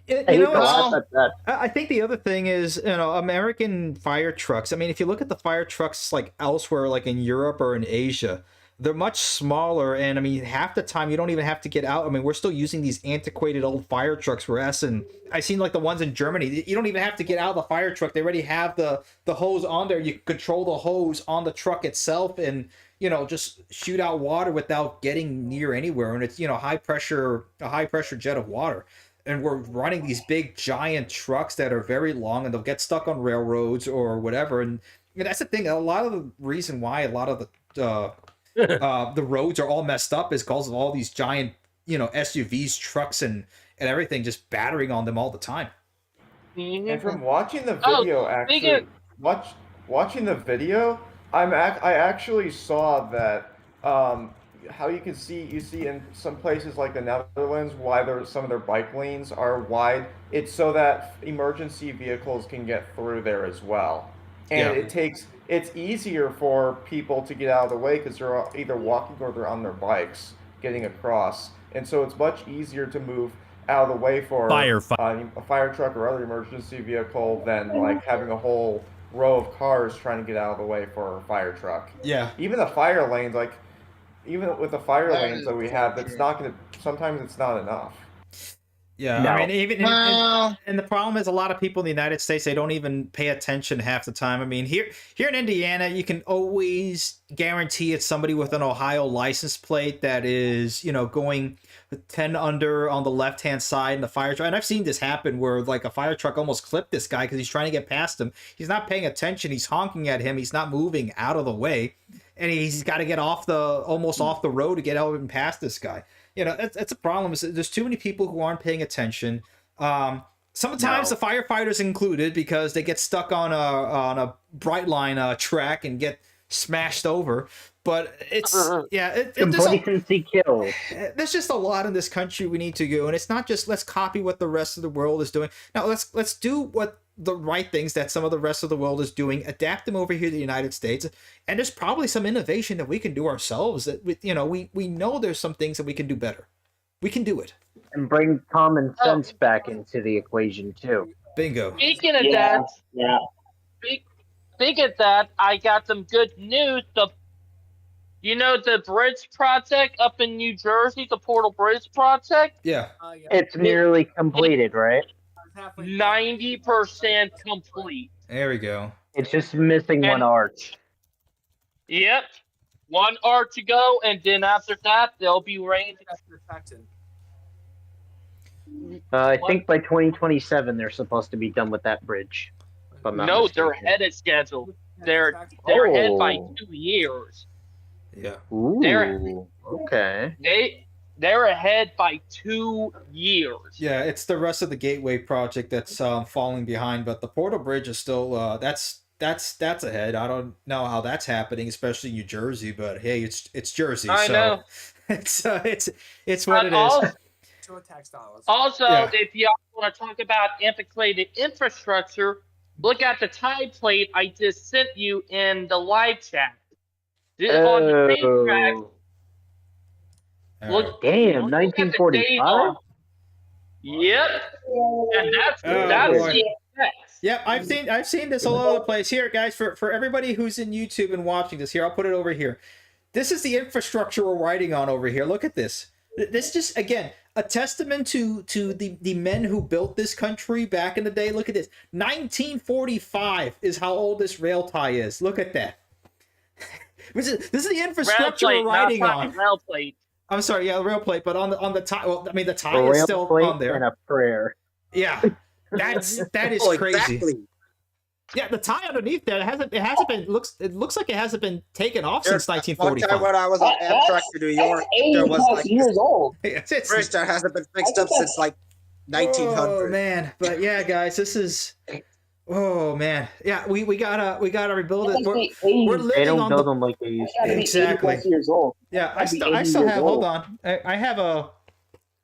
hate to laugh at that. I think the other thing is, American fire trucks. I mean, if you look at the fire trucks like elsewhere, like in Europe or in Asia, they're much smaller, and I mean, half the time you don't even have to get out. I mean, we're still using these antiquated old fire trucks for us, and I've seen like the ones in Germany. You don't even have to get out of the fire truck; they already have the hose on there. You can control the hose on the truck itself, and just shoot out water without getting near anywhere. And it's a high pressure jet of water. And we're running these big giant trucks that are very long, and they'll get stuck on railroads or whatever. And that's the thing. A lot of the reason why a lot of the roads are all messed up is because of all these giant, SUVs, trucks, and everything just battering on them all the time. And from watching the video, watching the video, I actually saw that how you see in some places like the Netherlands why some of their bike lanes are wide. It's so that emergency vehicles can get through there as well, and it's easier for people to get out of the way because they're either walking or they're on their bikes getting across, and so it's much easier to move out of the way for a fire truck or other emergency vehicle than like having a whole row of cars trying to get out of the way for a fire truck. Yeah. Even the fire lanes, even with the fire lanes that we have, sometimes it's not enough. Yeah, No. I mean, and the problem is a lot of people in the United States, they don't even pay attention half the time. I mean, here in Indiana, you can always guarantee it's somebody with an Ohio license plate that is, going 10 under on the left-hand side in the fire truck. And I've seen this happen where like a fire truck almost clipped this guy because he's trying to get past him. He's not paying attention. He's honking at him. He's not moving out of the way. And he's got to get almost off the road to get out and past this guy. That's a problem. There's too many people who aren't paying attention. Sometimes the firefighters included because they get stuck on a Brightline track and get smashed over. But Complacency kills. There's just a lot in this country we need to do, and it's not just let's copy what the rest of the world is doing. Now let's do what the right things that some of the rest of the world is doing, adapt them over here to the United States, and there's probably some innovation that we can do ourselves that we know there's some things that we can do better. We can do it. And bring common sense back into the equation too. Bingo. Speaking of that, I got some good news. The bridge project up in New Jersey, the Portal Bridge project? Yeah. It's nearly completed, right? 90% complete. There we go. It's just missing one arch. Yep. One arch to go, and then after that, they'll be ready to... I think by 2027 they're supposed to be done with that bridge. if I'm not No, mistaken. they're ahead of schedule. They're ahead by 2 years. Yeah. Ooh, okay. They're ahead by 2 years. Yeah, it's the rest of the Gateway project that's falling behind, but the Portal Bridge is still that's ahead. I don't know how that's happening, especially New Jersey, but hey, it's Jersey. I know. It's what it is. Also, Yeah. if y'all want to talk about antiquated infrastructure, look at the tide plate I just sent you in the live chat. On the main track, look, Damn, look at the days 1945? on- Yep. And that's boy. the effects. Yep, I've seen this all over the place. Here, guys, for everybody who's in YouTube and watching this, here, I'll put it over here. This is the infrastructure we're riding on over here. Look at this. This just, again, a testament to the men who built this country back in the day. Look at this. 1945 is how old this rail tie is. Look at that. This is the infrastructure we're riding on. Rail plate. I'm sorry, yeah, the rail plate, but on the tie. Well, I mean, the A tie is rail still plate on there. and a prayer. Yeah, that is Oh, crazy. exactly. Yeah, the tie underneath there it hasn't been looks like it hasn't been taken off There- since One 1945. time when I was on Amtrak to New York, there was like years old. It's bridge that hasn't been fixed up since like Oh 1900. man, but yeah, guys, this is. Oh man, yeah, we gotta rebuild it. We're They living don't on build the. them like they used Gotta to. be Exactly. 80+ years old. Yeah, I Gotta be still 80 have. years Hold old. on, I have a.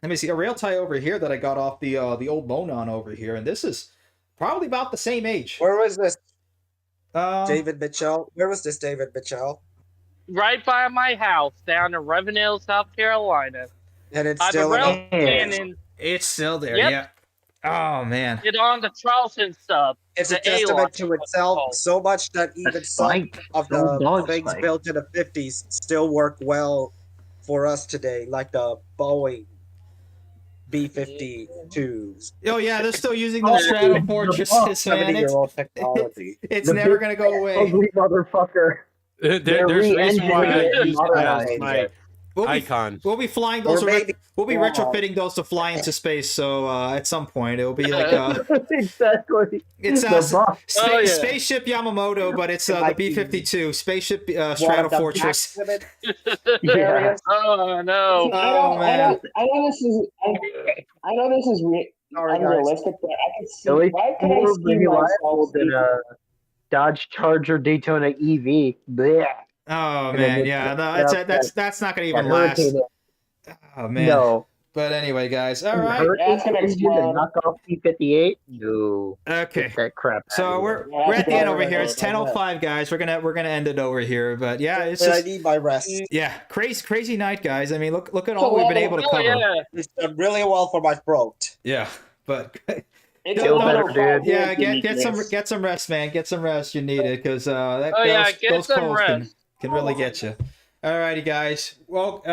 Let me see a rail tie over here that I got off the old Monon over here, and this is probably about the same age. Where was this, Um, David Mitchell? Where was this, David Mitchell? Right by my house down in Ravenel, South Carolina. And it's I have a still in rail a- cannon. it's still there. Yep. Yeah. Oh man. Get on the Charleston sub. It's a The testament A-Lot, to what it's itself called. so much that even some Spike. of Old the dog things Spike. built in the 50s still work well for us today, like the Boeing B-52s. Oh yeah, they're still using those straddle fortresses, man. It's, 70-year-old technology. it's The never big gonna go away. Ugly motherfucker. There's They're a reason why I re-engineering use and that as modernizing my it. We'll be, icon. we'll be flying Or those. maybe- We'll be Wow. retrofitting those to fly into space. So at some point, it'll be like Exactly. it's The box. Oh, yeah. spaceship Yamamoto, but it's the Like B-52 spaceship One of straddle the fortress. black women Yeah. Oh no. Oh, man. I know this is. I know this is Sorry, guys. unrealistic, but I can see. At least Why can I more see reliable myself? than a Dodge Charger Daytona EV. Blech. Oh And then man, they yeah, put no, it that's not gonna That even last. Hurricane- Oh man. No. But anyway, guys. All right. Hurricane That's gonna engine to explode. knock off P-58? No. Okay. Get that crap out So of we're here. we're at the end over Yeah, here. It's yeah, yeah. 10:05, guys. We're gonna end it over here. But yeah, it's And I just need my rest. yeah, crazy night, guys. I mean, look at all we've been able to Oh cover. yeah. It's done really well for my throat. Yeah, but It's Feel a better, little dude. yeah, Demetrius. get some rest, man. Get some rest. You need it because Oh, yeah, get those some colds rest. can really get you. Alrighty, guys. Well,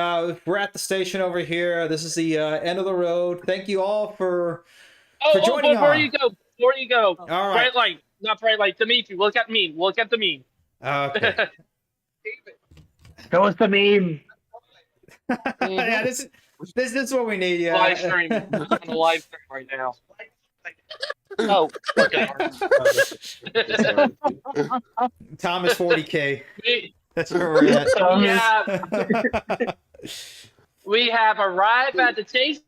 we're at the station over here. This is the end of the road. Thank you all for joining before on. you go, All right. bright light, not bright light. Dimitri, look at me. Look at the meme. Okay. Show us the meme. Yeah, this is what we need. Yeah. Live stream. I'm on a live stream right now. Oh, okay. Thomas 40K. We- That's where we're at. we have arrived at the station.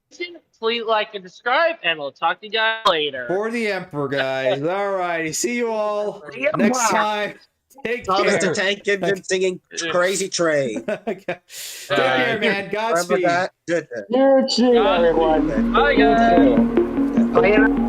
Please like and subscribe, and we'll talk to you guys later. For the Emperor, guys. All righty. See you all The next Emperor. time. Take Thomas the care. Tank Engine singing Crazy Train. Okay. Take care, man. Remember Godspeed. that? Good. You too, everyone. Bye, guys. Bye.